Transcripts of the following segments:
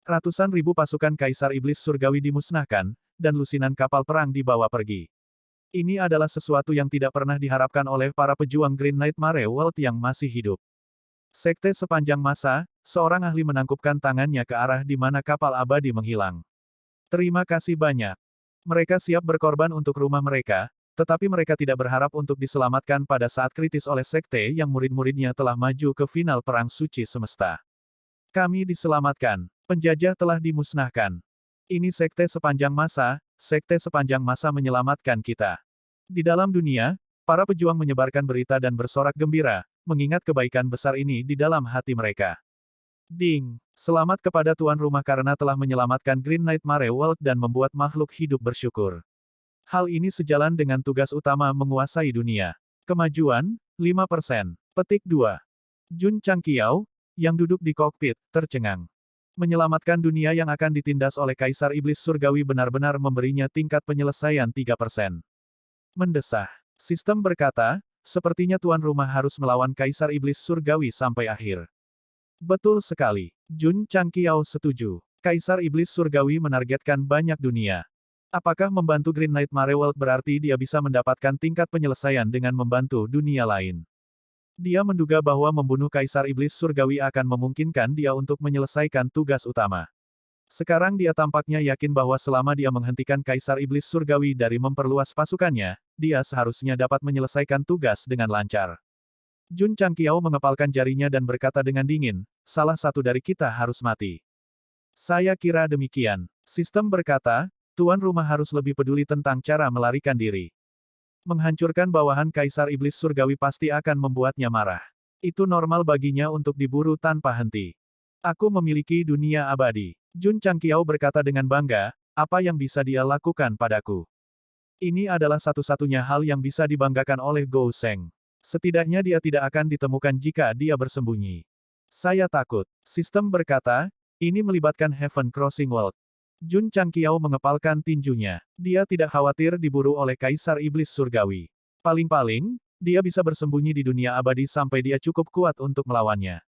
Ratusan ribu pasukan Kaisar Iblis Surgawi dimusnahkan, dan lusinan kapal perang dibawa pergi. Ini adalah sesuatu yang tidak pernah diharapkan oleh para pejuang Green Knight Mare World yang masih hidup. Sekte sepanjang masa, seorang ahli menangkupkan tangannya ke arah di mana kapal abadi menghilang. Terima kasih banyak. Mereka siap berkorban untuk rumah mereka, tetapi mereka tidak berharap untuk diselamatkan pada saat kritis oleh sekte yang murid-muridnya telah maju ke final perang suci semesta. Kami diselamatkan. Penjajah telah dimusnahkan. Ini sekte sepanjang masa menyelamatkan kita. Di dalam dunia, para pejuang menyebarkan berita dan bersorak gembira, mengingat kebaikan besar ini di dalam hati mereka. Ding! Selamat kepada tuan rumah karena telah menyelamatkan Green Knight Mare World dan membuat makhluk hidup bersyukur. Hal ini sejalan dengan tugas utama menguasai dunia. Kemajuan, 5%. Petik 2. Jun Changqiao, yang duduk di kokpit, tercengang. Menyelamatkan dunia yang akan ditindas oleh Kaisar Iblis Surgawi benar-benar memberinya tingkat penyelesaian 3%. Mendesah. Sistem berkata, sepertinya tuan rumah harus melawan Kaisar Iblis Surgawi sampai akhir. Betul sekali. Jun Changqiao setuju. Kaisar Iblis Surgawi menargetkan banyak dunia. Apakah membantu Green Knight Mare World berarti dia bisa mendapatkan tingkat penyelesaian dengan membantu dunia lain? Dia menduga bahwa membunuh Kaisar Iblis Surgawi akan memungkinkan dia untuk menyelesaikan tugas utama. Sekarang dia tampaknya yakin bahwa selama dia menghentikan Kaisar Iblis Surgawi dari memperluas pasukannya, dia seharusnya dapat menyelesaikan tugas dengan lancar. Jun Changqiao mengepalkan jarinya dan berkata dengan dingin, salah satu dari kita harus mati. Saya kira demikian. Sistem berkata, tuan rumah harus lebih peduli tentang cara melarikan diri. Menghancurkan bawahan Kaisar Iblis Surgawi pasti akan membuatnya marah. Itu normal baginya untuk diburu tanpa henti. Aku memiliki dunia abadi. Jun Changqiao berkata dengan bangga, apa yang bisa dia lakukan padaku? Ini adalah satu-satunya hal yang bisa dibanggakan oleh Gou Sheng. Setidaknya dia tidak akan ditemukan jika dia bersembunyi. Saya takut. Sistem berkata, ini melibatkan Heaven Crossing World. Jun Changqiao mengepalkan tinjunya. Dia tidak khawatir diburu oleh Kaisar Iblis Surgawi. Paling-paling, dia bisa bersembunyi di dunia abadi sampai dia cukup kuat untuk melawannya.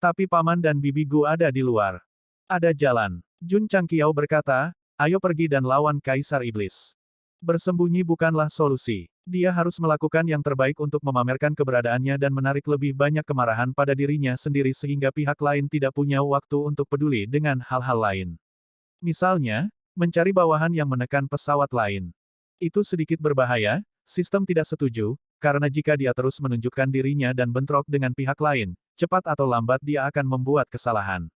Tapi paman dan bibi Gu ada di luar. Ada jalan. Jun Changqiao berkata, ayo pergi dan lawan Kaisar Iblis. Bersembunyi bukanlah solusi. Dia harus melakukan yang terbaik untuk memamerkan keberadaannya dan menarik lebih banyak kemarahan pada dirinya sendiri sehingga pihak lain tidak punya waktu untuk peduli dengan hal-hal lain. Misalnya, mencari bawahan yang menekan pesawat lain. Itu sedikit berbahaya, sistem tidak setuju, karena jika dia terus menunjukkan dirinya dan bentrok dengan pihak lain, cepat atau lambat dia akan membuat kesalahan.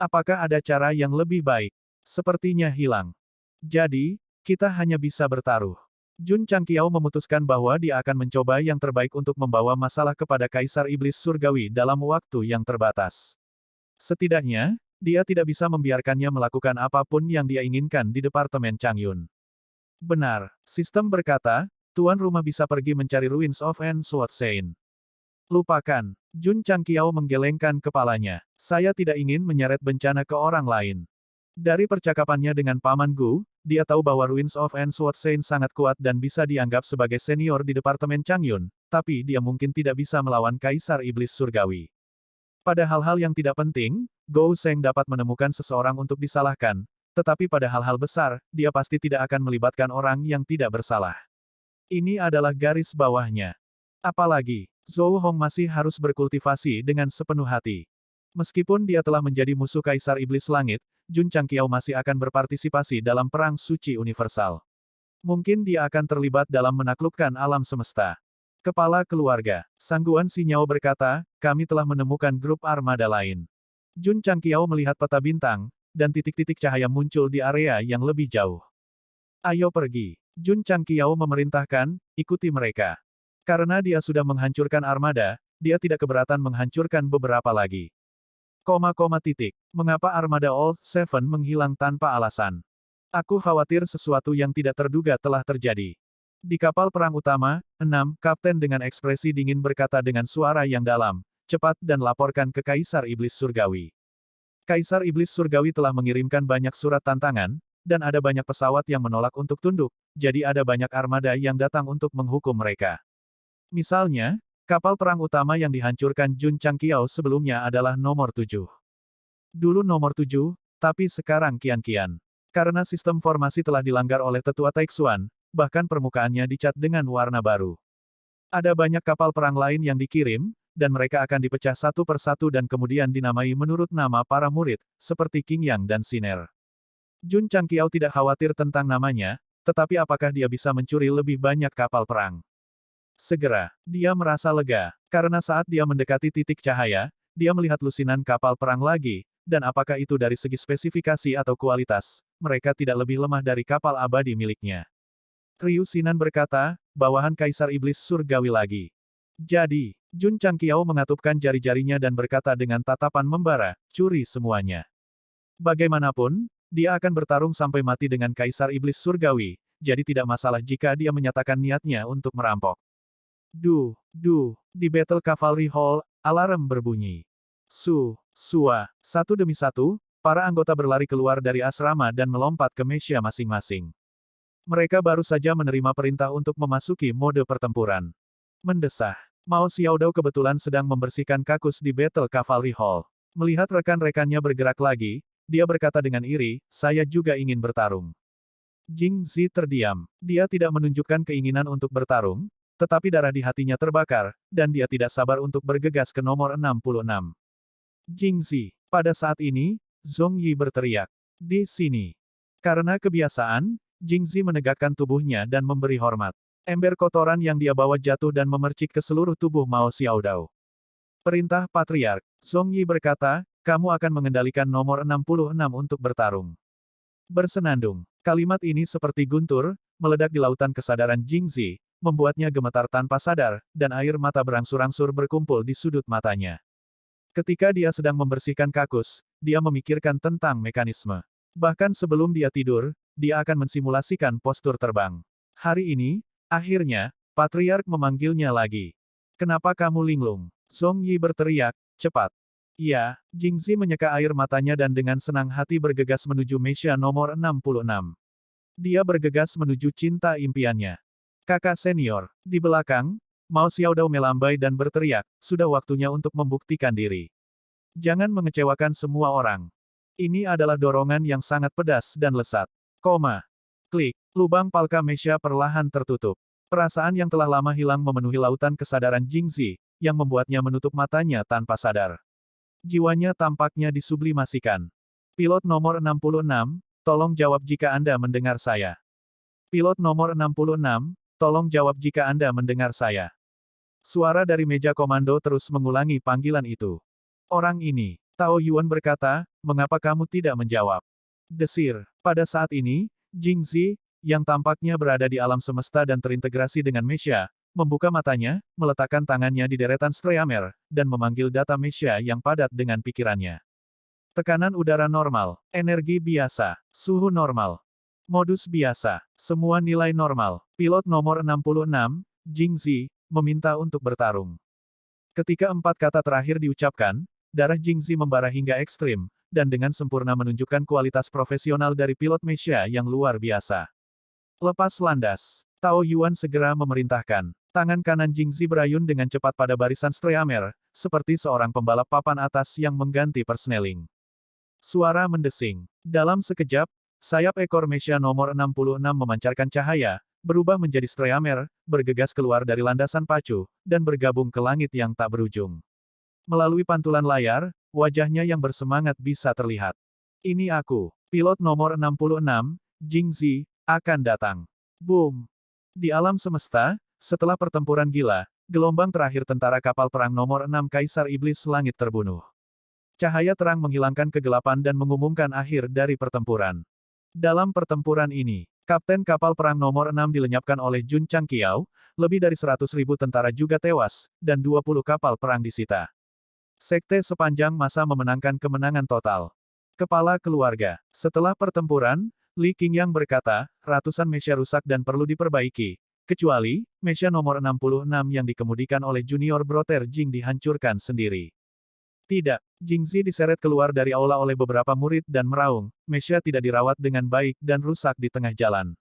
Apakah ada cara yang lebih baik? Sepertinya hilang. Jadi, kita hanya bisa bertaruh. Jun Changqiao memutuskan bahwa dia akan mencoba yang terbaik untuk membawa masalah kepada Kaisar Iblis Surgawi dalam waktu yang terbatas. Setidaknya, dia tidak bisa membiarkannya melakukan apapun yang dia inginkan di Departemen Changyun. Benar, sistem berkata, tuan rumah bisa pergi mencari Ruins of Sword Sein. Lupakan. Jun Changqiao menggelengkan kepalanya. Saya tidak ingin menyeret bencana ke orang lain. Dari percakapannya dengan Paman Gu, dia tahu bahwa Ruins of Sword Sein sangat kuat dan bisa dianggap sebagai senior di Departemen Changyun, tapi dia mungkin tidak bisa melawan Kaisar Iblis Surgawi. Pada hal-hal yang tidak penting, Gou Sheng dapat menemukan seseorang untuk disalahkan, tetapi pada hal-hal besar, dia pasti tidak akan melibatkan orang yang tidak bersalah. Ini adalah garis bawahnya. Apalagi, Zhou Hong masih harus berkultivasi dengan sepenuh hati. Meskipun dia telah menjadi musuh Kaisar Iblis Langit, Jun Changqiao masih akan berpartisipasi dalam Perang Suci Universal. Mungkin dia akan terlibat dalam menaklukkan alam semesta. Kepala Keluarga, Sangguan Sinyao berkata, kami telah menemukan grup armada lain. Jun Changqiao melihat peta bintang, dan titik-titik cahaya muncul di area yang lebih jauh. Ayo pergi. Jun Changqiao memerintahkan, ikuti mereka. Karena dia sudah menghancurkan armada, dia tidak keberatan menghancurkan beberapa lagi. Mengapa armada Old Seven menghilang tanpa alasan? Aku khawatir sesuatu yang tidak terduga telah terjadi. Di kapal perang utama, 6, Kapten dengan ekspresi dingin berkata dengan suara yang dalam, cepat dan laporkan ke Kaisar Iblis Surgawi. Kaisar Iblis Surgawi telah mengirimkan banyak surat tantangan, dan ada banyak pesawat yang menolak untuk tunduk, jadi ada banyak armada yang datang untuk menghukum mereka. Misalnya, kapal perang utama yang dihancurkan Jun Changqiao sebelumnya adalah nomor 7. Dulu nomor 7, Tapi sekarang kian-kian. Karena sistem formasi telah dilanggar oleh tetua Taixuan, bahkan permukaannya dicat dengan warna baru. Ada banyak kapal perang lain yang dikirim, dan mereka akan dipecah satu persatu dan kemudian dinamai menurut nama para murid, seperti Qing Yang dan Siner. Jun Changqiao tidak khawatir tentang namanya, tetapi apakah dia bisa mencuri lebih banyak kapal perang? Segera, dia merasa lega, karena saat dia mendekati titik cahaya, dia melihat lusinan kapal perang lagi, dan apakah itu dari segi spesifikasi atau kualitas, mereka tidak lebih lemah dari kapal abadi miliknya. Ryu Sinan berkata, bawahan Kaisar Iblis Surgawi lagi. Jadi, Jun Changqiao mengatupkan jari-jarinya dan berkata dengan tatapan membara, curi semuanya. Bagaimanapun, dia akan bertarung sampai mati dengan Kaisar Iblis Surgawi, jadi tidak masalah jika dia menyatakan niatnya untuk merampok. Di Battle Cavalry Hall, alarm berbunyi. Satu demi satu, para anggota berlari keluar dari asrama dan melompat ke meja masing-masing. Mereka baru saja menerima perintah untuk memasuki mode pertempuran. Mendesah. Mao Xiaodao kebetulan sedang membersihkan kakus di Battle Cavalry Hall. Melihat rekan-rekannya bergerak lagi, dia berkata dengan iri, saya juga ingin bertarung. Jing Zi terdiam. Dia tidak menunjukkan keinginan untuk bertarung, tetapi darah di hatinya terbakar, dan dia tidak sabar untuk bergegas ke nomor 66. Jing Zi. Pada saat ini, Zhong Yi berteriak. Di sini. Karena kebiasaan, Jing Zi menegakkan tubuhnya dan memberi hormat. Ember kotoran yang dia bawa jatuh dan memercik ke seluruh tubuh Mao Xiaodao. Perintah Patriark. Zhong Yi berkata, kamu akan mengendalikan nomor 66 untuk bertarung. Bersenandung. Kalimat ini seperti guntur, meledak di lautan kesadaran Jing Zi, membuatnya gemetar tanpa sadar, dan air mata berangsur-angsur berkumpul di sudut matanya. Ketika dia sedang membersihkan kakus, dia memikirkan tentang mekanisme. Bahkan sebelum dia tidur, dia akan mensimulasikan postur terbang. Hari ini, akhirnya, Patriark memanggilnya lagi. Kenapa kamu linglung? Zhong Yi berteriak, cepat. Ya, Jing Zi menyeka air matanya dan dengan senang hati bergegas menuju meja nomor 66. Dia bergegas menuju cinta impiannya. Kakak senior, di belakang, Mao Xiaodao melambai dan berteriak, sudah waktunya untuk membuktikan diri. Jangan mengecewakan semua orang. Ini adalah dorongan yang sangat pedas dan lesat. Klik. Lubang palka meja perlahan tertutup. Perasaan yang telah lama hilang memenuhi lautan kesadaran Jing Zi, yang membuatnya menutup matanya tanpa sadar. Jiwanya tampaknya disublimasikan. Pilot nomor 66, tolong jawab jika Anda mendengar saya. Pilot nomor 66, tolong jawab jika Anda mendengar saya. Suara dari meja komando terus mengulangi panggilan itu. Orang ini, Tao Yuan berkata, mengapa kamu tidak menjawab? Desir. Pada saat ini, Jing Zi, yang tampaknya berada di alam semesta dan terintegrasi dengan meja, membuka matanya, meletakkan tangannya di deretan streamer, dan memanggil data meja yang padat dengan pikirannya. Tekanan udara normal, energi biasa, suhu normal, modus biasa, semua nilai normal. Pilot nomor 66, Jing Zi, meminta untuk bertarung. Ketika 4 kata terakhir diucapkan, darah Jing Zi membara hingga ekstrim, dan dengan sempurna menunjukkan kualitas profesional dari pilot meja yang luar biasa. Lepas landas. Tao Yuan segera memerintahkan. Tangan kanan Jing Zi berayun dengan cepat pada barisan streamer, seperti seorang pembalap papan atas yang mengganti persneling. Suara mendesing. Dalam sekejap, sayap ekor meja nomor 66 memancarkan cahaya, berubah menjadi streamer, bergegas keluar dari landasan pacu, dan bergabung ke langit yang tak berujung. Melalui pantulan layar, wajahnya yang bersemangat bisa terlihat. Ini aku, pilot nomor 66, Jing Zi, akan datang. Boom! Di alam semesta, setelah pertempuran gila, gelombang terakhir tentara kapal perang nomor 6 Kaisar Iblis Langit terbunuh. Cahaya terang menghilangkan kegelapan dan mengumumkan akhir dari pertempuran. Dalam pertempuran ini, Kapten kapal perang nomor 6 dilenyapkan oleh Jun Changqiao, lebih dari 100.000 tentara juga tewas, dan 20 kapal perang disita. Sekte sepanjang masa memenangkan kemenangan total. Kepala keluarga. Setelah pertempuran, Li Qingyang berkata, ratusan meja rusak dan perlu diperbaiki, kecuali, meja nomor 66 yang dikemudikan oleh junior Brother Jing dihancurkan sendiri. Tidak, Jing Zi diseret keluar dari aula oleh beberapa murid dan meraung, meja tidak dirawat dengan baik dan rusak di tengah jalan.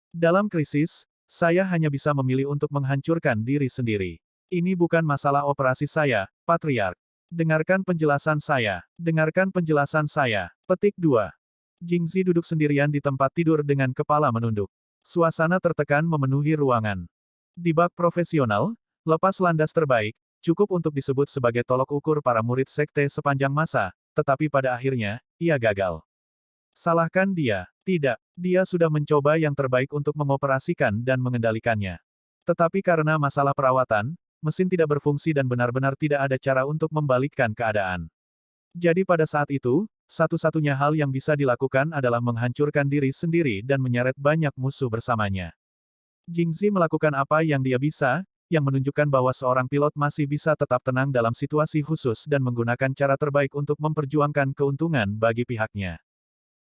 Dalam krisis, saya hanya bisa memilih untuk menghancurkan diri sendiri. Ini bukan masalah operasi saya, Patriark. Dengarkan penjelasan saya. Dengarkan penjelasan saya. Petik 2. Jingzi duduk sendirian di tempat tidur dengan kepala menunduk. Suasana tertekan memenuhi ruangan. Di bak profesional, lepas landas terbaik, cukup untuk disebut sebagai tolok ukur para murid sekte sepanjang masa, tetapi pada akhirnya, ia gagal. Salahkan dia. Tidak, dia sudah mencoba yang terbaik untuk mengoperasikan dan mengendalikannya. Tetapi karena masalah perawatan, mesin tidak berfungsi dan benar-benar tidak ada cara untuk membalikkan keadaan. Jadi pada saat itu, satu-satunya hal yang bisa dilakukan adalah menghancurkan diri sendiri dan menyeret banyak musuh bersamanya. Jingzi melakukan apa yang dia bisa, yang menunjukkan bahwa seorang pilot masih bisa tetap tenang dalam situasi khusus dan menggunakan cara terbaik untuk memperjuangkan keuntungan bagi pihaknya.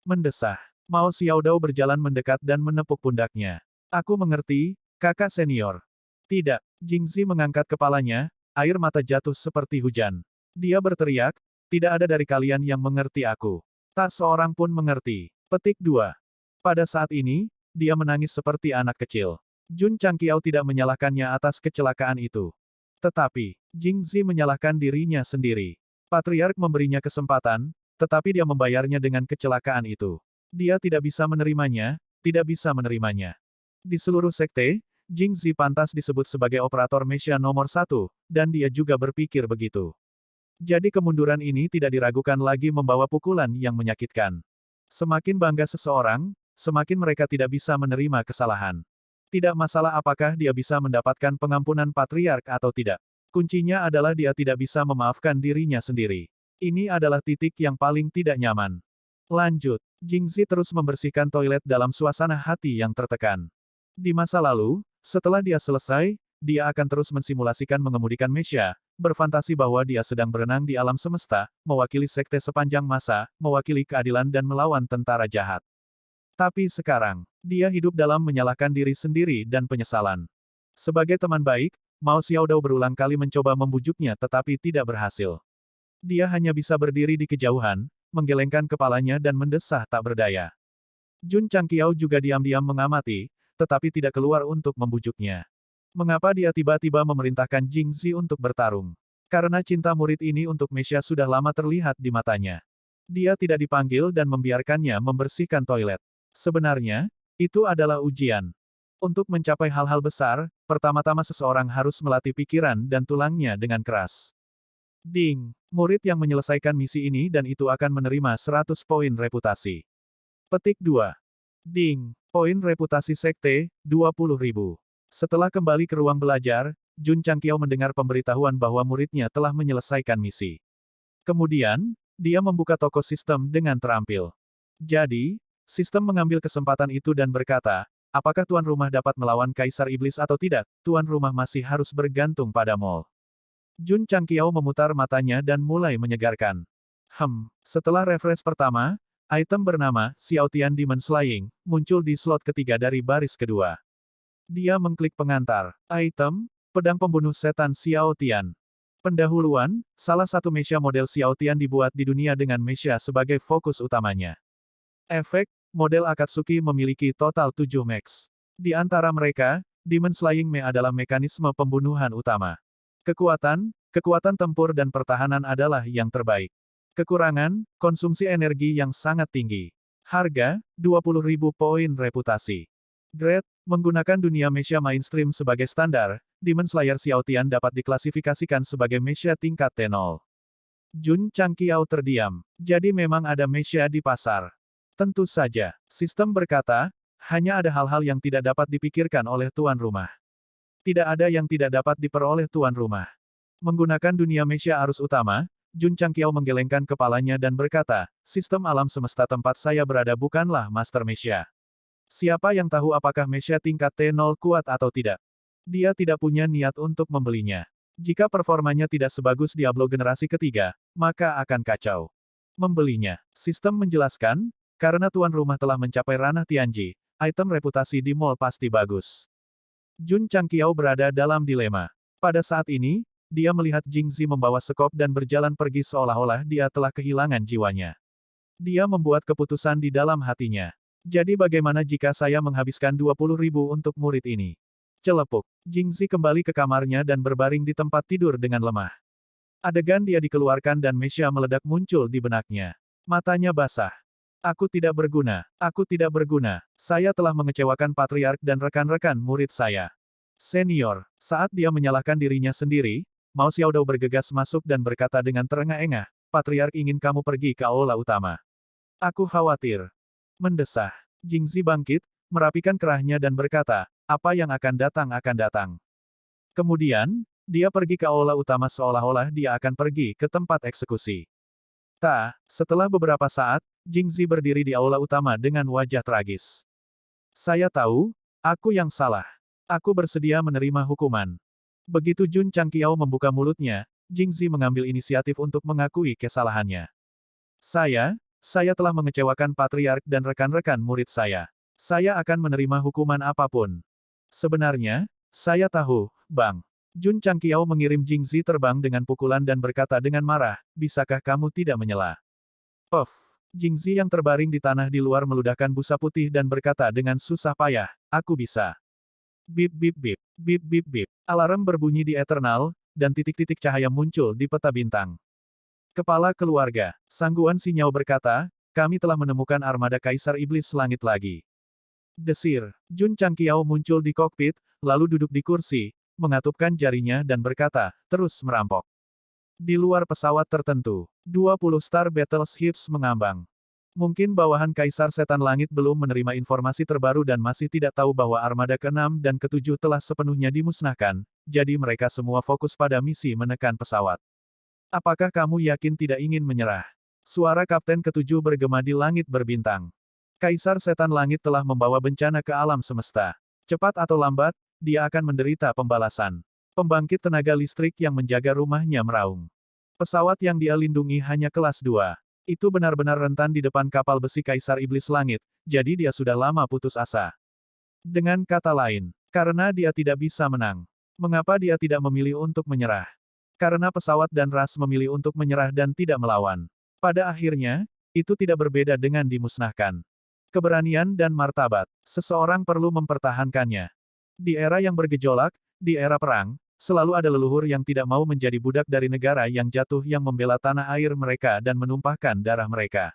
Mendesah. Mao Xiaodao berjalan mendekat dan menepuk pundaknya. Aku mengerti, kakak senior. Tidak, Jingzi mengangkat kepalanya, air mata jatuh seperti hujan. Dia berteriak, tidak ada dari kalian yang mengerti aku. Tak seorang pun mengerti. Petik 2. Pada saat ini, dia menangis seperti anak kecil. Jun Changqiao tidak menyalahkannya atas kecelakaan itu. Tetapi, Jingzi menyalahkan dirinya sendiri. Patriark memberinya kesempatan, tetapi dia membayarnya dengan kecelakaan itu. Dia tidak bisa menerimanya, tidak bisa menerimanya. Di seluruh sekte, Jingzi pantas disebut sebagai operator mesia nomor 1, dan dia juga berpikir begitu. Jadi kemunduran ini tidak diragukan lagi membawa pukulan yang menyakitkan. Semakin bangga seseorang, semakin mereka tidak bisa menerima kesalahan. Tidak masalah apakah dia bisa mendapatkan pengampunan patriark atau tidak. Kuncinya adalah dia tidak bisa memaafkan dirinya sendiri. Ini adalah titik yang paling tidak nyaman. Lanjut, Jingzi terus membersihkan toilet dalam suasana hati yang tertekan. Di masa lalu, setelah dia selesai, dia akan terus mensimulasikan mengemudikan mesia, berfantasi bahwa dia sedang berenang di alam semesta, mewakili sekte sepanjang masa, mewakili keadilan dan melawan tentara jahat. Tapi sekarang, dia hidup dalam menyalahkan diri sendiri dan penyesalan. Sebagai teman baik, Mao Xiaodao berulang kali mencoba membujuknya tetapi tidak berhasil. Dia hanya bisa berdiri di kejauhan, menggelengkan kepalanya dan mendesah tak berdaya. Jun Changqiao juga diam-diam mengamati, tetapi tidak keluar untuk membujuknya. Mengapa dia tiba-tiba memerintahkan Jingzi untuk bertarung? Karena cinta murid ini untuk Mesia sudah lama terlihat di matanya. Dia tidak dipanggil dan membiarkannya membersihkan toilet. Sebenarnya, itu adalah ujian. Untuk mencapai hal-hal besar, pertama-tama seseorang harus melatih pikiran dan tulangnya dengan keras. Ding! Murid yang menyelesaikan misi ini dan itu akan menerima 100 poin reputasi. Petik 2. Ding! Poin reputasi sekte, 20.000. Setelah kembali ke ruang belajar, Jun Changqiao mendengar pemberitahuan bahwa muridnya telah menyelesaikan misi. Kemudian, dia membuka toko sistem dengan terampil. Jadi, sistem mengambil kesempatan itu dan berkata, apakah tuan rumah dapat melawan Kaisar Iblis atau tidak, tuan rumah masih harus bergantung pada mall. Jun Changqiao memutar matanya dan mulai menyegarkan. Setelah refresh pertama, item bernama Xiaotian Demon Slaying muncul di slot ketiga dari baris kedua. Dia mengklik pengantar. Item, pedang pembunuh setan Xiaotian. Pendahuluan, salah satu mesia model Xiaotian dibuat di dunia dengan mesia sebagai fokus utamanya. Efek, model Akatsuki memiliki total 7 max. Di antara mereka, Demon Slaying Me adalah mekanisme pembunuhan utama. Kekuatan tempur dan pertahanan adalah yang terbaik. Kekurangan, konsumsi energi yang sangat tinggi. Harga, 20.000 poin reputasi. Grade, menggunakan dunia mesia mainstream sebagai standar, Demon Slayer Xiaotian dapat diklasifikasikan sebagai mesia tingkat T0. Jun Changqiao terdiam. Jadi memang ada mesia di pasar. Tentu saja, sistem berkata, hanya ada hal-hal yang tidak dapat dipikirkan oleh tuan rumah. Tidak ada yang tidak dapat diperoleh tuan rumah. Menggunakan dunia mesia arus utama, Jun Changqiao menggelengkan kepalanya dan berkata, sistem alam semesta tempat saya berada bukanlah master mesia. Siapa yang tahu apakah mesia tingkat T0 kuat atau tidak? Dia tidak punya niat untuk membelinya. Jika performanya tidak sebagus Diablo generasi ketiga, maka akan kacau. Membelinya, sistem menjelaskan, karena tuan rumah telah mencapai ranah Tianji, item reputasi di mall pasti bagus. Jun Changqiao berada dalam dilema. Pada saat ini, dia melihat Jingzi membawa sekop dan berjalan pergi seolah-olah dia telah kehilangan jiwanya. Dia membuat keputusan di dalam hatinya. Jadi bagaimana jika saya menghabiskan 20.000 untuk murid ini? Celepuk. Jingzi kembali ke kamarnya dan berbaring di tempat tidur dengan lemah. Adegan dia dikeluarkan dan Mesha meledak muncul di benaknya. Matanya basah. Aku tidak berguna. Aku tidak berguna. Saya telah mengecewakan Patriark dan rekan-rekan murid saya. Senior, saat dia menyalahkan dirinya sendiri, Mao Xiaodou bergegas masuk dan berkata dengan terengah-engah, Patriark ingin kamu pergi ke aula utama. Aku khawatir. Mendesah. Jingzi bangkit, merapikan kerahnya dan berkata, apa yang akan datang akan datang. Kemudian, dia pergi ke aula utama seolah-olah dia akan pergi ke tempat eksekusi. Setelah beberapa saat, Jingzi berdiri di aula utama dengan wajah tragis. Saya tahu, aku yang salah. Aku bersedia menerima hukuman. Begitu Jun Changqiao membuka mulutnya, Jingzi mengambil inisiatif untuk mengakui kesalahannya. Saya telah mengecewakan Patriark dan rekan-rekan murid saya. Saya akan menerima hukuman apapun. Sebenarnya, saya tahu, Bang. Jun Changqiao mengirim Jingzi terbang dengan pukulan dan berkata dengan marah, bisakah kamu tidak menyela? Puff. Jingzi yang terbaring di tanah di luar meludahkan busa putih dan berkata dengan susah payah, aku bisa. Bip bip bip, bip bip bip. Alarm berbunyi di Eternal, dan titik-titik cahaya muncul di peta bintang. Kepala keluarga, Sangguan Sinyao berkata, kami telah menemukan armada Kaisar Iblis Langit lagi. Desir, Jun Changqiao muncul di kokpit, lalu duduk di kursi, mengatupkan jarinya dan berkata, terus merampok. Di luar pesawat tertentu, 20 Star Battleships mengambang. Mungkin bawahan Kaisar Setan Langit belum menerima informasi terbaru dan masih tidak tahu bahwa armada ke-6 dan ke-7 telah sepenuhnya dimusnahkan, jadi mereka semua fokus pada misi menekan pesawat. Apakah kamu yakin tidak ingin menyerah? Suara Kapten ke-7 bergema di langit berbintang. Kaisar Setan Langit telah membawa bencana ke alam semesta. Cepat atau lambat, dia akan menderita pembalasan. Pembangkit tenaga listrik yang menjaga rumahnya meraung. Pesawat yang dia lindungi hanya kelas 2. Itu benar-benar rentan di depan kapal besi Kaisar Iblis Langit, jadi dia sudah lama putus asa. Dengan kata lain, karena dia tidak bisa menang. Mengapa dia tidak memilih untuk menyerah? Karena pesawat dan ras memilih untuk menyerah dan tidak melawan. Pada akhirnya, itu tidak berbeda dengan dimusnahkan. Keberanian dan martabat, seseorang perlu mempertahankannya. Di era yang bergejolak, di era perang, selalu ada leluhur yang tidak mau menjadi budak dari negara yang jatuh yang membela tanah air mereka dan menumpahkan darah mereka.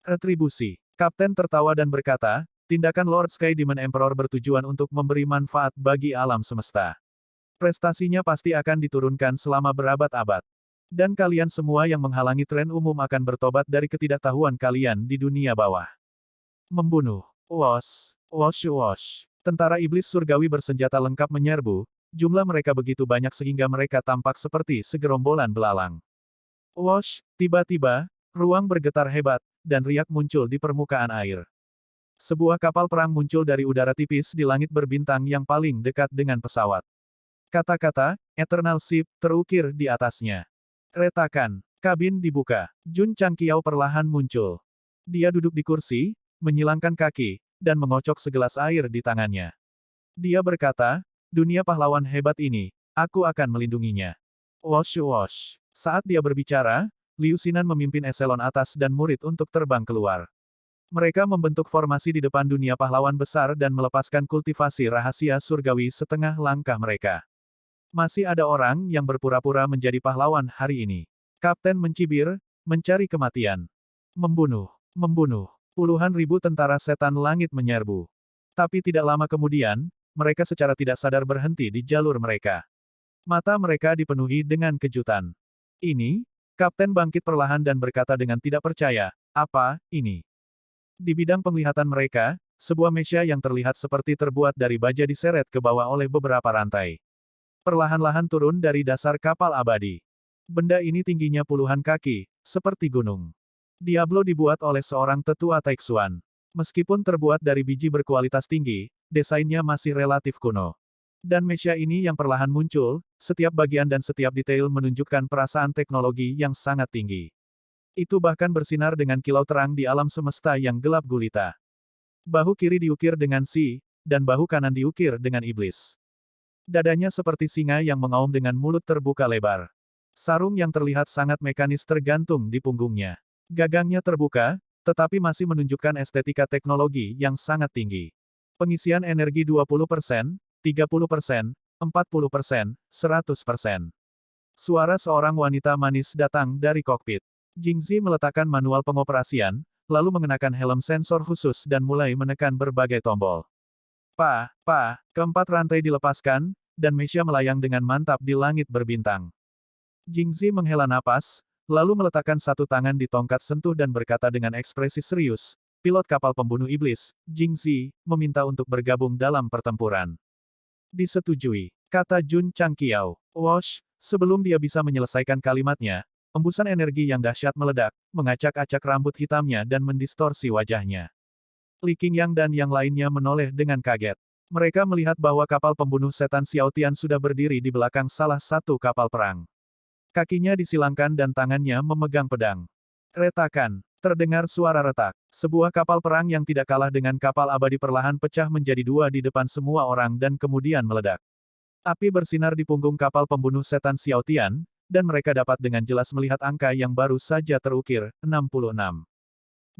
Retribusi. Kapten tertawa dan berkata, tindakan Lord Sky Demon Emperor bertujuan untuk memberi manfaat bagi alam semesta. Prestasinya pasti akan diturunkan selama berabad-abad. Dan kalian semua yang menghalangi tren umum akan bertobat dari ketidaktahuan kalian di dunia bawah. Membunuh. Wosh, wosh, wosh. Tentara iblis surgawi bersenjata lengkap menyerbu, jumlah mereka begitu banyak sehingga mereka tampak seperti segerombolan belalang. Wosh, tiba-tiba, ruang bergetar hebat, dan riak muncul di permukaan air. Sebuah kapal perang muncul dari udara tipis di langit berbintang yang paling dekat dengan pesawat. Kata-kata, Eternal Ship, terukir di atasnya. Retakan, kabin dibuka. Jun Changqiao perlahan muncul. Dia duduk di kursi, menyilangkan kaki, dan mengocok segelas air di tangannya. Dia berkata, dunia pahlawan hebat ini, aku akan melindunginya. Wosh wosh. Saat dia berbicara, Liu Xinan memimpin eselon atas dan murid untuk terbang keluar. Mereka membentuk formasi di depan dunia pahlawan besar dan melepaskan kultivasi rahasia surgawi setengah langkah mereka. Masih ada orang yang berpura-pura menjadi pahlawan hari ini. Kapten mencibir, mencari kematian. Membunuh, membunuh. Puluhan ribu tentara setan langit menyerbu. Tapi tidak lama kemudian, mereka secara tidak sadar berhenti di jalur mereka. Mata mereka dipenuhi dengan kejutan. Ini, Kapten bangkit perlahan dan berkata dengan tidak percaya, apa, ini? Di bidang penglihatan mereka, sebuah mesya yang terlihat seperti terbuat dari baja diseret ke bawah oleh beberapa rantai. Perlahan-lahan turun dari dasar kapal abadi. Benda ini tingginya puluhan kaki, seperti gunung. Diablo dibuat oleh seorang tetua Taixuan. Meskipun terbuat dari biji berkualitas tinggi, desainnya masih relatif kuno. Dan mesya ini yang perlahan muncul, setiap bagian dan setiap detail menunjukkan perasaan teknologi yang sangat tinggi. Itu bahkan bersinar dengan kilau terang di alam semesta yang gelap gulita. Bahu kiri diukir dengan si, dan bahu kanan diukir dengan iblis. Dadanya seperti singa yang mengaum dengan mulut terbuka lebar. Sarung yang terlihat sangat mekanis tergantung di punggungnya. Gagangnya terbuka, tetapi masih menunjukkan estetika teknologi yang sangat tinggi. Pengisian energi 20%, 30%, 40%, 100%. Suara seorang wanita manis datang dari kokpit. Jingzi meletakkan manual pengoperasian, lalu mengenakan helm sensor khusus dan mulai menekan berbagai tombol. Keempat rantai dilepaskan, dan Mesia melayang dengan mantap di langit berbintang. Jingzi menghela napas, lalu meletakkan satu tangan di tongkat sentuh dan berkata dengan ekspresi serius, pilot kapal pembunuh iblis, Jingzi, meminta untuk bergabung dalam pertempuran. Disetujui, kata Jun Changqiao. Wosh, sebelum dia bisa menyelesaikan kalimatnya, embusan energi yang dahsyat meledak, mengacak-acak rambut hitamnya dan mendistorsi wajahnya. Li Qingyang dan yang lainnya menoleh dengan kaget. Mereka melihat bahwa kapal pembunuh setan Xiao Tian sudah berdiri di belakang salah satu kapal perang. Kakinya disilangkan dan tangannya memegang pedang. Retakan. Terdengar suara retak. Sebuah kapal perang yang tidak kalah dengan kapal abadi perlahan pecah menjadi dua di depan semua orang dan kemudian meledak. Api bersinar di punggung kapal pembunuh setan Xiao Tian, dan mereka dapat dengan jelas melihat angka yang baru saja terukir, 66.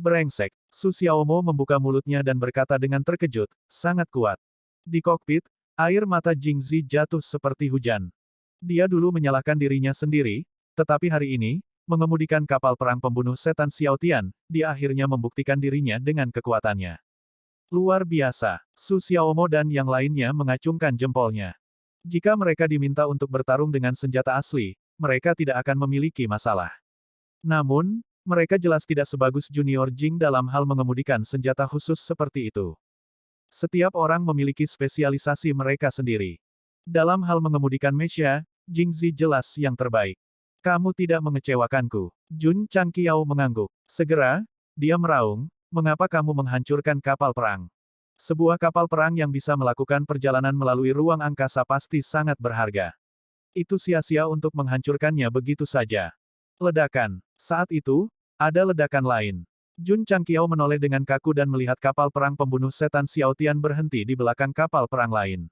Brengsek. Su Xiaomo membuka mulutnya dan berkata dengan terkejut, sangat kuat. Di kokpit, air mata Jingzi jatuh seperti hujan. Dia dulu menyalahkan dirinya sendiri, tetapi hari ini, mengemudikan kapal perang pembunuh setan Xiao Tian, dia akhirnya membuktikan dirinya dengan kekuatannya. Luar biasa. Su Xiaomo dan yang lainnya mengacungkan jempolnya. Jika mereka diminta untuk bertarung dengan senjata asli, mereka tidak akan memiliki masalah. Namun, mereka jelas tidak sebagus Junior Jing dalam hal mengemudikan senjata khusus seperti itu. Setiap orang memiliki spesialisasi mereka sendiri. Dalam hal mengemudikan Mesia, Jingzi jelas yang terbaik. Kamu tidak mengecewakanku. Jun Changqiao mengangguk. Segera, dia meraung, mengapa kamu menghancurkan kapal perang? Sebuah kapal perang yang bisa melakukan perjalanan melalui ruang angkasa pasti sangat berharga. Itu sia-sia untuk menghancurkannya begitu saja. Ledakan. Saat itu, ada ledakan lain. Jun Changqiao menoleh dengan kaku dan melihat kapal perang pembunuh setan Xiao Tian berhenti di belakang kapal perang lain.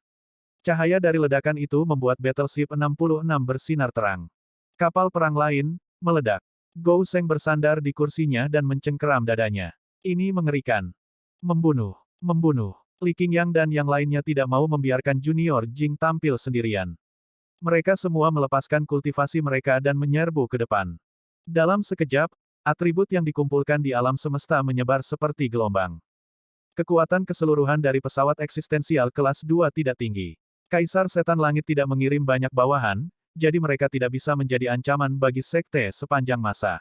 Cahaya dari ledakan itu membuat Battleship 66 bersinar terang. Kapal perang lain, meledak. Gou Sheng bersandar di kursinya dan mencengkeram dadanya. Ini mengerikan. Membunuh. Li Qingyang dan yang lainnya tidak mau membiarkan Junior Jing tampil sendirian. Mereka semua melepaskan kultivasi mereka dan menyerbu ke depan. Dalam sekejap, atribut yang dikumpulkan di alam semesta menyebar seperti gelombang. Kekuatan keseluruhan dari pesawat eksistensial kelas 2 tidak tinggi. Kaisar Setan Langit tidak mengirim banyak bawahan, jadi mereka tidak bisa menjadi ancaman bagi sekte sepanjang masa.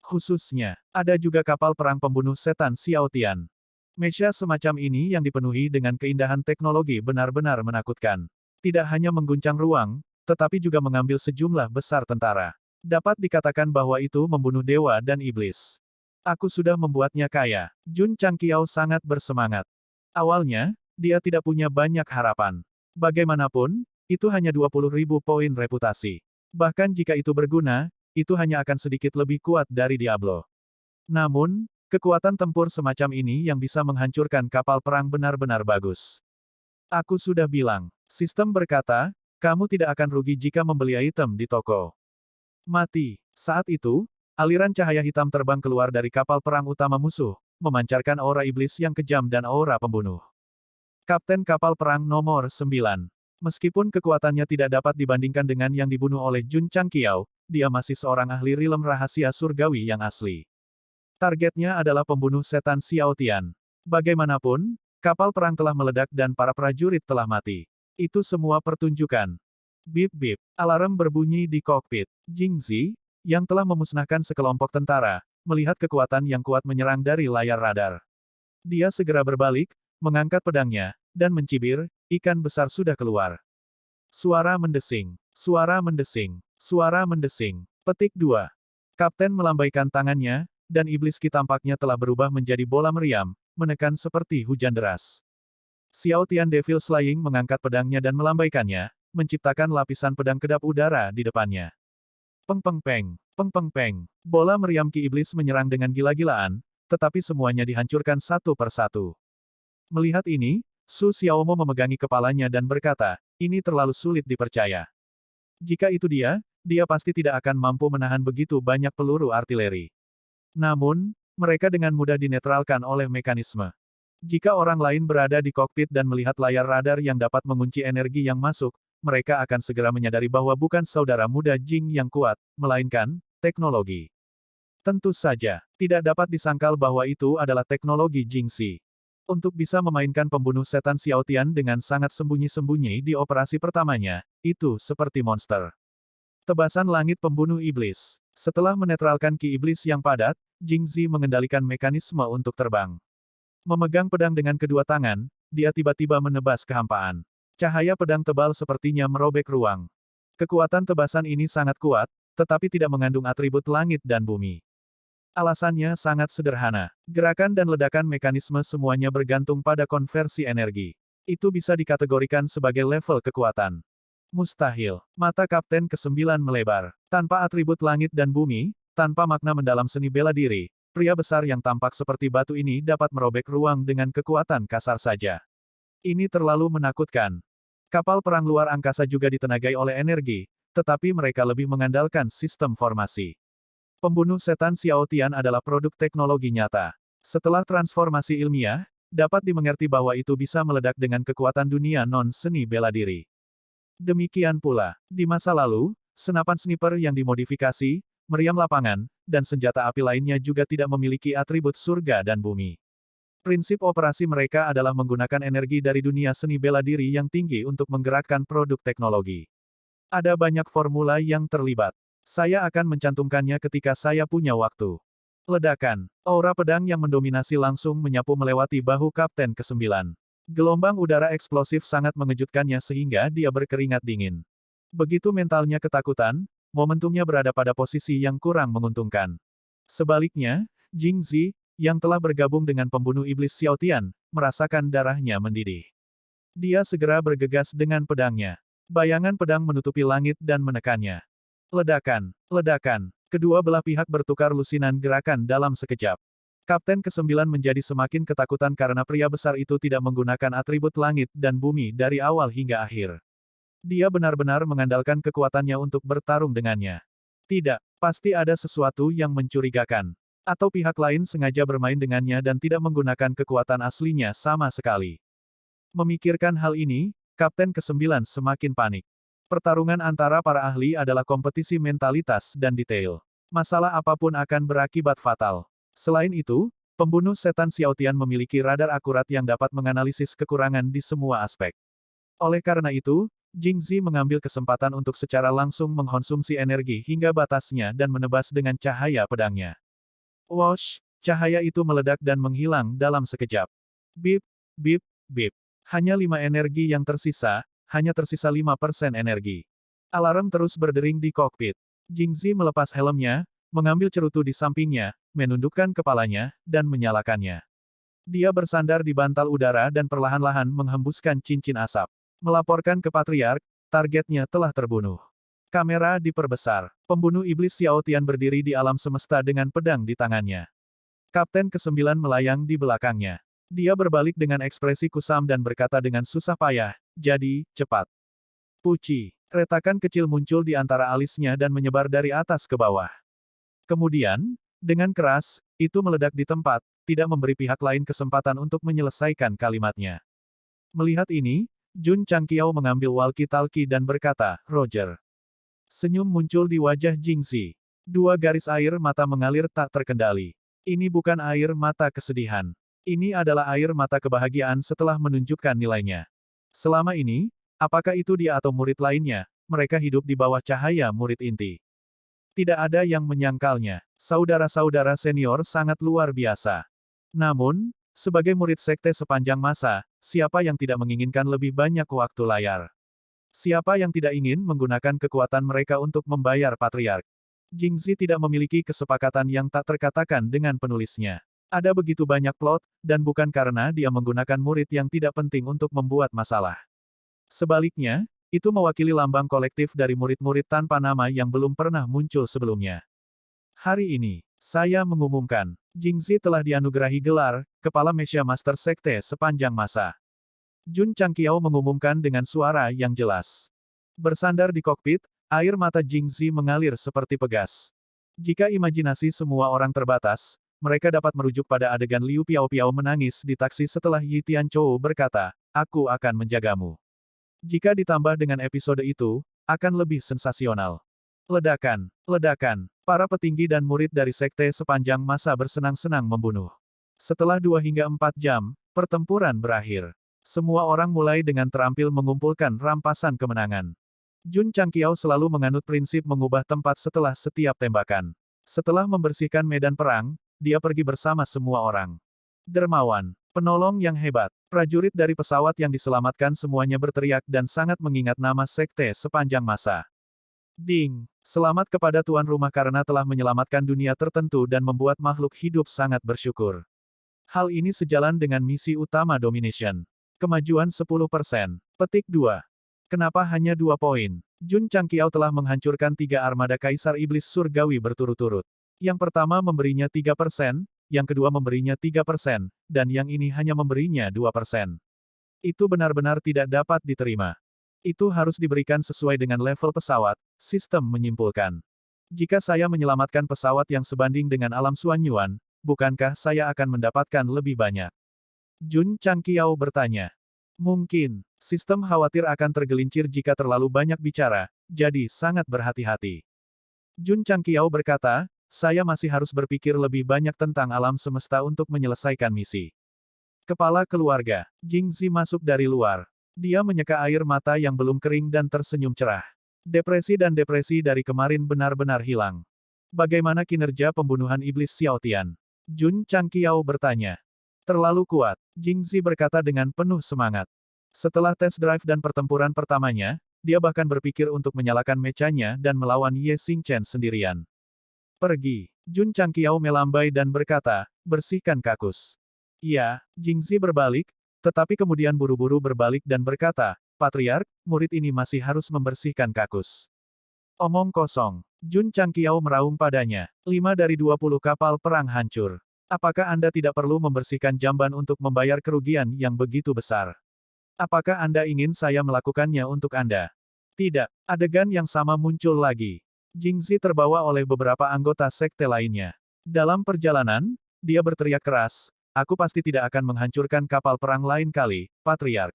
Khususnya, ada juga kapal perang pembunuh setan Xiao Tian. Mesia semacam ini yang dipenuhi dengan keindahan teknologi benar-benar menakutkan. Tidak hanya mengguncang ruang, tetapi juga mengambil sejumlah besar tentara. Dapat dikatakan bahwa itu membunuh dewa dan iblis. Aku sudah membuatnya kaya. Jun Changqiao sangat bersemangat. Awalnya, dia tidak punya banyak harapan. Bagaimanapun, itu hanya 20.000 poin reputasi. Bahkan jika itu berguna, itu hanya akan sedikit lebih kuat dari Diablo. Namun, kekuatan tempur semacam ini yang bisa menghancurkan kapal perang benar-benar bagus. Aku sudah bilang, sistem berkata, kamu tidak akan rugi jika membeli item di toko. Mati. Saat itu, aliran cahaya hitam terbang keluar dari kapal perang utama musuh, memancarkan aura iblis yang kejam dan aura pembunuh. Kapten kapal perang nomor 9. Meskipun kekuatannya tidak dapat dibandingkan dengan yang dibunuh oleh Jun Changqiao, dia masih seorang ahli rilem rahasia surgawi yang asli. Targetnya adalah pembunuh setan Xiao Tian. Bagaimanapun, kapal perang telah meledak dan para prajurit telah mati. Itu semua pertunjukan. Bip-bip, alarm berbunyi di kokpit. Jingzi, yang telah memusnahkan sekelompok tentara, melihat kekuatan yang kuat menyerang dari layar radar. Dia segera berbalik, mengangkat pedangnya, dan mencibir, ikan besar sudah keluar. Suara mendesing. Suara mendesing. Suara mendesing. Petik 2. Kapten melambaikan tangannya, dan iblis Ki tampaknya telah berubah menjadi bola meriam, menekan seperti hujan deras. Xiao Tian Devil Slaying mengangkat pedangnya dan melambaikannya, menciptakan lapisan pedang kedap udara di depannya. Peng-peng-peng. Peng-peng-peng. Bola meriam Ki Iblis menyerang dengan gila-gilaan, tetapi semuanya dihancurkan satu persatu. Melihat ini, Su Xiaomo memegangi kepalanya dan berkata, ini terlalu sulit dipercaya. Jika itu dia pasti tidak akan mampu menahan begitu banyak peluru artileri. Namun, mereka dengan mudah dinetralkan oleh mekanisme. Jika orang lain berada di kokpit dan melihat layar radar yang dapat mengunci energi yang masuk, mereka akan segera menyadari bahwa bukan saudara muda Jing yang kuat, melainkan teknologi. Tentu saja, tidak dapat disangkal bahwa itu adalah teknologi Jingxi. Untuk bisa memainkan pembunuh setan Xiao Tian dengan sangat sembunyi-sembunyi di operasi pertamanya, itu seperti monster. Tebasan langit pembunuh iblis. Setelah menetralkan ki iblis yang padat, Jingxi mengendalikan mekanisme untuk terbang. Memegang pedang dengan kedua tangan, dia tiba-tiba menebas kehampaan. Cahaya pedang tebal sepertinya merobek ruang. Kekuatan tebasan ini sangat kuat, tetapi tidak mengandung atribut langit dan bumi. Alasannya sangat sederhana. Gerakan dan ledakan mekanisme semuanya bergantung pada konversi energi. Itu bisa dikategorikan sebagai level kekuatan. Mustahil. Mata Kapten ke-9 melebar. Tanpa atribut langit dan bumi, tanpa makna mendalam seni bela diri, pria besar yang tampak seperti batu ini dapat merobek ruang dengan kekuatan kasar saja. Ini terlalu menakutkan. Kapal perang luar angkasa juga ditenagai oleh energi, tetapi mereka lebih mengandalkan sistem formasi. Pembunuh setan Xiao Tian adalah produk teknologi nyata. Setelah transformasi ilmiah, dapat dimengerti bahwa itu bisa meledak dengan kekuatan dunia non-seni bela diri. Demikian pula, di masa lalu, senapan sniper yang dimodifikasi, meriam lapangan, dan senjata api lainnya juga tidak memiliki atribut surga dan bumi. Prinsip operasi mereka adalah menggunakan energi dari dunia seni bela diri yang tinggi untuk menggerakkan produk teknologi. Ada banyak formula yang terlibat. Saya akan mencantumkannya ketika saya punya waktu. Ledakan. Aura pedang yang mendominasi langsung menyapu melewati bahu Kapten ke-9. Gelombang udara eksplosif sangat mengejutkannya sehingga dia berkeringat dingin. Begitu mentalnya ketakutan, momentumnya berada pada posisi yang kurang menguntungkan. Sebaliknya, Jingxi, yang telah bergabung dengan pembunuh iblis Xiao Tian, merasakan darahnya mendidih. Dia segera bergegas dengan pedangnya. Bayangan pedang menutupi langit dan menekannya. Ledakan, ledakan. Kedua belah pihak bertukar lusinan gerakan dalam sekejap. Kapten ke-9 menjadi semakin ketakutan karena pria besar itu tidak menggunakan atribut langit dan bumi dari awal hingga akhir. Dia benar-benar mengandalkan kekuatannya untuk bertarung dengannya. Tidak, pasti ada sesuatu yang mencurigakan. Atau pihak lain sengaja bermain dengannya dan tidak menggunakan kekuatan aslinya sama sekali. Memikirkan hal ini, Kapten ke-9 semakin panik. Pertarungan antara para ahli adalah kompetisi mentalitas dan detail. Masalah apapun akan berakibat fatal. Selain itu, pembunuh setan Xiao Tian memiliki radar akurat yang dapat menganalisis kekurangan di semua aspek. Oleh karena itu, Jingxi mengambil kesempatan untuk secara langsung mengkonsumsi energi hingga batasnya dan menebas dengan cahaya pedangnya. Wosh, cahaya itu meledak dan menghilang dalam sekejap. Bip, bip, bip. Hanya 5 energi yang tersisa, hanya tersisa 5% energi. Alarm terus berdering di kokpit. Jingxi melepas helmnya, mengambil cerutu di sampingnya, menundukkan kepalanya, dan menyalakannya. Dia bersandar di bantal udara dan perlahan-lahan menghembuskan cincin asap. Melaporkan ke Patriark, targetnya telah terbunuh. Kamera diperbesar. Pembunuh iblis Xiao Tian berdiri di alam semesta dengan pedang di tangannya. Kapten ke-9 melayang di belakangnya. Dia berbalik dengan ekspresi kusam dan berkata dengan susah payah, "Jadi, cepat." Puci. Retakan kecil muncul di antara alisnya dan menyebar dari atas ke bawah. Kemudian, dengan keras, itu meledak di tempat, tidak memberi pihak lain kesempatan untuk menyelesaikan kalimatnya. Melihat ini, Jun Changqiao mengambil walkie-talkie dan berkata, "Roger." Senyum muncul di wajah Jingxi. 2 garis air mata mengalir tak terkendali. Ini bukan air mata kesedihan. Ini adalah air mata kebahagiaan setelah menunjukkan nilainya. Selama ini, apakah itu dia atau murid lainnya, mereka hidup di bawah cahaya murid inti. Tidak ada yang menyangkalnya. Saudara-saudara senior sangat luar biasa. Namun, sebagai murid sekte sepanjang masa, siapa yang tidak menginginkan lebih banyak waktu layar? Siapa yang tidak ingin menggunakan kekuatan mereka untuk membayar Patriark? Jingxi tidak memiliki kesepakatan yang tak terkatakan dengan penulisnya. Ada begitu banyak plot, dan bukan karena dia menggunakan murid yang tidak penting untuk membuat masalah. Sebaliknya, itu mewakili lambang kolektif dari murid-murid tanpa nama yang belum pernah muncul sebelumnya. Hari ini, saya mengumumkan, Jingxi telah dianugerahi gelar, Kepala Mesya Master Sekte sepanjang masa. Jun Changqiao mengumumkan dengan suara yang jelas. Bersandar di kokpit, air mata Jingxi mengalir seperti pegas. Jika imajinasi semua orang terbatas, mereka dapat merujuk pada adegan Liu Piao menangis di taksi setelah Yi Tianchou berkata, "Aku akan menjagamu." Jika ditambah dengan episode itu, akan lebih sensasional. Ledakan, ledakan. Para petinggi dan murid dari sekte sepanjang masa bersenang-senang membunuh. Setelah 2 hingga 4 jam, pertempuran berakhir. Semua orang mulai dengan terampil mengumpulkan rampasan kemenangan. Jun Changqiao selalu menganut prinsip mengubah tempat setelah setiap tembakan. Setelah membersihkan medan perang, dia pergi bersama semua orang. Dermawan, penolong yang hebat, prajurit dari pesawat yang diselamatkan semuanya berteriak dan sangat mengingat nama sekte sepanjang masa. Ding, selamat kepada tuan rumah karena telah menyelamatkan dunia tertentu dan membuat makhluk hidup sangat bersyukur. Hal ini sejalan dengan misi utama Domination. Kemajuan 10%. Petik 2. Kenapa hanya 2 poin? Jun Changqiao telah menghancurkan 3 armada Kaisar Iblis Surgawi berturut-turut. Yang pertama memberinya 3%, yang kedua memberinya 3%, dan yang ini hanya memberinya 2%. Itu benar-benar tidak dapat diterima. Itu harus diberikan sesuai dengan level pesawat, sistem menyimpulkan. Jika saya menyelamatkan pesawat yang sebanding dengan alam Suanyuan, bukankah saya akan mendapatkan lebih banyak? Jun Changqiao bertanya. Mungkin, sistem khawatir akan tergelincir jika terlalu banyak bicara, jadi sangat berhati-hati. Jun Changqiao berkata, saya masih harus berpikir lebih banyak tentang alam semesta untuk menyelesaikan misi. Kepala keluarga, Jingzi masuk dari luar. Dia menyeka air mata yang belum kering dan tersenyum cerah. Depresi dan depresi dari kemarin benar-benar hilang. Bagaimana kinerja pembunuhan iblis Xiaotian? Jun Changqiao bertanya. Terlalu kuat, Jingzi berkata dengan penuh semangat. Setelah tes drive dan pertempuran pertamanya, dia bahkan berpikir untuk menyalakan mechanya dan melawan Ye Xingchen sendirian. Pergi. Jun Changqiao melambai dan berkata, bersihkan kakus. Iya, Jingzi berbalik, tetapi kemudian buru-buru berbalik dan berkata, Patriark, murid ini masih harus membersihkan kakus. Omong kosong. Jun Changqiao meraung padanya. 5 dari 20 kapal perang hancur. Apakah Anda tidak perlu membersihkan jamban untuk membayar kerugian yang begitu besar? Apakah Anda ingin saya melakukannya untuk Anda? Tidak. Adegan yang sama muncul lagi. Jingzi terbawa oleh beberapa anggota sekte lainnya. Dalam perjalanan, dia berteriak keras, aku pasti tidak akan menghancurkan kapal perang lain kali, Patriark.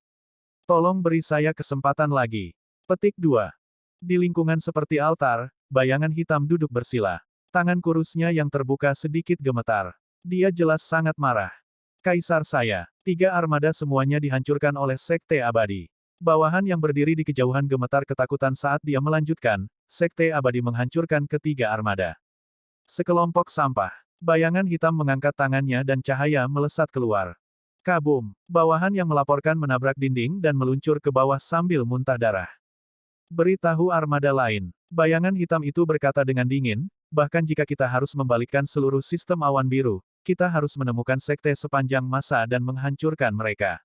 Tolong beri saya kesempatan lagi. Petik 2. Di lingkungan seperti altar, bayangan hitam duduk bersila. Tangan kurusnya yang terbuka sedikit gemetar. Dia jelas sangat marah. Kaisar saya, 3 armada semuanya dihancurkan oleh Sekte Abadi. Bawahan yang berdiri di kejauhan gemetar ketakutan saat dia melanjutkan, Sekte Abadi menghancurkan ketiga armada. Sekelompok sampah. Bayangan hitam mengangkat tangannya dan cahaya melesat keluar. Kabum, bawahan yang melaporkan menabrak dinding dan meluncur ke bawah sambil muntah darah. Beritahu armada lain. Bayangan hitam itu berkata dengan dingin, bahkan jika kita harus membalikkan seluruh sistem awan biru, kita harus menemukan sekte sepanjang masa dan menghancurkan mereka.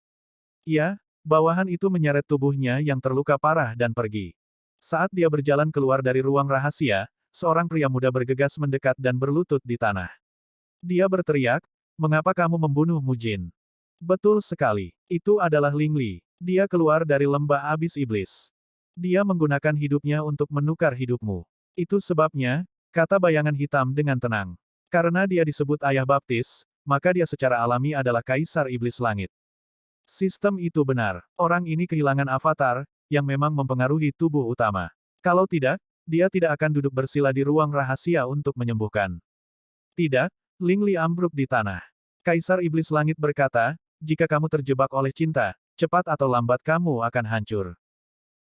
Ya, bawahan itu menyeret tubuhnya yang terluka parah dan pergi. Saat dia berjalan keluar dari ruang rahasia, seorang pria muda bergegas mendekat dan berlutut di tanah. Dia berteriak, mengapa kamu membunuh Mujin? Betul sekali, itu adalah Ling Li. Dia keluar dari lembah abis iblis. Dia menggunakan hidupnya untuk menukar hidupmu. Itu sebabnya, kata bayangan hitam dengan tenang. Karena dia disebut ayah baptis, maka dia secara alami adalah kaisar iblis langit. Sistem itu benar. Orang ini kehilangan avatar, yang memang mempengaruhi tubuh utama. Kalau tidak, dia tidak akan duduk bersila di ruang rahasia untuk menyembuhkan. Tidak, Ling Li ambruk di tanah. Kaisar Iblis Langit berkata, jika kamu terjebak oleh cinta, cepat atau lambat kamu akan hancur.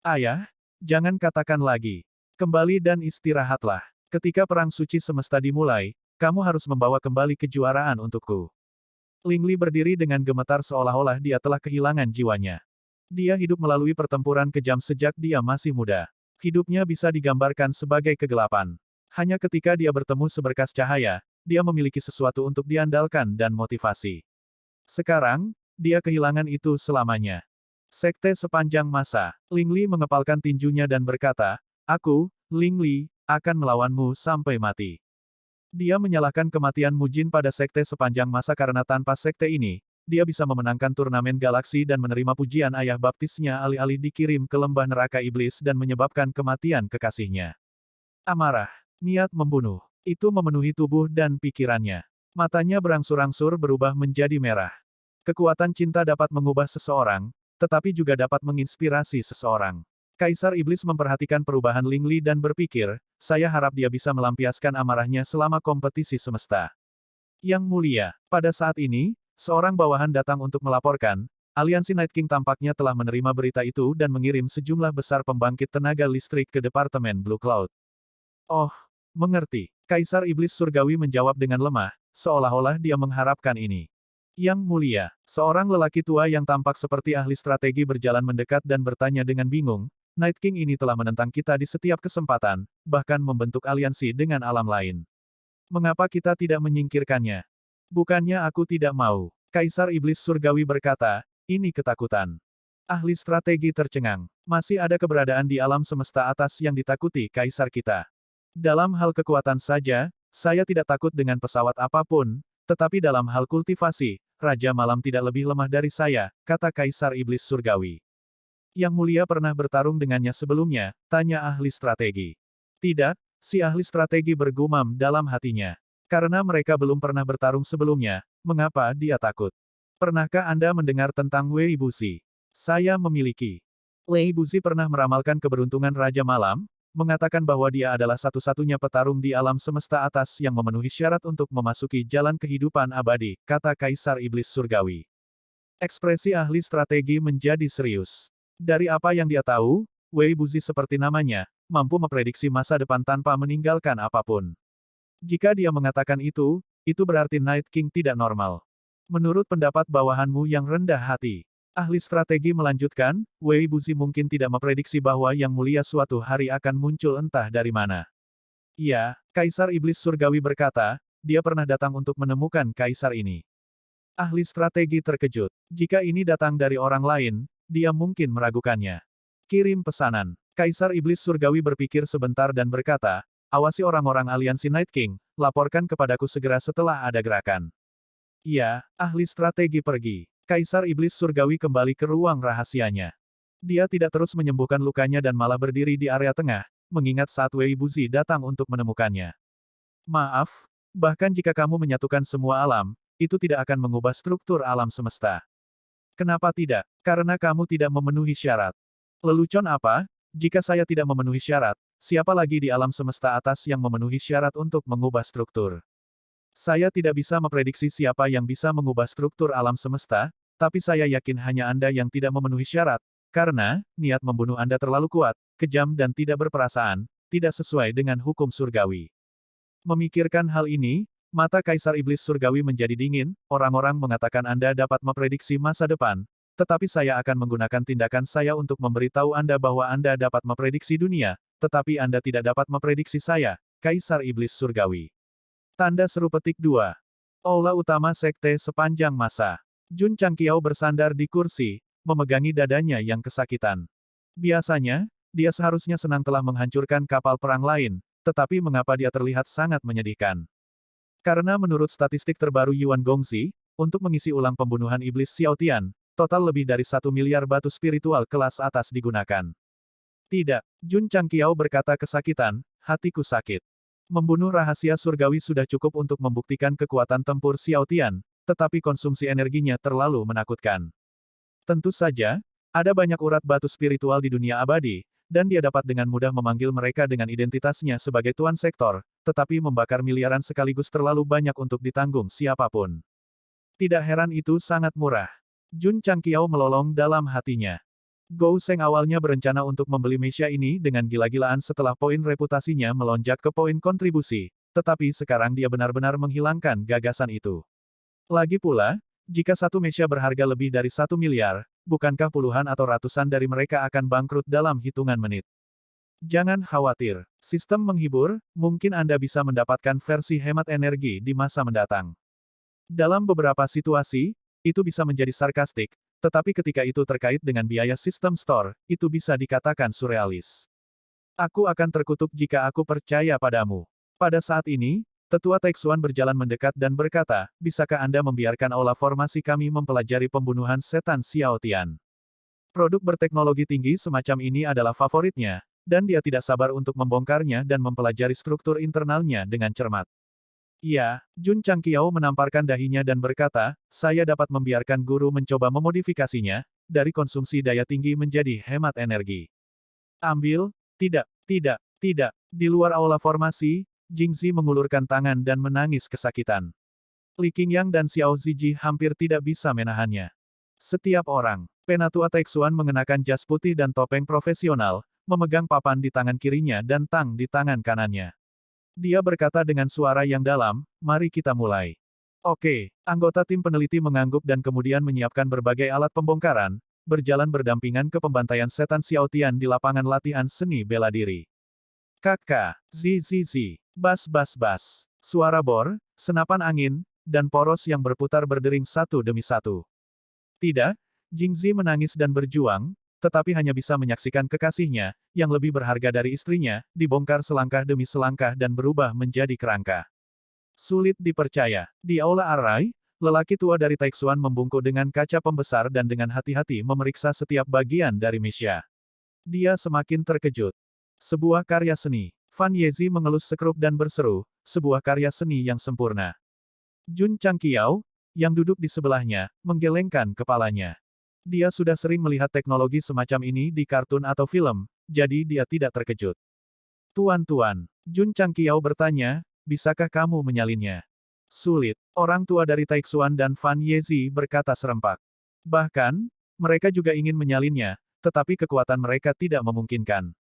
Ayah, jangan katakan lagi. Kembali dan istirahatlah. Ketika perang suci semesta dimulai, kamu harus membawa kembali kejuaraan untukku. Ling Li berdiri dengan gemetar seolah-olah dia telah kehilangan jiwanya. Dia hidup melalui pertempuran kejam sejak dia masih muda. Hidupnya bisa digambarkan sebagai kegelapan. Hanya ketika dia bertemu seberkas cahaya, dia memiliki sesuatu untuk diandalkan dan motivasi. Sekarang, dia kehilangan itu selamanya. Sekte sepanjang masa. Ling Li mengepalkan tinjunya dan berkata, aku, Ling Li, akan melawanmu sampai mati. Dia menyalahkan kematian Mujin pada sekte sepanjang masa karena tanpa sekte ini, dia bisa memenangkan turnamen galaksi dan menerima pujian ayah baptisnya alih-alih dikirim ke lembah neraka iblis dan menyebabkan kematian kekasihnya. Amarah, niat membunuh, itu memenuhi tubuh dan pikirannya. Matanya berangsur-angsur berubah menjadi merah. Kekuatan cinta dapat mengubah seseorang, tetapi juga dapat menginspirasi seseorang. Kaisar Iblis memperhatikan perubahan Ling Li dan berpikir, saya harap dia bisa melampiaskan amarahnya selama kompetisi semesta. Yang mulia, pada saat ini, seorang bawahan datang untuk melaporkan, Aliansi Night King tampaknya telah menerima berita itu dan mengirim sejumlah besar pembangkit tenaga listrik ke Departemen Blue Cloud. Oh, mengerti. Kaisar Iblis Surgawi menjawab dengan lemah, seolah-olah dia mengharapkan ini. Yang mulia, seorang lelaki tua yang tampak seperti ahli strategi berjalan mendekat dan bertanya dengan bingung, Night King ini telah menentang kita di setiap kesempatan, bahkan membentuk aliansi dengan alam lain. Mengapa kita tidak menyingkirkannya? Bukannya aku tidak mau. Kaisar Iblis Surgawi berkata, ini ketakutan. Ahli strategi tercengang. Masih ada keberadaan di alam semesta atas yang ditakuti Kaisar kita. Dalam hal kekuatan saja, saya tidak takut dengan pesawat apapun, tetapi dalam hal kultivasi, Raja Malam tidak lebih lemah dari saya, kata Kaisar Iblis Surgawi. Yang mulia pernah bertarung dengannya sebelumnya, tanya ahli strategi. Tidak, si ahli strategi bergumam dalam hatinya. Karena mereka belum pernah bertarung sebelumnya, mengapa dia takut? Pernahkah Anda mendengar tentang Wei Buzi? Saya memiliki. Wei Buzi pernah meramalkan keberuntungan Raja Malam, mengatakan bahwa dia adalah satu-satunya petarung di alam semesta atas yang memenuhi syarat untuk memasuki jalan kehidupan abadi, kata Kaisar Iblis Surgawi. Ekspresi ahli strategi menjadi serius. Dari apa yang dia tahu, Wei Buzi seperti namanya, mampu memprediksi masa depan tanpa meninggalkan apapun. Jika dia mengatakan itu berarti Night King tidak normal. Menurut pendapat bawahanmu yang rendah hati, ahli strategi melanjutkan, Wei Buzi mungkin tidak memprediksi bahwa Yang Mulia suatu hari akan muncul entah dari mana. Ya, Kaisar Iblis Surgawi berkata, dia pernah datang untuk menemukan Kaisar ini. Ahli strategi terkejut. Jika ini datang dari orang lain, dia mungkin meragukannya. Kirim pesanan. Kaisar Iblis Surgawi berpikir sebentar dan berkata, awasi orang-orang aliansi Night King, laporkan kepadaku segera setelah ada gerakan. Ya, ahli strategi pergi. Kaisar Iblis Surgawi kembali ke ruang rahasianya. Dia tidak terus menyembuhkan lukanya dan malah berdiri di area tengah, mengingat saat Wei Buzi datang untuk menemukannya. Maaf, bahkan jika kamu menyatukan semua alam, itu tidak akan mengubah struktur alam semesta. Kenapa tidak? Karena kamu tidak memenuhi syarat. Lelucon apa? Jika saya tidak memenuhi syarat, siapa lagi di alam semesta atas yang memenuhi syarat untuk mengubah struktur? Saya tidak bisa memprediksi siapa yang bisa mengubah struktur alam semesta, tapi saya yakin hanya Anda yang tidak memenuhi syarat, karena niat membunuh Anda terlalu kuat, kejam dan tidak berperasaan, tidak sesuai dengan hukum surgawi. Memikirkan hal ini, mata Kaisar Iblis Surgawi menjadi dingin, orang-orang mengatakan Anda dapat memprediksi masa depan, tetapi saya akan menggunakan tindakan saya untuk memberitahu Anda bahwa Anda dapat memprediksi dunia, tetapi Anda tidak dapat memprediksi saya, Kaisar Iblis Surgawi. Tanda seru petik 2. Aula utama sekte sepanjang masa. Jun Changqiao bersandar di kursi, memegangi dadanya yang kesakitan. Biasanya, dia seharusnya senang telah menghancurkan kapal perang lain, tetapi mengapa dia terlihat sangat menyedihkan? Karena menurut statistik terbaru Yuan Gongxi, untuk mengisi ulang pembunuhan iblis Xiao Tian, total lebih dari 1 miliar batu spiritual kelas atas digunakan. Tidak, Jun Changqiao berkata kesakitan, hatiku sakit. Membunuh rahasia surgawi sudah cukup untuk membuktikan kekuatan tempur Xiao Tian, tetapi konsumsi energinya terlalu menakutkan. Tentu saja, ada banyak urat batu spiritual di dunia abadi, dan dia dapat dengan mudah memanggil mereka dengan identitasnya sebagai tuan sektor, tetapi membakar miliaran sekaligus terlalu banyak untuk ditanggung siapapun. Tidak heran itu sangat murah. Jun Changqiao melolong dalam hatinya. Gou Sheng awalnya berencana untuk membeli mesia ini dengan gila-gilaan setelah poin reputasinya melonjak ke poin kontribusi, tetapi sekarang dia benar-benar menghilangkan gagasan itu. Lagi pula, jika satu mesia berharga lebih dari 1 miliar, bukankah puluhan atau ratusan dari mereka akan bangkrut dalam hitungan menit? Jangan khawatir. Sistem menghibur, mungkin Anda bisa mendapatkan versi hemat energi di masa mendatang. Dalam beberapa situasi, itu bisa menjadi sarkastik, tetapi ketika itu terkait dengan biaya sistem store, itu bisa dikatakan surrealis. Aku akan terkutuk jika aku percaya padamu. Pada saat ini, Tetua Taixuan berjalan mendekat dan berkata, bisakah Anda membiarkan aula formasi kami mempelajari pembunuhan setan Xiao Tian? Produk berteknologi tinggi semacam ini adalah favoritnya, dan dia tidak sabar untuk membongkarnya dan mempelajari struktur internalnya dengan cermat. Iya, Jun Changqiao menamparkan dahinya dan berkata, saya dapat membiarkan guru mencoba memodifikasinya, dari konsumsi daya tinggi menjadi hemat energi. Ambil, tidak, tidak, tidak. Di luar aula formasi, Jingzi mengulurkan tangan dan menangis kesakitan. Li Qingyang dan Xiao Ziji hampir tidak bisa menahannya. Setiap orang, Penatua Taixuan mengenakan jas putih dan topeng profesional, memegang papan di tangan kirinya dan tang di tangan kanannya. Dia berkata dengan suara yang dalam, mari kita mulai. Oke, anggota tim peneliti mengangguk dan kemudian menyiapkan berbagai alat pembongkaran, berjalan berdampingan ke pembantaian setan Xiao Tian di lapangan latihan seni bela diri. Kakak, zi, bas bas bas, suara bor, senapan angin, dan poros yang berputar berdering satu demi satu. Tidak, Jingzi menangis dan berjuang, tetapi hanya bisa menyaksikan kekasihnya, yang lebih berharga dari istrinya, dibongkar selangkah demi selangkah dan berubah menjadi kerangka. Sulit dipercaya. Di aula Arrai, lelaki tua dari Taixuan membungkuk dengan kaca pembesar dan dengan hati-hati memeriksa setiap bagian dari Misha. Dia semakin terkejut. Sebuah karya seni. Fan Yezi mengelus sekrup dan berseru, sebuah karya seni yang sempurna. Jun Changqiao, yang duduk di sebelahnya, menggelengkan kepalanya. Dia sudah sering melihat teknologi semacam ini di kartun atau film, jadi dia tidak terkejut. Tuan-tuan, Jun Changqiao bertanya, bisakah kamu menyalinnya? Sulit, orang tua dari Taixuan dan Fan Yezi berkata serempak. Bahkan, mereka juga ingin menyalinnya, tetapi kekuatan mereka tidak memungkinkan.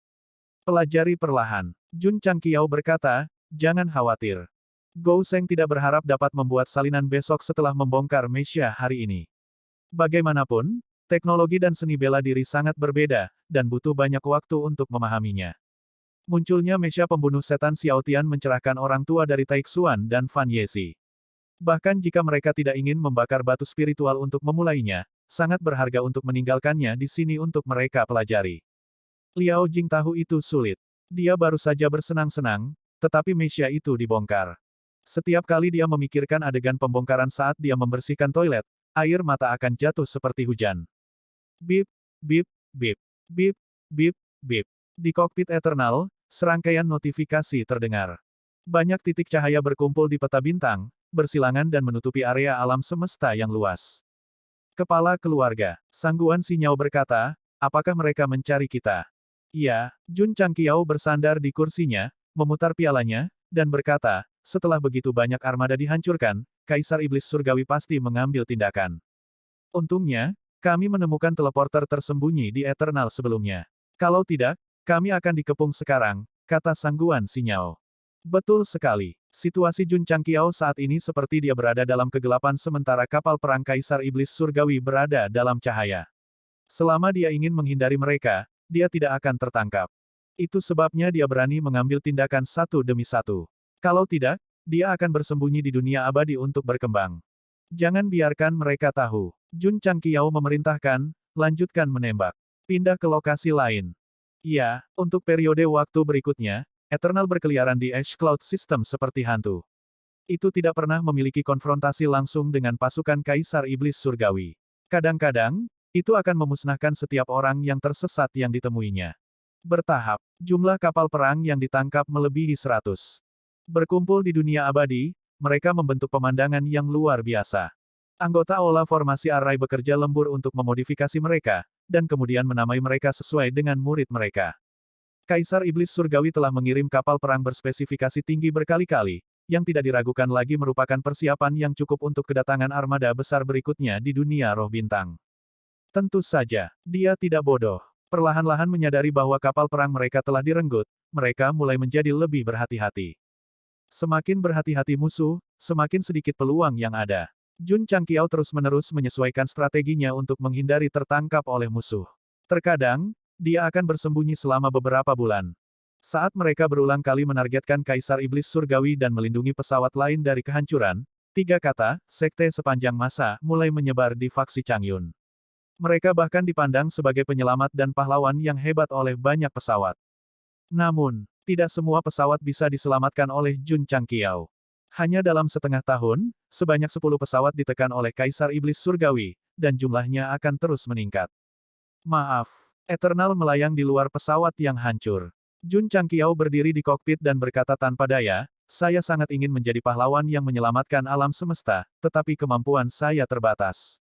Pelajari perlahan, Jun Changqiao berkata, jangan khawatir. Gou Sheng tidak berharap dapat membuat salinan besok setelah membongkar Mesya hari ini. Bagaimanapun, teknologi dan seni bela diri sangat berbeda, dan butuh banyak waktu untuk memahaminya. Munculnya Mesya pembunuh setan Xiao Tian mencerahkan orang tua dari Taixuan dan Fan Yezi. Bahkan jika mereka tidak ingin membakar batu spiritual untuk memulainya, sangat berharga untuk meninggalkannya di sini untuk mereka pelajari. Liao Jing tahu itu sulit. Dia baru saja bersenang-senang, tetapi Mesya itu dibongkar. Setiap kali dia memikirkan adegan pembongkaran saat dia membersihkan toilet, air mata akan jatuh seperti hujan. Bip, bip, bip, bip, bip, bip. Di kokpit Eternal, serangkaian notifikasi terdengar. Banyak titik cahaya berkumpul di peta bintang, bersilangan dan menutupi area alam semesta yang luas. Kepala keluarga, Sangguan Sinyao berkata, apakah mereka mencari kita? Iya, Jun Changqiao bersandar di kursinya, memutar pialanya, dan berkata, setelah begitu banyak armada dihancurkan, Kaisar Iblis Surgawi pasti mengambil tindakan. Untungnya, kami menemukan teleporter tersembunyi di Eternal sebelumnya. Kalau tidak, kami akan dikepung sekarang, kata Sangguan Sinyao. Betul sekali. Situasi Jun Changqiao saat ini seperti dia berada dalam kegelapan sementara kapal perang Kaisar Iblis Surgawi berada dalam cahaya. Selama dia ingin menghindari mereka, dia tidak akan tertangkap. Itu sebabnya dia berani mengambil tindakan satu demi satu. Kalau tidak, dia akan bersembunyi di dunia abadi untuk berkembang. Jangan biarkan mereka tahu. Jun Changqiao memerintahkan, lanjutkan menembak. Pindah ke lokasi lain. Ya, untuk periode waktu berikutnya, Eternal berkeliaran di Ash Cloud System seperti hantu. Itu tidak pernah memiliki konfrontasi langsung dengan pasukan Kaisar Iblis Surgawi. Kadang-kadang, itu akan memusnahkan setiap orang yang tersesat yang ditemuinya. Bertahap, jumlah kapal perang yang ditangkap melebihi 100. Berkumpul di dunia abadi, mereka membentuk pemandangan yang luar biasa. Anggota Aula Formasi Arrai bekerja lembur untuk memodifikasi mereka, dan kemudian menamai mereka sesuai dengan murid mereka. Kaisar Iblis Surgawi telah mengirim kapal perang berspesifikasi tinggi berkali-kali, yang tidak diragukan lagi merupakan persiapan yang cukup untuk kedatangan armada besar berikutnya di dunia roh bintang. Tentu saja, dia tidak bodoh. Perlahan-lahan menyadari bahwa kapal perang mereka telah direnggut, mereka mulai menjadi lebih berhati-hati. Semakin berhati-hati musuh, semakin sedikit peluang yang ada. Jun Changqiao terus-menerus menyesuaikan strateginya untuk menghindari tertangkap oleh musuh. Terkadang, dia akan bersembunyi selama beberapa bulan. Saat mereka berulang kali menargetkan Kaisar Iblis Surgawi dan melindungi pesawat lain dari kehancuran, 3 kata, sekte sepanjang masa, mulai menyebar di faksi Changyun. Mereka bahkan dipandang sebagai penyelamat dan pahlawan yang hebat oleh banyak pesawat. Namun, tidak semua pesawat bisa diselamatkan oleh Jun Changqiao. Hanya dalam setengah tahun, sebanyak 10 pesawat ditekan oleh Kaisar Iblis Surgawi, dan jumlahnya akan terus meningkat. Maaf, Eternal melayang di luar pesawat yang hancur. Jun Changqiao berdiri di kokpit dan berkata tanpa daya, saya sangat ingin menjadi pahlawan yang menyelamatkan alam semesta, tetapi kemampuan saya terbatas.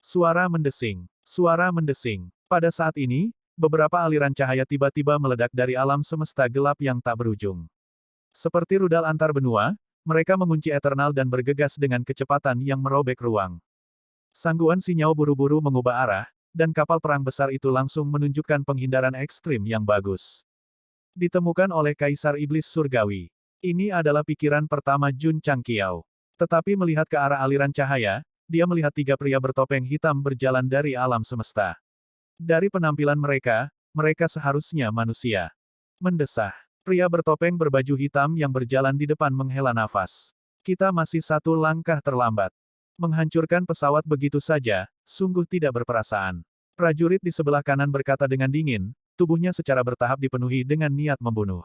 Suara mendesing. Suara mendesing. Pada saat ini, beberapa aliran cahaya tiba-tiba meledak dari alam semesta gelap yang tak berujung. Seperti rudal antar benua, mereka mengunci Eternal dan bergegas dengan kecepatan yang merobek ruang. Sangguan Sinyao buru-buru mengubah arah, dan kapal perang besar itu langsung menunjukkan penghindaran ekstrim yang bagus. Ditemukan oleh Kaisar Iblis Surgawi. Ini adalah pikiran pertama Jun Changqiao. Tetapi melihat ke arah aliran cahaya, dia melihat tiga pria bertopeng hitam berjalan dari alam semesta. Dari penampilan mereka, mereka seharusnya manusia. Mendesah. Pria bertopeng berbaju hitam yang berjalan di depan menghela nafas. Kita masih satu langkah terlambat. Menghancurkan pesawat begitu saja, sungguh tidak berperasaan. Prajurit di sebelah kanan berkata dengan dingin, tubuhnya secara bertahap dipenuhi dengan niat membunuh.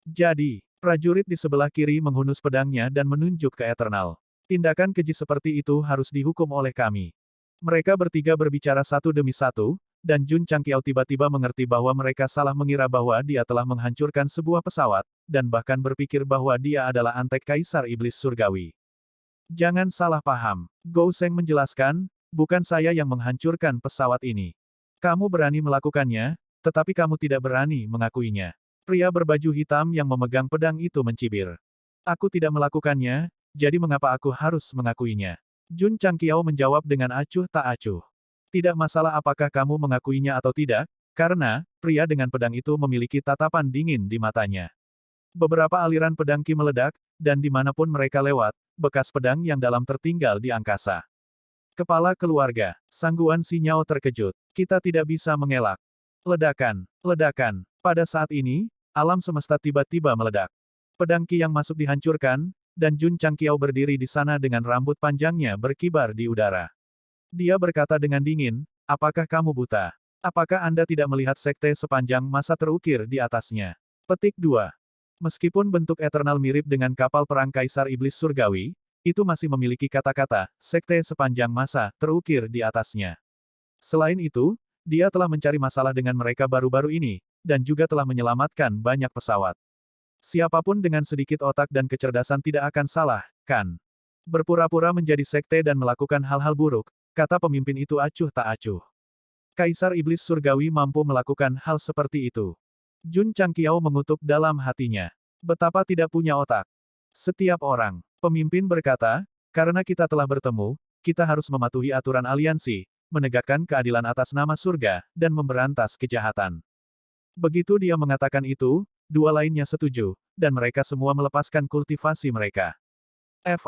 Jadi, prajurit di sebelah kiri menghunus pedangnya dan menunjuk ke Eternal. Tindakan keji seperti itu harus dihukum oleh kami. Mereka bertiga berbicara satu demi satu, dan Jun Changqiao tiba-tiba mengerti bahwa mereka salah mengira bahwa dia telah menghancurkan sebuah pesawat, dan bahkan berpikir bahwa dia adalah antek Kaisar Iblis Surgawi. Jangan salah paham. Gou Sheng menjelaskan, bukan saya yang menghancurkan pesawat ini. Kamu berani melakukannya, tetapi kamu tidak berani mengakuinya. Pria berbaju hitam yang memegang pedang itu mencibir. Aku tidak melakukannya, jadi mengapa aku harus mengakuinya? Jun Changqiao menjawab dengan acuh tak acuh. Tidak masalah apakah kamu mengakuinya atau tidak, karena, pria dengan pedang itu memiliki tatapan dingin di matanya. Beberapa aliran pedang Qi meledak, dan dimanapun mereka lewat, bekas pedang yang dalam tertinggal di angkasa. Kepala keluarga, Sangguan Sinyao terkejut. Kita tidak bisa mengelak. Ledakan, ledakan. Pada saat ini, alam semesta tiba-tiba meledak. Pedang Qi yang masuk dihancurkan, dan Jun Changqiao berdiri di sana dengan rambut panjangnya berkibar di udara. Dia berkata dengan dingin, apakah kamu buta? Apakah Anda tidak melihat sekte sepanjang masa terukir di atasnya? Petik 2. Meskipun bentuk Eternal mirip dengan kapal perang Kaisar Iblis Surgawi, itu masih memiliki kata-kata, sekte sepanjang masa, terukir di atasnya. Selain itu, dia telah mencari masalah dengan mereka baru-baru ini, dan juga telah menyelamatkan banyak pesawat. Siapapun dengan sedikit otak dan kecerdasan tidak akan salah, kan? Berpura-pura menjadi sekte dan melakukan hal-hal buruk, kata pemimpin itu acuh tak acuh. Kaisar Iblis Surgawi mampu melakukan hal seperti itu. Jun Changqiao mengutuk dalam hatinya. Betapa tidak punya otak. Setiap orang, pemimpin berkata, karena kita telah bertemu, kita harus mematuhi aturan aliansi, menegakkan keadilan atas nama surga, dan memberantas kejahatan. Begitu dia mengatakan itu, dua lainnya setuju, dan mereka semua melepaskan kultivasi mereka. F***,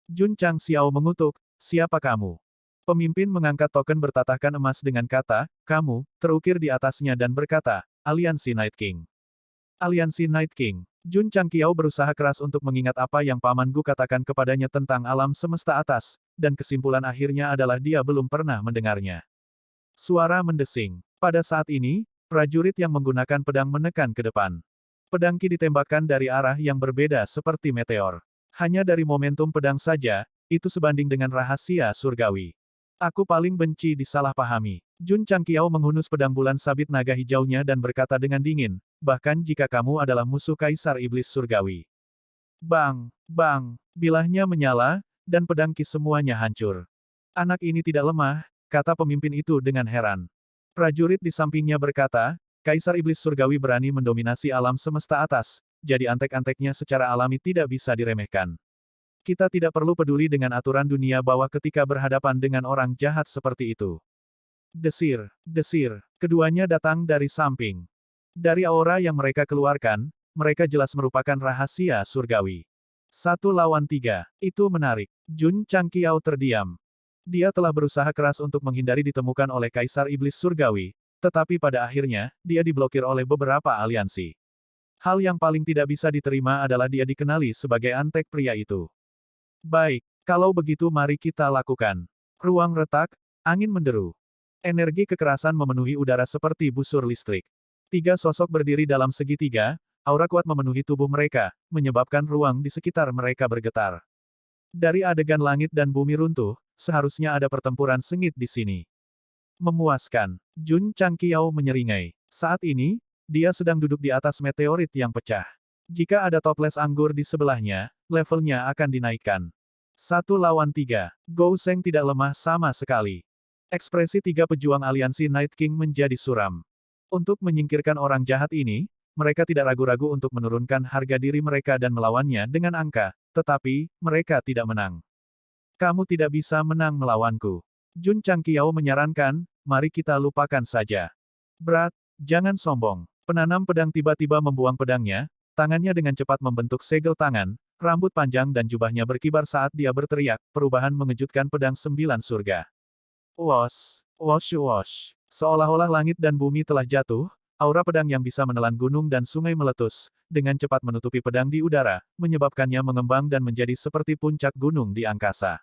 Jun Changqiao mengutuk, siapa kamu? Pemimpin mengangkat token bertatahkan emas dengan kata, kamu, terukir di atasnya dan berkata, Aliansi Night King. Aliansi Night King. Jun Changqiao berusaha keras untuk mengingat apa yang Paman Gu katakan kepadanya tentang alam semesta atas, dan kesimpulan akhirnya adalah dia belum pernah mendengarnya. Suara mendesing. Pada saat ini, prajurit yang menggunakan pedang menekan ke depan. Pedang Qi ditembakkan dari arah yang berbeda seperti meteor. Hanya dari momentum pedang saja, itu sebanding dengan rahasia surgawi. Aku paling benci disalahpahami. Jun Changqiao menghunus pedang bulan sabit naga hijaunya dan berkata dengan dingin, bahkan jika kamu adalah musuh Kaisar Iblis Surgawi. Bang, bang, bilahnya menyala, dan pedang Qi semuanya hancur. Anak ini tidak lemah, kata pemimpin itu dengan heran. Prajurit di sampingnya berkata, Kaisar Iblis Surgawi berani mendominasi alam semesta atas, jadi antek-anteknya secara alami tidak bisa diremehkan. Kita tidak perlu peduli dengan aturan dunia bawah ketika berhadapan dengan orang jahat seperti itu. Desir, desir, keduanya datang dari samping. Dari aura yang mereka keluarkan, mereka jelas merupakan rahasia surgawi. 1 lawan 3, itu menarik. Jun Changqiao terdiam. Dia telah berusaha keras untuk menghindari ditemukan oleh Kaisar Iblis Surgawi, tetapi pada akhirnya, dia diblokir oleh beberapa aliansi. Hal yang paling tidak bisa diterima adalah dia dikenali sebagai antek pria itu. Baik, kalau begitu mari kita lakukan. Ruang retak, angin menderu. Energi kekerasan memenuhi udara seperti busur listrik. Tiga sosok berdiri dalam segitiga, aura kuat memenuhi tubuh mereka, menyebabkan ruang di sekitar mereka bergetar. Dari adegan langit dan bumi runtuh, seharusnya ada pertempuran sengit di sini. Memuaskan. Jun Changqiao menyeringai. Saat ini, dia sedang duduk di atas meteorit yang pecah. Jika ada toples anggur di sebelahnya, levelnya akan dinaikkan. 1 lawan 3. Gou Sheng tidak lemah sama sekali. Ekspresi tiga pejuang aliansi Night King menjadi suram. Untuk menyingkirkan orang jahat ini, mereka tidak ragu-ragu untuk menurunkan harga diri mereka dan melawannya dengan angka, tetapi, mereka tidak menang. Kamu tidak bisa menang melawanku. Jun Changqiao menyarankan, mari kita lupakan saja. Berat, jangan sombong. Penanam pedang tiba-tiba membuang pedangnya, tangannya dengan cepat membentuk segel tangan, rambut panjang dan jubahnya berkibar saat dia berteriak, perubahan mengejutkan pedang 9 surga. Wosh, wosh wosh. Seolah-olah langit dan bumi telah jatuh, aura pedang yang bisa menelan gunung dan sungai meletus, dengan cepat menutupi pedang di udara, menyebabkannya mengembang dan menjadi seperti puncak gunung di angkasa.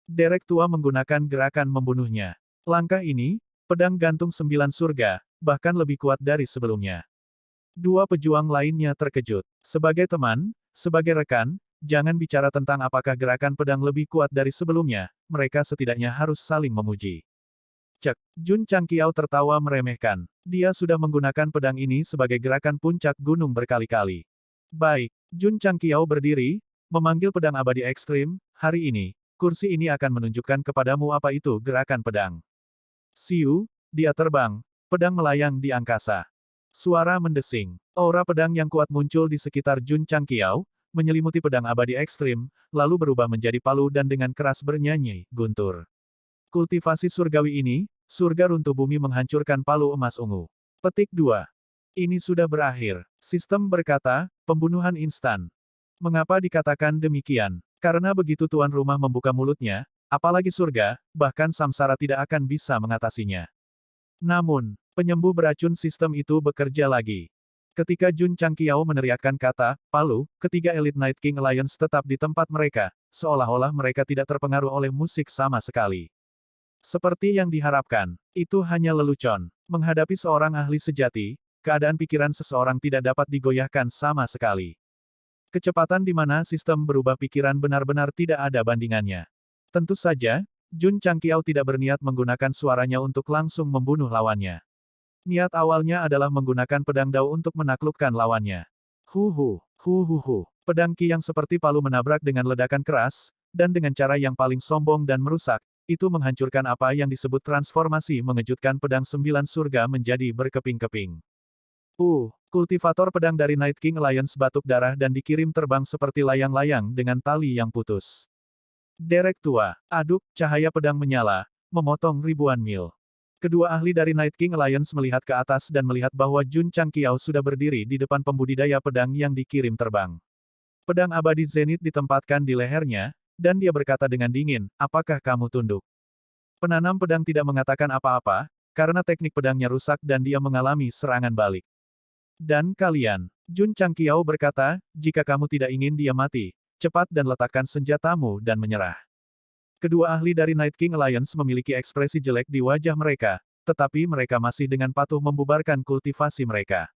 Derek tua menggunakan gerakan membunuhnya. Langkah ini, pedang gantung 9 surga, bahkan lebih kuat dari sebelumnya. Dua pejuang lainnya terkejut. Sebagai teman, sebagai rekan, jangan bicara tentang apakah gerakan pedang lebih kuat dari sebelumnya, mereka setidaknya harus saling memuji. Cek, Jun Changqiao tertawa meremehkan. Dia sudah menggunakan pedang ini sebagai gerakan puncak gunung berkali-kali. Baik, Jun Changqiao berdiri, memanggil pedang abadi ekstrim, hari ini, kursi ini akan menunjukkan kepadamu apa itu gerakan pedang. Siu, dia terbang, pedang melayang di angkasa. Suara mendesing. Aura pedang yang kuat muncul di sekitar Jun Changqiao, menyelimuti pedang abadi ekstrim, lalu berubah menjadi palu dan dengan keras bernyanyi, guntur. Kultivasi surgawi ini, surga runtuh bumi menghancurkan palu emas ungu. Petik 2. Ini sudah berakhir. Sistem berkata, pembunuhan instan. Mengapa dikatakan demikian? Karena begitu tuan rumah membuka mulutnya, apalagi surga, bahkan samsara tidak akan bisa mengatasinya. Namun, penyembuh beracun sistem itu bekerja lagi. Ketika Jun Changqiao meneriakkan kata, palu, ketiga elit Night King Alliance tetap di tempat mereka, seolah-olah mereka tidak terpengaruh oleh musik sama sekali. Seperti yang diharapkan, itu hanya lelucon. Menghadapi seorang ahli sejati, keadaan pikiran seseorang tidak dapat digoyahkan sama sekali. Kecepatan di mana sistem berubah pikiran benar-benar tidak ada bandingannya. Tentu saja, Jun Changqiao tidak berniat menggunakan suaranya untuk langsung membunuh lawannya. Niat awalnya adalah menggunakan pedang dao untuk menaklukkan lawannya. Hu. Pedang Qi yang seperti palu menabrak dengan ledakan keras, dan dengan cara yang paling sombong dan merusak, itu menghancurkan apa yang disebut transformasi mengejutkan pedang 9 surga menjadi berkeping-keping. Kultivator pedang dari Night King Alliance batuk darah dan dikirim terbang seperti layang-layang dengan tali yang putus. Derek tua, aduk, cahaya pedang menyala, memotong ribuan mil. Kedua ahli dari Night King Alliance melihat ke atas dan melihat bahwa Jun Changqiao sudah berdiri di depan pembudidaya pedang yang dikirim terbang. Pedang abadi Zenith ditempatkan di lehernya, dan dia berkata dengan dingin, apakah kamu tunduk? Penanam pedang tidak mengatakan apa-apa, karena teknik pedangnya rusak dan dia mengalami serangan balik. Dan kalian, Jun Changqiao berkata, jika kamu tidak ingin dia mati, cepat dan letakkan senjatamu dan menyerah. Kedua ahli dari Night King Alliance memiliki ekspresi jelek di wajah mereka, tetapi mereka masih dengan patuh membubarkan kultivasi mereka.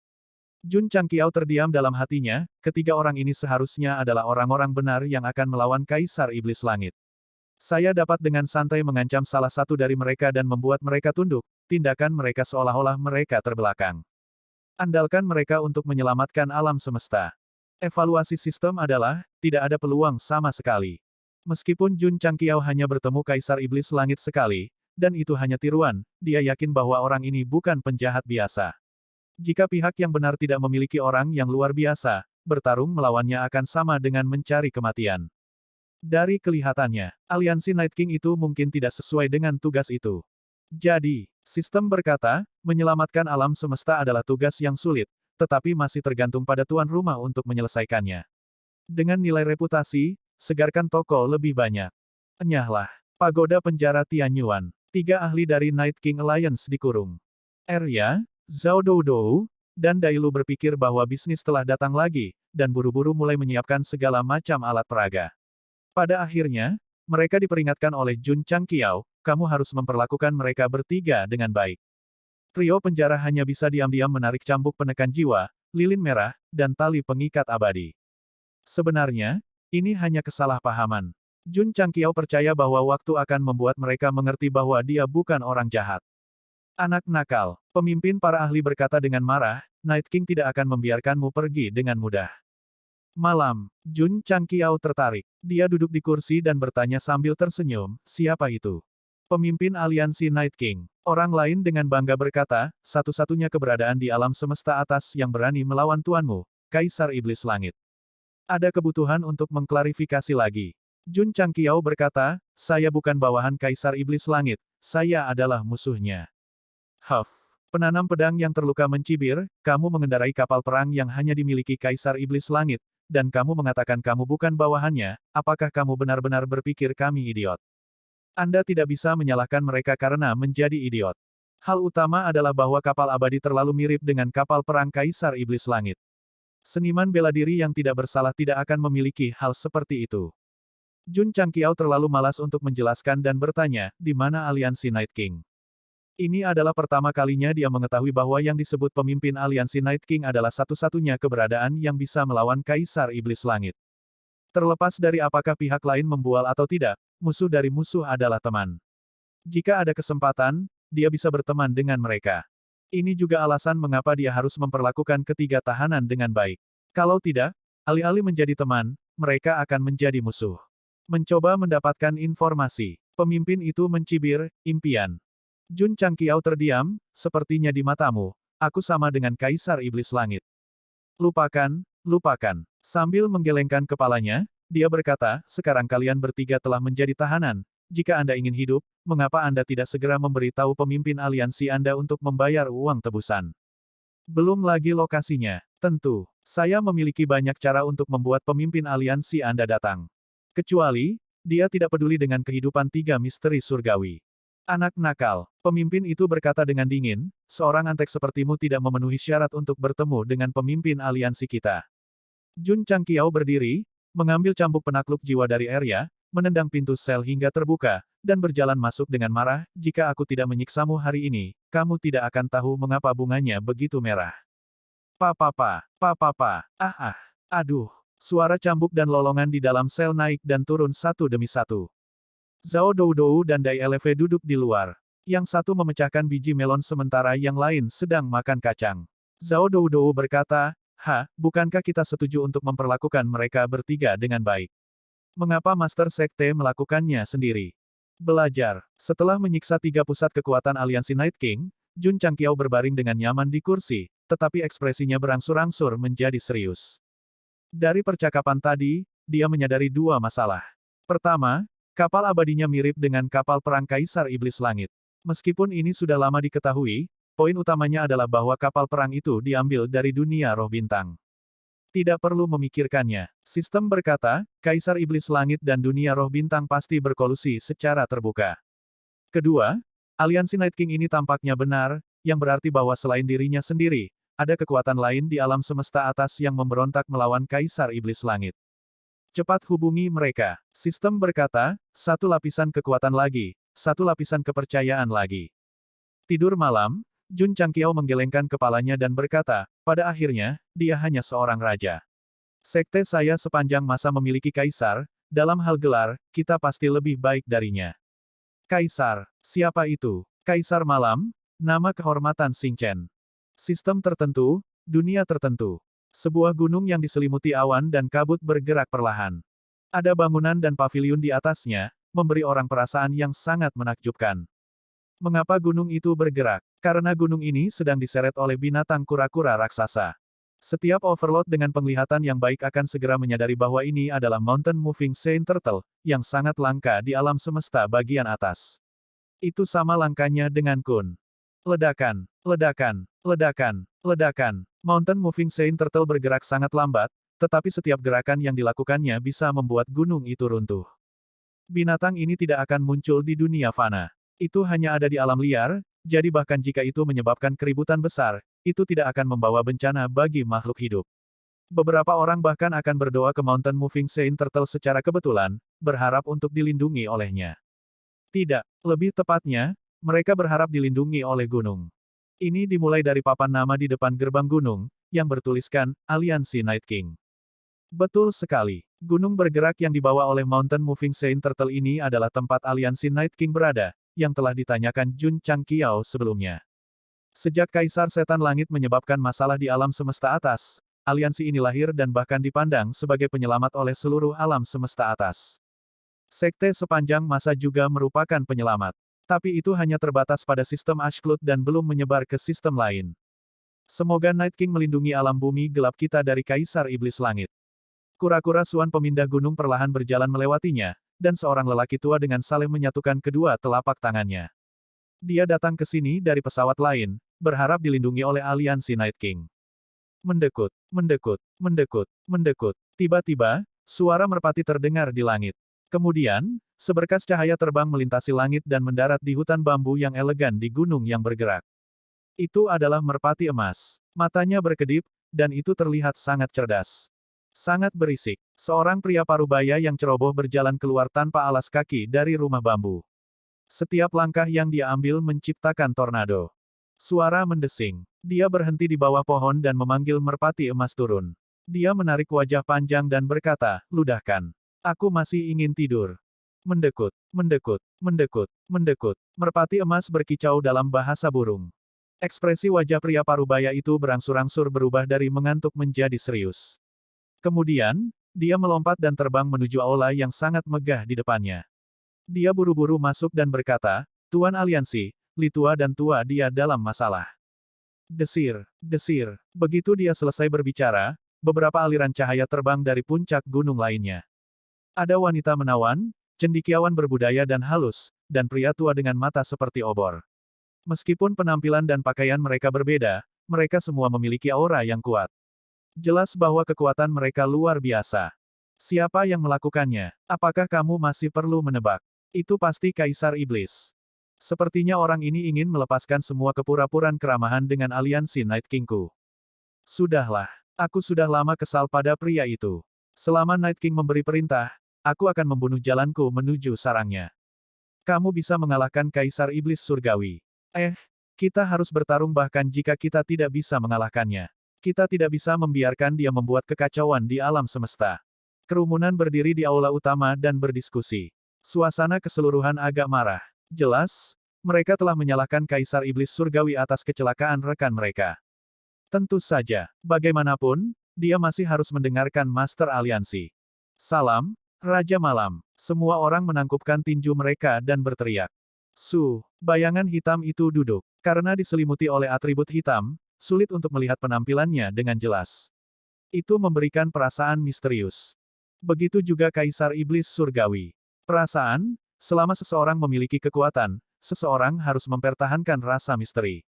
Jun Changqiao terdiam dalam hatinya, ketiga orang ini seharusnya adalah orang-orang benar yang akan melawan Kaisar Iblis Langit. Saya dapat dengan santai mengancam salah satu dari mereka dan membuat mereka tunduk, tindakan mereka seolah-olah mereka terbelakang. Andalkan mereka untuk menyelamatkan alam semesta. Evaluasi sistem adalah, tidak ada peluang sama sekali. Meskipun Jun Changqiao hanya bertemu Kaisar Iblis Langit sekali, dan itu hanya tiruan, dia yakin bahwa orang ini bukan penjahat biasa. Jika pihak yang benar tidak memiliki orang yang luar biasa, bertarung melawannya akan sama dengan mencari kematian. Dari kelihatannya, aliansi Night King itu mungkin tidak sesuai dengan tugas itu. Jadi, sistem berkata, menyelamatkan alam semesta adalah tugas yang sulit, tetapi masih tergantung pada tuan rumah untuk menyelesaikannya. Dengan nilai reputasi, segarkan toko lebih banyak. Enyahlah. Pagoda penjara Tianyuan. 3 ahli dari Night King Alliance dikurung. Arya, Zhao Doudou, dan Dailu berpikir bahwa bisnis telah datang lagi, dan buru-buru mulai menyiapkan segala macam alat peraga. Pada akhirnya, mereka diperingatkan oleh Jun Changqiao, kamu harus memperlakukan mereka bertiga dengan baik. Trio penjara hanya bisa diam-diam menarik cambuk penekan jiwa, lilin merah, dan tali pengikat abadi. Sebenarnya, ini hanya kesalahpahaman. Jun Changqiao percaya bahwa waktu akan membuat mereka mengerti bahwa dia bukan orang jahat. Anak nakal, pemimpin para ahli berkata dengan marah, Night King tidak akan membiarkanmu pergi dengan mudah. Malam, Jun Changqiao tertarik. Dia duduk di kursi dan bertanya sambil tersenyum, siapa itu? Pemimpin aliansi Night King. Orang lain dengan bangga berkata, satu-satunya keberadaan di alam semesta atas yang berani melawan tuanmu, Kaisar Iblis Langit. Ada kebutuhan untuk mengklarifikasi lagi. Jun Changqiao berkata, saya bukan bawahan Kaisar Iblis Langit, saya adalah musuhnya. Huff. Penanam pedang yang terluka mencibir, kamu mengendarai kapal perang yang hanya dimiliki Kaisar Iblis Langit, dan kamu mengatakan kamu bukan bawahannya, apakah kamu benar-benar berpikir kami idiot? Anda tidak bisa menyalahkan mereka karena menjadi idiot. Hal utama adalah bahwa kapal abadi terlalu mirip dengan kapal perang Kaisar Iblis Langit. Seniman bela diri yang tidak bersalah tidak akan memiliki hal seperti itu. Jun Changqiao terlalu malas untuk menjelaskan dan bertanya, di mana aliansi Night King? Ini adalah pertama kalinya dia mengetahui bahwa yang disebut pemimpin aliansi Night King adalah satu-satunya keberadaan yang bisa melawan Kaisar Iblis Langit. Terlepas dari apakah pihak lain membual atau tidak, musuh dari musuh adalah teman. Jika ada kesempatan, dia bisa berteman dengan mereka. Ini juga alasan mengapa dia harus memperlakukan ketiga tahanan dengan baik. Kalau tidak, alih-alih menjadi teman, mereka akan menjadi musuh. Mencoba mendapatkan informasi. Pemimpin itu mencibir, impian. Jun Changqiao terdiam, sepertinya di matamu, aku sama dengan Kaisar Iblis Langit. Lupakan, lupakan. Sambil menggelengkan kepalanya, dia berkata, sekarang kalian bertiga telah menjadi tahanan. Jika Anda ingin hidup, mengapa Anda tidak segera memberitahu pemimpin aliansi Anda untuk membayar uang tebusan? Belum lagi lokasinya. Tentu, saya memiliki banyak cara untuk membuat pemimpin aliansi Anda datang. Kecuali, dia tidak peduli dengan kehidupan tiga misteri surgawi. Anak nakal, pemimpin itu berkata dengan dingin, seorang antek sepertimu tidak memenuhi syarat untuk bertemu dengan pemimpin aliansi kita. Jun Changqiao berdiri, mengambil cambuk penakluk jiwa dari Arya, menendang pintu sel hingga terbuka, dan berjalan masuk dengan marah, jika aku tidak menyiksamu hari ini, kamu tidak akan tahu mengapa bunganya begitu merah. Aduh, suara cambuk dan lolongan di dalam sel naik dan turun satu demi satu. Zhao Doudou dan Dai Eleve duduk di luar. Yang satu memecahkan biji melon sementara yang lain sedang makan kacang. Zhao Doudou berkata, bukankah kita setuju untuk memperlakukan mereka bertiga dengan baik? Mengapa Master Sekte melakukannya sendiri? Belajar. Setelah menyiksa tiga pusat kekuatan aliansi Night King, Jun Changqiao berbaring dengan nyaman di kursi, tetapi ekspresinya berangsur-angsur menjadi serius. Dari percakapan tadi, dia menyadari dua masalah. Pertama, kapal abadinya mirip dengan kapal perang Kaisar Iblis Langit. Meskipun ini sudah lama diketahui, poin utamanya adalah bahwa kapal perang itu diambil dari dunia roh bintang. Tidak perlu memikirkannya. Sistem berkata, Kaisar Iblis Langit dan dunia roh bintang pasti berkolusi secara terbuka. Kedua, aliansi Night King ini tampaknya benar, yang berarti bahwa selain dirinya sendiri, ada kekuatan lain di alam semesta atas yang memberontak melawan Kaisar Iblis Langit. Cepat hubungi mereka. Sistem berkata, satu lapisan kekuatan lagi, satu lapisan kepercayaan lagi. Tidur malam, Jun Changqiao menggelengkan kepalanya dan berkata, pada akhirnya, dia hanya seorang raja. Sekte saya sepanjang masa memiliki kaisar, dalam hal gelar, kita pasti lebih baik darinya. Kaisar, siapa itu? Kaisar malam, nama kehormatan Xing Chen. Sistem tertentu, dunia tertentu. Sebuah gunung yang diselimuti awan dan kabut bergerak perlahan. Ada bangunan dan paviliun di atasnya, memberi orang perasaan yang sangat menakjubkan. Mengapa gunung itu bergerak? Karena gunung ini sedang diseret oleh binatang kura-kura raksasa. Setiap overlord dengan penglihatan yang baik akan segera menyadari bahwa ini adalah Mountain Moving Saint Turtle, yang sangat langka di alam semesta bagian atas. Itu sama langkanya dengan Kun. Ledakan, ledakan, ledakan, ledakan. Mountain Moving Saint Turtle bergerak sangat lambat, tetapi setiap gerakan yang dilakukannya bisa membuat gunung itu runtuh. Binatang ini tidak akan muncul di dunia fana. Itu hanya ada di alam liar, jadi bahkan jika itu menyebabkan keributan besar, itu tidak akan membawa bencana bagi makhluk hidup. Beberapa orang bahkan akan berdoa ke Mountain Moving Saint Turtle secara kebetulan, berharap untuk dilindungi olehnya. Tidak, lebih tepatnya, mereka berharap dilindungi oleh gunung. Ini dimulai dari papan nama di depan gerbang gunung, yang bertuliskan, Aliansi Night King. Betul sekali. Gunung bergerak yang dibawa oleh Mountain Moving Saint Turtle ini adalah tempat aliansi Night King berada, yang telah ditanyakan Jun Changqiao sebelumnya. Sejak Kaisar Setan Langit menyebabkan masalah di alam semesta atas, aliansi ini lahir dan bahkan dipandang sebagai penyelamat oleh seluruh alam semesta atas. Sekte sepanjang masa juga merupakan penyelamat. Tapi itu hanya terbatas pada sistem Ashclut dan belum menyebar ke sistem lain. Semoga Night King melindungi alam bumi gelap kita dari Kaisar Iblis Langit. Kura-kura Suan pemindah gunung perlahan berjalan melewatinya, dan seorang lelaki tua dengan saleh menyatukan kedua telapak tangannya. Dia datang ke sini dari pesawat lain, berharap dilindungi oleh aliansi Night King. Mendekut, mendekut, mendekut, mendekut. Tiba-tiba, suara merpati terdengar di langit. Kemudian, seberkas cahaya terbang melintasi langit dan mendarat di hutan bambu yang elegan di gunung yang bergerak. Itu adalah merpati emas. Matanya berkedip, dan itu terlihat sangat cerdas. Sangat berisik. Seorang pria parubaya yang ceroboh berjalan keluar tanpa alas kaki dari rumah bambu. Setiap langkah yang dia ambil menciptakan tornado. Suara mendesing. Dia berhenti di bawah pohon dan memanggil merpati emas turun. Dia menarik wajah panjang dan berkata, "Ludahkan. Aku masih ingin tidur." Mendekut, mendekut, mendekut, mendekut. Merpati emas berkicau dalam bahasa burung. Ekspresi wajah pria parubaya itu berangsur-angsur berubah dari mengantuk menjadi serius. Kemudian, dia melompat dan terbang menuju aula yang sangat megah di depannya. Dia buru-buru masuk dan berkata, "Tuan Aliansi, Li Tua dan Tua dia dalam masalah." Desir, desir. Begitu dia selesai berbicara, beberapa aliran cahaya terbang dari puncak gunung lainnya. Ada wanita menawan, cendekiawan berbudaya dan halus, dan pria tua dengan mata seperti obor. Meskipun penampilan dan pakaian mereka berbeda, mereka semua memiliki aura yang kuat. Jelas bahwa kekuatan mereka luar biasa. Siapa yang melakukannya? Apakah kamu masih perlu menebak? Itu pasti Kaisar Iblis. Sepertinya orang ini ingin melepaskan semua kepura-puran keramahan dengan aliansi Night King-ku. Sudahlah. Aku sudah lama kesal pada pria itu. Selama Night King memberi perintah, aku akan membunuh jalanku menuju sarangnya. Kamu bisa mengalahkan Kaisar Iblis Surgawi. Kita harus bertarung bahkan jika kita tidak bisa mengalahkannya. Kita tidak bisa membiarkan dia membuat kekacauan di alam semesta. Kerumunan berdiri di aula utama dan berdiskusi. Suasana keseluruhan agak marah. Jelas, mereka telah menyalahkan Kaisar Iblis Surgawi atas kecelakaan rekan mereka. Tentu saja, bagaimanapun, dia masih harus mendengarkan Master Aliansi. Salam, Raja Malam. Semua orang menangkupkan tinju mereka dan berteriak. Bayangan hitam itu duduk. Karena diselimuti oleh atribut hitam, sulit untuk melihat penampilannya dengan jelas. Itu memberikan perasaan misterius. Begitu juga Kaisar Iblis Surgawi. Perasaan, selama seseorang memiliki kekuatan, seseorang harus mempertahankan rasa misteri.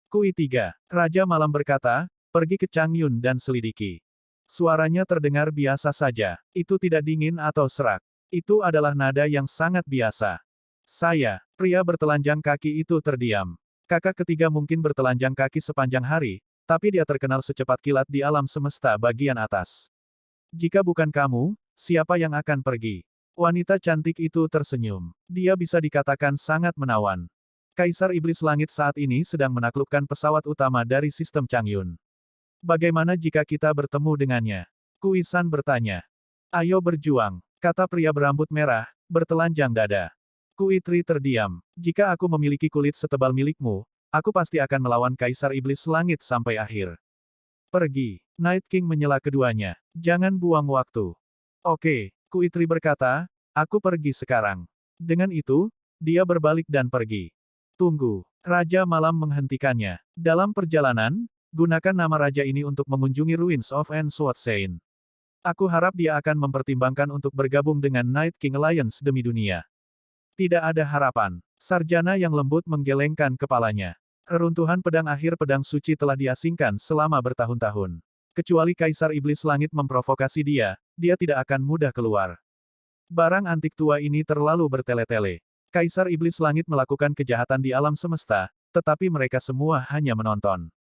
Kui 3. Raja Malam berkata, "Pergi ke Changyun dan selidiki." Suaranya terdengar biasa saja. Itu tidak dingin atau serak. Itu adalah nada yang sangat biasa. Pria bertelanjang kaki itu terdiam. Kakak ketiga mungkin bertelanjang kaki sepanjang hari, tapi dia terkenal secepat kilat di alam semesta bagian atas. Jika bukan kamu, siapa yang akan pergi? Wanita cantik itu tersenyum. Dia bisa dikatakan sangat menawan. Kaisar Iblis Langit saat ini sedang menaklukkan pesawat utama dari sistem Changyun. Bagaimana jika kita bertemu dengannya? Kui San bertanya. "Ayo berjuang," kata pria berambut merah, bertelanjang dada. Kui Tri terdiam. "Jika aku memiliki kulit setebal milikmu, aku pasti akan melawan Kaisar Iblis Langit sampai akhir." "Pergi." Night King menyela keduanya. "Jangan buang waktu." "Oke," Kui Tri berkata, "aku pergi sekarang." Dengan itu, dia berbalik dan pergi. "Tunggu." Raja Malam menghentikannya. "Dalam perjalanan, gunakan nama raja ini untuk mengunjungi Ruins of Enswathain. Aku harap dia akan mempertimbangkan untuk bergabung dengan Night King Alliance demi dunia." Tidak ada harapan. Sarjana yang lembut menggelengkan kepalanya. Reruntuhan pedang akhir pedang suci telah diasingkan selama bertahun-tahun. Kecuali Kaisar Iblis Langit memprovokasi dia tidak akan mudah keluar. Barang antik tua ini terlalu bertele-tele. Kaisar Iblis Langit melakukan kejahatan di alam semesta, tetapi mereka semua hanya menonton.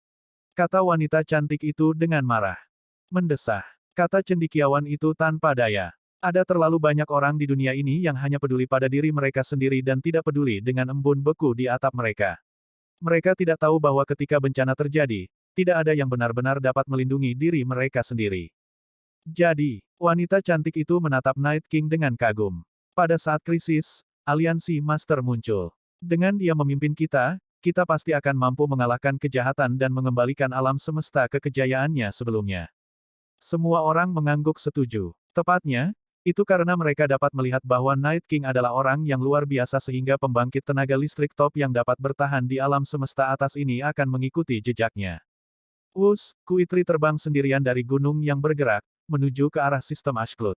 Kata wanita cantik itu dengan marah. "Mendesah," kata cendekiawan itu tanpa daya. "Ada terlalu banyak orang di dunia ini yang hanya peduli pada diri mereka sendiri dan tidak peduli dengan embun beku di atap mereka. Mereka tidak tahu bahwa ketika bencana terjadi, tidak ada yang benar-benar dapat melindungi diri mereka sendiri." Jadi, wanita cantik itu menatap Night King dengan kagum. "Pada saat krisis, aliansi Master muncul. Dengan dia memimpin kita pasti akan mampu mengalahkan kejahatan dan mengembalikan alam semesta ke kejayaannya sebelumnya." Semua orang mengangguk setuju. Tepatnya, Itu karena mereka dapat melihat bahwa Night King adalah orang yang luar biasa sehingga pembangkit tenaga listrik top yang dapat bertahan di alam semesta atas ini akan mengikuti jejaknya. Wus, Kuitri terbang sendirian dari gunung yang bergerak, menuju ke arah sistem Ashclut.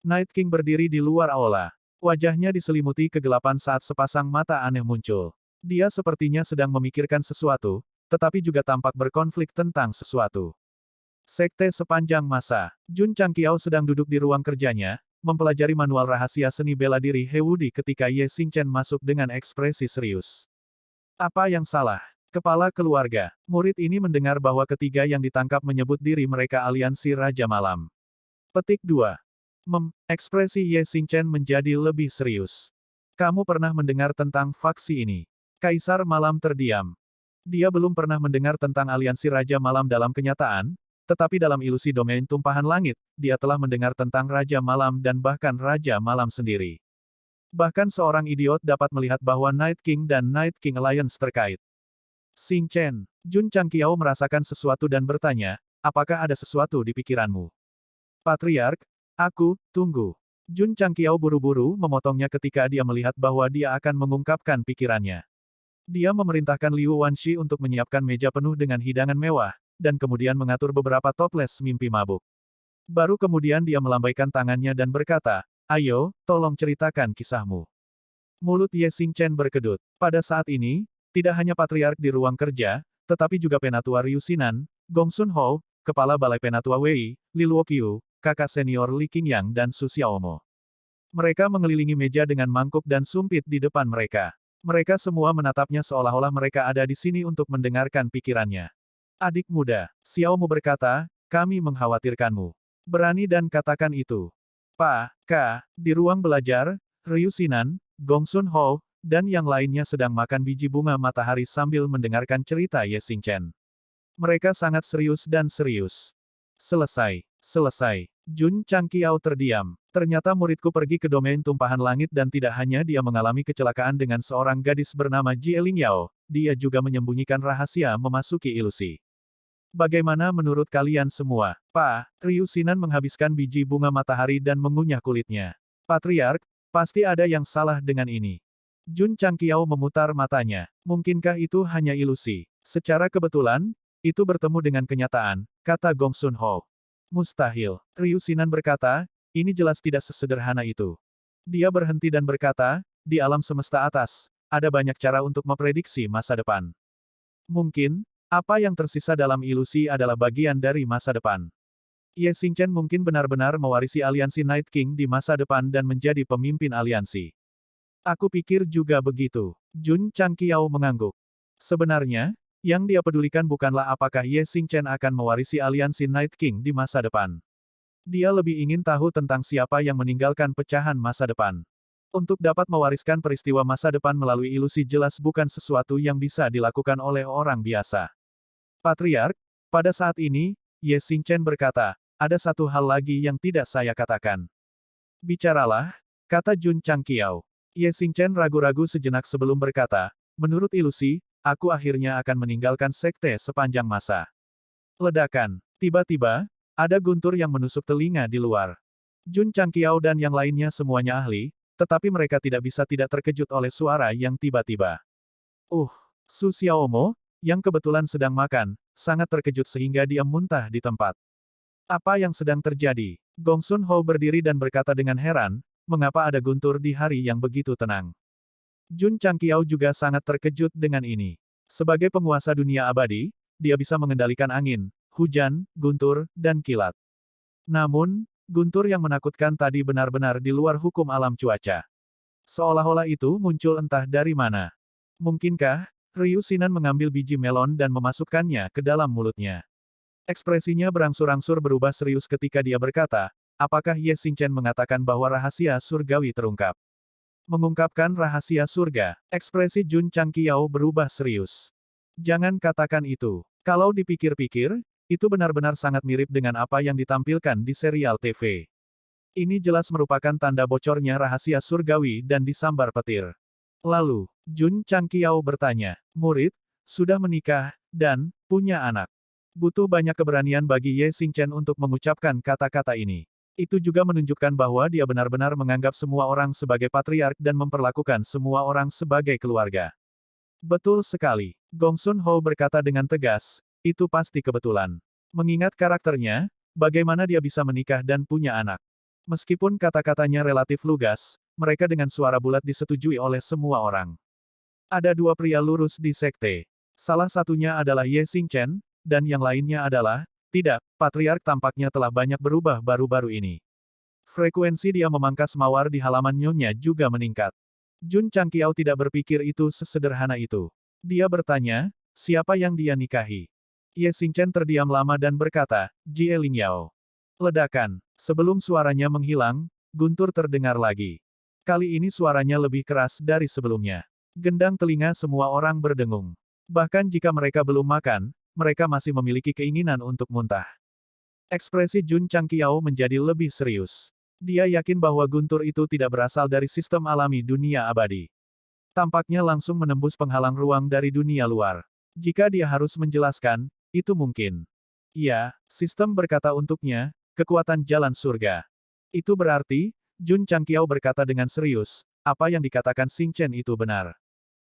Night King berdiri di luar aula. Wajahnya diselimuti kegelapan saat sepasang mata aneh muncul. Dia sepertinya sedang memikirkan sesuatu, tetapi juga tampak berkonflik tentang sesuatu. Sekte sepanjang masa. Jun Changqiao sedang duduk di ruang kerjanya, mempelajari manual rahasia seni bela diri Hewudi ketika Ye Xingchen masuk dengan ekspresi serius. Apa yang salah? Kepala keluarga. Murid ini mendengar bahwa ketiga yang ditangkap menyebut diri mereka aliansi Raja Malam. Petik 2. Ekspresi Ye Xingchen menjadi lebih serius. Kamu pernah mendengar tentang faksi ini? Kaisar Malam terdiam. Dia belum pernah mendengar tentang aliansi Raja Malam dalam kenyataan, tetapi dalam ilusi domain tumpahan langit, dia telah mendengar tentang Raja Malam dan bahkan Raja Malam sendiri. Bahkan seorang idiot dapat melihat bahwa Night King dan Night King Alliance terkait. Xingchen, Jun Changqiao merasakan sesuatu dan bertanya, apakah ada sesuatu di pikiranmu? Patriark, tunggu. Jun Changqiao buru-buru memotongnya ketika dia melihat bahwa dia akan mengungkapkan pikirannya. Dia memerintahkan Liu Wanshi untuk menyiapkan meja penuh dengan hidangan mewah, dan kemudian mengatur beberapa toples mimpi mabuk. Baru kemudian dia melambaikan tangannya dan berkata, ayo, tolong ceritakan kisahmu. Mulut Ye Xingchen berkedut. Pada saat ini, tidak hanya patriark di ruang kerja, tetapi juga penatua Ryu Sinan, Gong Sun Ho, kepala balai penatua Wei, Li Luoqiu, kakak senior Li Qingyang dan Su Xiaomo. Mereka mengelilingi meja dengan mangkuk dan sumpit di depan mereka. Mereka semua menatapnya seolah-olah mereka ada di sini untuk mendengarkan pikirannya. Adik muda, Xiaomu berkata, kami mengkhawatirkanmu. Berani dan katakan itu. Di ruang belajar, Ryu Sinan, Gong Sun Ho, dan yang lainnya sedang makan biji bunga matahari sambil mendengarkan cerita Ye Xingchen. Mereka sangat serius dan serius. Selesai. Jun Changqiao terdiam. Ternyata muridku pergi ke domain tumpahan langit dan tidak hanya dia mengalami kecelakaan dengan seorang gadis bernama Jie Lingyao, dia juga menyembunyikan rahasia memasuki ilusi. Bagaimana menurut kalian semua? Ryu Sinan menghabiskan biji bunga matahari dan mengunyah kulitnya. Patriark, pasti ada yang salah dengan ini. Jun Changqiao memutar matanya. Mungkinkah itu hanya ilusi? Secara kebetulan, itu bertemu dengan kenyataan, kata Gong Sun Ho. Mustahil. Ryu Sinan berkata, ini jelas tidak sesederhana itu. Dia berhenti dan berkata, di alam semesta atas, ada banyak cara untuk memprediksi masa depan. Mungkin, apa yang tersisa dalam ilusi adalah bagian dari masa depan. Ye Xingchen mungkin benar-benar mewarisi aliansi Night King di masa depan dan menjadi pemimpin aliansi. Aku pikir juga begitu. Jun Changqiao mengangguk. Sebenarnya, yang dia pedulikan bukanlah apakah Ye Xingchen akan mewarisi aliansi Night King di masa depan. Dia lebih ingin tahu tentang siapa yang meninggalkan pecahan masa depan. Untuk dapat mewariskan peristiwa masa depan melalui ilusi jelas bukan sesuatu yang bisa dilakukan oleh orang biasa. Patriark, pada saat ini, Ye Xingchen berkata, ada satu hal lagi yang tidak saya katakan. Bicaralah, kata Jun Changqiao. Ye Xingchen ragu-ragu sejenak sebelum berkata, menurut ilusi, aku akhirnya akan meninggalkan sekte sepanjang masa. Ledakan. Tiba-tiba, ada guntur yang menusuk telinga di luar. Jun Changqiao dan yang lainnya semuanya ahli, tetapi mereka tidak bisa tidak terkejut oleh suara yang tiba-tiba. Su Xiaomo, yang kebetulan sedang makan, sangat terkejut sehingga dia muntah di tempat. Apa yang sedang terjadi? Gong Sun Ho berdiri dan berkata dengan heran, mengapa ada guntur di hari yang begitu tenang? Jun Changqiao juga sangat terkejut dengan ini. Sebagai penguasa dunia abadi, dia bisa mengendalikan angin, hujan, guntur, dan kilat. Namun, guntur yang menakutkan tadi benar-benar di luar hukum alam cuaca. Seolah-olah itu muncul entah dari mana. Mungkinkah, Ryu Sinan mengambil biji melon dan memasukkannya ke dalam mulutnya. Ekspresinya berangsur-angsur berubah serius ketika dia berkata, apakah Ye Xingchen mengatakan bahwa rahasia surgawi terungkap? Mengungkapkan rahasia surga, ekspresi Jun Changqiao berubah serius. Jangan katakan itu. Kalau dipikir-pikir, itu benar-benar sangat mirip dengan apa yang ditampilkan di serial TV. Ini jelas merupakan tanda bocornya rahasia surgawi dan disambar petir. Lalu, Jun Changqiao bertanya, murid, sudah menikah, dan punya anak. Butuh banyak keberanian bagi Ye Xingchen untuk mengucapkan kata-kata ini. Itu juga menunjukkan bahwa dia benar-benar menganggap semua orang sebagai patriark dan memperlakukan semua orang sebagai keluarga. Betul sekali. Gong Sun Ho berkata dengan tegas, itu pasti kebetulan. Mengingat karakternya, bagaimana dia bisa menikah dan punya anak. Meskipun kata-katanya relatif lugas, mereka dengan suara bulat disetujui oleh semua orang. Ada dua pria lurus di sekte. Salah satunya adalah Ye Xingchen, dan yang lainnya adalah, tidak, patriark tampaknya telah banyak berubah baru-baru ini. Frekuensi dia memangkas mawar di halaman nyonya juga meningkat. Jun Changqiao tidak berpikir itu sesederhana itu. Dia bertanya, siapa yang dia nikahi? Ye Xingchen terdiam lama dan berkata, Jie Lingyao. Ledakan. Sebelum suaranya menghilang, guntur terdengar lagi. Kali ini suaranya lebih keras dari sebelumnya. Gendang telinga semua orang berdengung. Bahkan jika mereka belum makan, mereka masih memiliki keinginan untuk muntah. Ekspresi Jun Changqiao menjadi lebih serius. Dia yakin bahwa guntur itu tidak berasal dari sistem alami dunia abadi. Tampaknya langsung menembus penghalang ruang dari dunia luar. Jika dia harus menjelaskan, itu mungkin. Ya, sistem berkata untuknya, kekuatan jalan surga. Itu berarti, Jun Changqiao berkata dengan serius, apa yang dikatakan Xing Chen itu benar.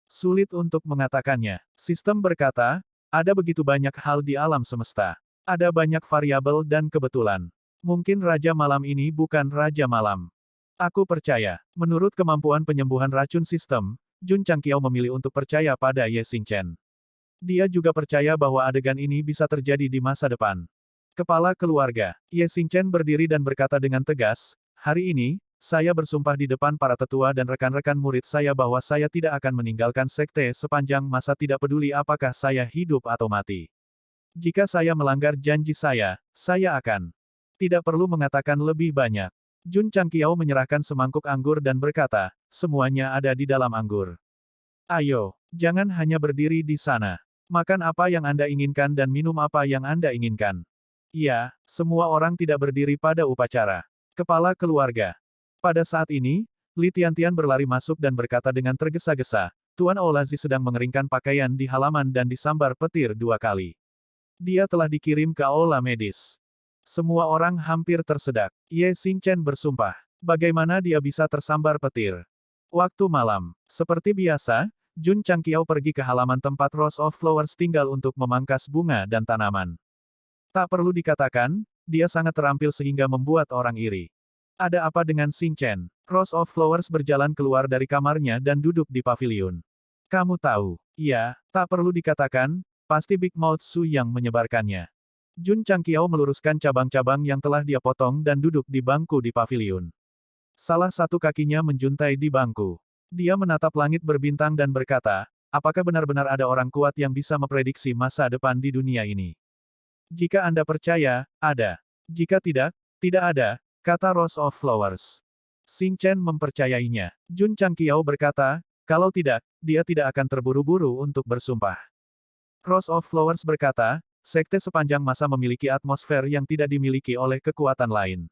Sulit untuk mengatakannya. Sistem berkata, ada begitu banyak hal di alam semesta. Ada banyak variabel dan kebetulan. Mungkin Raja Malam ini bukan Raja Malam. Aku percaya, menurut kemampuan penyembuhan racun sistem, Jun Changqiao memilih untuk percaya pada Ye Xingchen. Dia juga percaya bahwa adegan ini bisa terjadi di masa depan. Kepala keluarga, Ye Xingchen berdiri dan berkata dengan tegas, hari ini, saya bersumpah di depan para tetua dan rekan-rekan murid saya bahwa saya tidak akan meninggalkan sekte sepanjang masa tidak peduli apakah saya hidup atau mati. Jika saya melanggar janji saya akan. Tidak perlu mengatakan lebih banyak. Jun Changqiao menyerahkan semangkuk anggur dan berkata, semuanya ada di dalam anggur. Ayo, jangan hanya berdiri di sana. Makan apa yang Anda inginkan dan minum apa yang Anda inginkan. Ya, semua orang tidak berdiri pada upacara. Kepala keluarga. Pada saat ini, Li Tiantian berlari masuk dan berkata dengan tergesa-gesa, Tuan Aulazi sedang mengeringkan pakaian di halaman dan disambar petir 2 kali. Dia telah dikirim ke aula medis. Semua orang hampir tersedak. Ye Xingchen bersumpah. Bagaimana dia bisa tersambar petir? Waktu malam. Seperti biasa, Jun Changqiao pergi ke halaman tempat Rose of Flowers tinggal untuk memangkas bunga dan tanaman. Tak perlu dikatakan, dia sangat terampil sehingga membuat orang iri. Ada apa dengan Xingchen? Rose of Flowers berjalan keluar dari kamarnya dan duduk di pavilion. Kamu tahu? Ya, tak perlu dikatakan, pasti Big Mouth Su yang menyebarkannya. Jun Changqiao meluruskan cabang-cabang yang telah dia potong dan duduk di bangku di pavilion. Salah satu kakinya menjuntai di bangku. Dia menatap langit berbintang dan berkata, apakah benar-benar ada orang kuat yang bisa memprediksi masa depan di dunia ini? Jika Anda percaya, ada. Jika tidak, tidak ada, kata Rose of Flowers. Xing Chen mempercayainya. Jun Changqiao berkata, kalau tidak, dia tidak akan terburu-buru untuk bersumpah. Rose of Flowers berkata, sekte sepanjang masa memiliki atmosfer yang tidak dimiliki oleh kekuatan lain.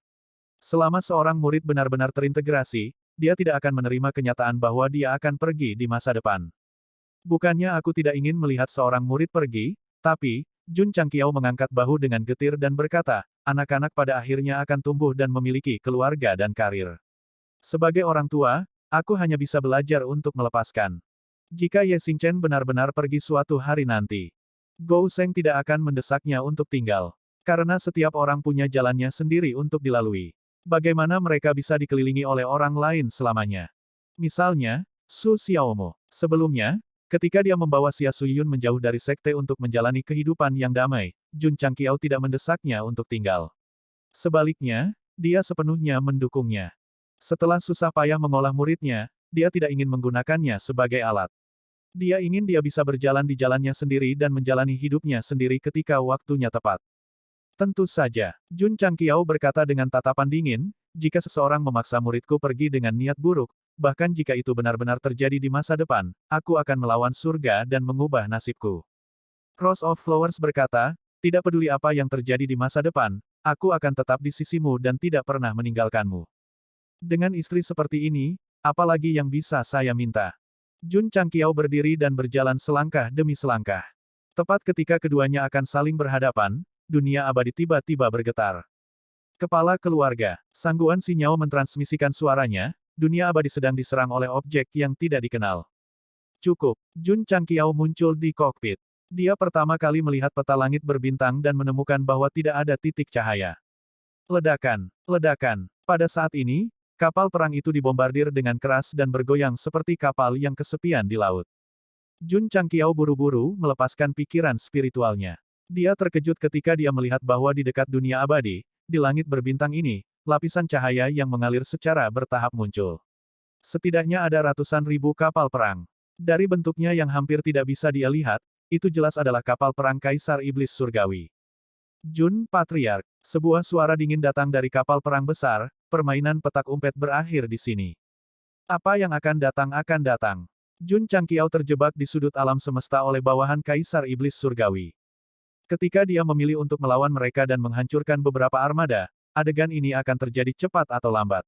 Selama seorang murid benar-benar terintegrasi, dia tidak akan menerima kenyataan bahwa dia akan pergi di masa depan. Bukannya aku tidak ingin melihat seorang murid pergi, tapi, Jun Changqiao mengangkat bahu dengan getir dan berkata, anak-anak pada akhirnya akan tumbuh dan memiliki keluarga dan karir. Sebagai orang tua, aku hanya bisa belajar untuk melepaskan. Jika Ye Xingchen benar-benar pergi suatu hari nanti, Gou Sheng tidak akan mendesaknya untuk tinggal. Karena setiap orang punya jalannya sendiri untuk dilalui. Bagaimana mereka bisa dikelilingi oleh orang lain selamanya? Misalnya, Su Xiaomo. Sebelumnya, ketika dia membawa Xia Suyun menjauh dari sekte untuk menjalani kehidupan yang damai, Jun Changqiao tidak mendesaknya untuk tinggal. Sebaliknya, dia sepenuhnya mendukungnya. Setelah susah payah mengolah muridnya, dia tidak ingin menggunakannya sebagai alat. Dia ingin dia bisa berjalan di jalannya sendiri dan menjalani hidupnya sendiri ketika waktunya tepat. Tentu saja, Jun Changqiao berkata dengan tatapan dingin, jika seseorang memaksa muridku pergi dengan niat buruk, bahkan jika itu benar-benar terjadi di masa depan, aku akan melawan surga dan mengubah nasibku. Rose of Flowers berkata, tidak peduli apa yang terjadi di masa depan, aku akan tetap di sisimu dan tidak pernah meninggalkanmu. Dengan istri seperti ini, apalagi yang bisa saya minta? Jun Changqiao berdiri dan berjalan selangkah demi selangkah. Tepat ketika keduanya akan saling berhadapan, dunia abadi tiba-tiba bergetar. Kepala keluarga. Sangguan Sinyao mentransmisikan suaranya, dunia abadi sedang diserang oleh objek yang tidak dikenal. Cukup. Jun Changqiao muncul di kokpit. Dia pertama kali melihat peta langit berbintang dan menemukan bahwa tidak ada titik cahaya. Ledakan. Ledakan. Pada saat ini, kapal perang itu dibombardir dengan keras dan bergoyang seperti kapal yang kesepian di laut. Jun Changqiao buru-buru melepaskan pikiran spiritualnya. Dia terkejut ketika dia melihat bahwa di dekat dunia abadi, di langit berbintang ini, lapisan cahaya yang mengalir secara bertahap muncul. Setidaknya ada ratusan ribu kapal perang. Dari bentuknya yang hampir tidak bisa dia lihat, itu jelas adalah kapal perang Kaisar Iblis Surgawi. Jun Patriark, sebuah suara dingin datang dari kapal perang besar, permainan petak umpet berakhir di sini. Apa yang akan datang. Jun Changqiao terjebak di sudut alam semesta oleh bawahan Kaisar Iblis Surgawi. Ketika dia memilih untuk melawan mereka dan menghancurkan beberapa armada, adegan ini akan terjadi cepat atau lambat.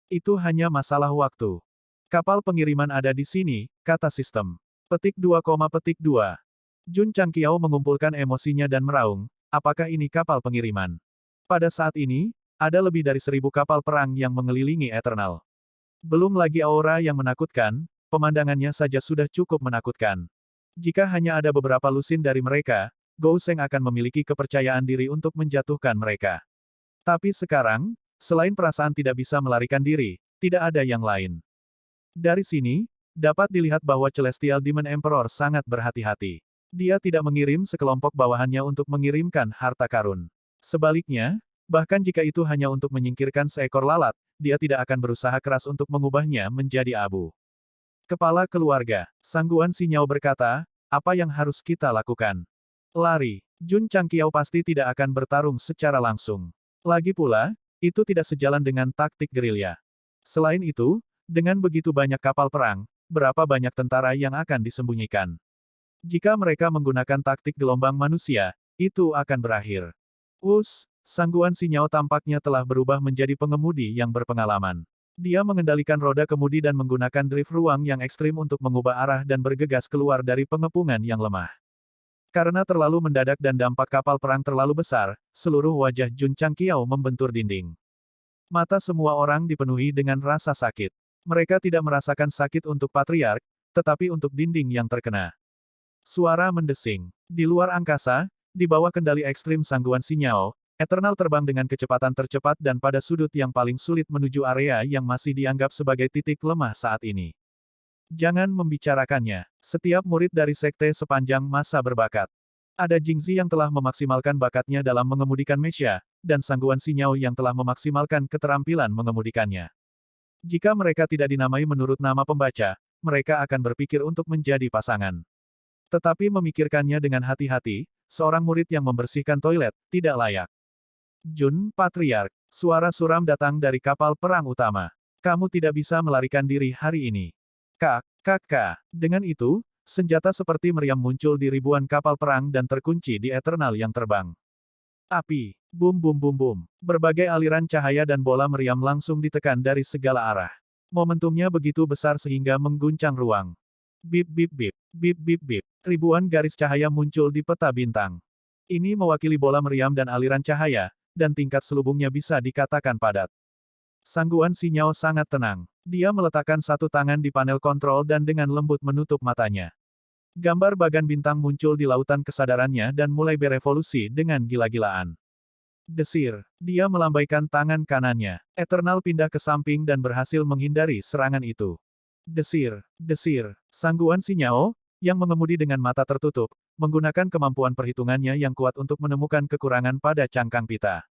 Itu hanya masalah waktu. Kapal pengiriman ada di sini, kata sistem. Petik 2, petik 2. Jun Changqiao mengumpulkan emosinya dan meraung, apakah ini kapal pengiriman? Pada saat ini, ada lebih dari 1000 kapal perang yang mengelilingi Eternal. Belum lagi aura yang menakutkan, pemandangannya saja sudah cukup menakutkan. Jika hanya ada beberapa lusin dari mereka, Gou Sheng akan memiliki kepercayaan diri untuk menjatuhkan mereka. Tapi sekarang, selain perasaan tidak bisa melarikan diri, tidak ada yang lain. Dari sini, dapat dilihat bahwa Celestial Demon Emperor sangat berhati-hati. Dia tidak mengirim sekelompok bawahannya untuk mengirimkan harta karun. Sebaliknya, bahkan jika itu hanya untuk menyingkirkan seekor lalat, dia tidak akan berusaha keras untuk mengubahnya menjadi abu. Kepala keluarga, Sangguan Sinyao berkata, apa yang harus kita lakukan? Lari. Jun Changqiao pasti tidak akan bertarung secara langsung. Lagi pula, itu tidak sejalan dengan taktik gerilya. Selain itu, dengan begitu banyak kapal perang, berapa banyak tentara yang akan disembunyikan? Jika mereka menggunakan taktik gelombang manusia, itu akan berakhir. Sangguan Sinyao tampaknya telah berubah menjadi pengemudi yang berpengalaman. Dia mengendalikan roda kemudi dan menggunakan drift ruang yang ekstrim untuk mengubah arah dan bergegas keluar dari pengepungan yang lemah. Karena terlalu mendadak dan dampak kapal perang terlalu besar, seluruh wajah Jun Changqiao membentur dinding. Mata semua orang dipenuhi dengan rasa sakit. Mereka tidak merasakan sakit untuk patriark, tetapi untuk dinding yang terkena. Suara mendesing. Di luar angkasa, di bawah kendali ekstrim Sangguan Sinyao, Eternal terbang dengan kecepatan tercepat dan pada sudut yang paling sulit menuju area yang masih dianggap sebagai titik lemah saat ini. Jangan membicarakannya. Setiap murid dari sekte sepanjang masa berbakat. Ada Jingzi yang telah memaksimalkan bakatnya dalam mengemudikan Mesya, dan Sangguan Sinyao yang telah memaksimalkan keterampilan mengemudikannya. Jika mereka tidak dinamai menurut nama pembaca, mereka akan berpikir untuk menjadi pasangan. Tetapi memikirkannya dengan hati-hati, seorang murid yang membersihkan toilet, tidak layak. Jun Patriark, suara suram datang dari kapal perang utama. Kamu tidak bisa melarikan diri hari ini. Kakak. Dengan itu, senjata seperti meriam muncul di ribuan kapal perang dan terkunci di Eternal yang terbang. Api. Bum bum bum bum. Berbagai aliran cahaya dan bola meriam langsung ditekan dari segala arah. Momentumnya begitu besar sehingga mengguncang ruang. Bip bip bip. Bip bip bip. Ribuan garis cahaya muncul di peta bintang. Ini mewakili bola meriam dan aliran cahaya, dan tingkat selubungnya bisa dikatakan padat. Sangguan Sinyao sangat tenang. Dia meletakkan satu tangan di panel kontrol dan dengan lembut menutup matanya. Gambar bagan bintang muncul di lautan kesadarannya dan mulai berevolusi dengan gila-gilaan. Desir. Dia melambaikan tangan kanannya. Eternal pindah ke samping dan berhasil menghindari serangan itu. Desir. Sangguan Sinyao, yang mengemudi dengan mata tertutup, menggunakan kemampuan perhitungannya yang kuat untuk menemukan kekurangan pada cangkang pita.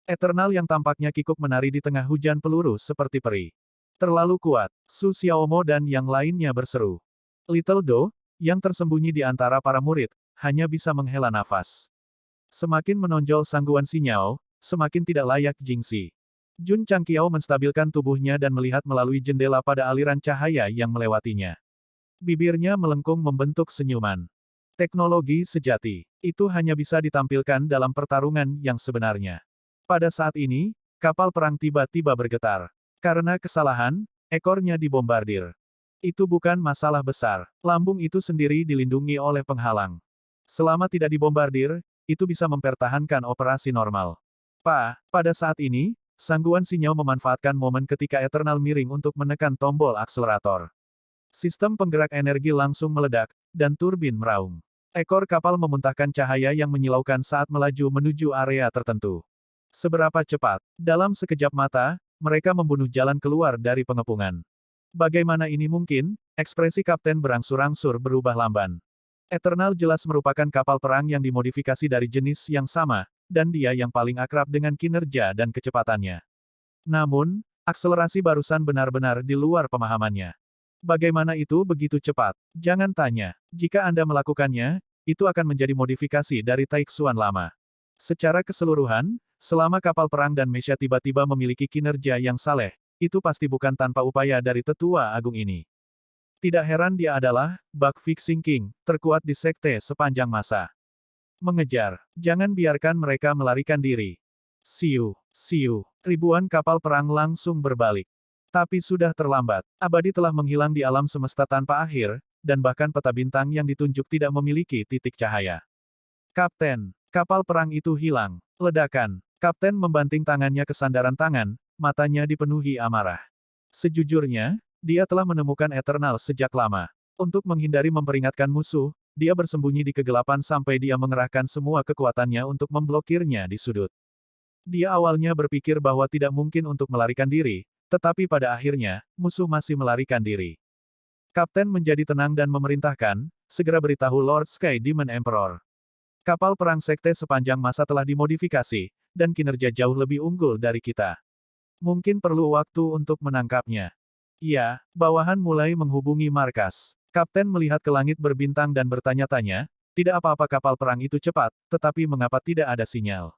Eternal yang tampaknya kikuk menari di tengah hujan peluru seperti peri. Terlalu kuat. Su Xiaomo dan yang lainnya berseru. Little Do, yang tersembunyi di antara para murid, hanya bisa menghela nafas. Semakin menonjol Sangguan Sinyao, semakin tidak layak Jingzi. Jun Changqiao menstabilkan tubuhnya dan melihat melalui jendela pada aliran cahaya yang melewatinya. Bibirnya melengkung membentuk senyuman. Teknologi sejati. Itu hanya bisa ditampilkan dalam pertarungan yang sebenarnya. Pada saat ini, kapal perang tiba-tiba bergetar. Karena kesalahan, ekornya dibombardir. Itu bukan masalah besar. Lambung itu sendiri dilindungi oleh penghalang. Selama tidak dibombardir, itu bisa mempertahankan operasi normal. Pada saat ini, Sangguan Sinyal memanfaatkan momen ketika Eternal miring untuk menekan tombol akselerator. Sistem penggerak energi langsung meledak, dan turbin meraung. Ekor kapal memuntahkan cahaya yang menyilaukan saat melaju menuju area tertentu. Seberapa cepat? Dalam sekejap mata, mereka membunuh jalan keluar dari pengepungan. Bagaimana ini mungkin? Ekspresi Kapten berangsur-angsur berubah lamban. Eternal jelas merupakan kapal perang yang dimodifikasi dari jenis yang sama, dan dia yang paling akrab dengan kinerja dan kecepatannya. Namun, akselerasi barusan benar-benar di luar pemahamannya. Bagaimana itu begitu cepat? Jangan tanya. Jika Anda melakukannya, itu akan menjadi modifikasi dari Taixuan lama. Secara keseluruhan, selama kapal perang dan Mesha tiba-tiba memiliki kinerja yang saleh, itu pasti bukan tanpa upaya dari tetua agung ini. Tidak heran dia adalah bug fixing king, terkuat di sekte sepanjang masa. Mengejar. Jangan biarkan mereka melarikan diri. Siu. Ribuan kapal perang langsung berbalik. Tapi sudah terlambat. Abadi telah menghilang di alam semesta tanpa akhir, dan bahkan peta bintang yang ditunjuk tidak memiliki titik cahaya. Kapten. Kapal perang itu hilang. Ledakan. Kapten membanting tangannya ke sandaran tangan, matanya dipenuhi amarah. Sejujurnya, dia telah menemukan Eternal sejak lama. Untuk menghindari memperingatkan musuh, dia bersembunyi di kegelapan sampai dia mengerahkan semua kekuatannya untuk memblokirnya di sudut. Dia awalnya berpikir bahwa tidak mungkin untuk melarikan diri, tetapi pada akhirnya, musuh masih melarikan diri. Kapten menjadi tenang dan memerintahkan, segera beritahu Lord Sky Demon Emperor. Kapal perang sekte sepanjang masa telah dimodifikasi, dan kinerja jauh lebih unggul dari kita. Mungkin perlu waktu untuk menangkapnya. Ya, bawahan mulai menghubungi markas. Kapten melihat ke langit berbintang dan bertanya-tanya, tidak apa-apa kapal perang itu cepat, tetapi mengapa tidak ada sinyal?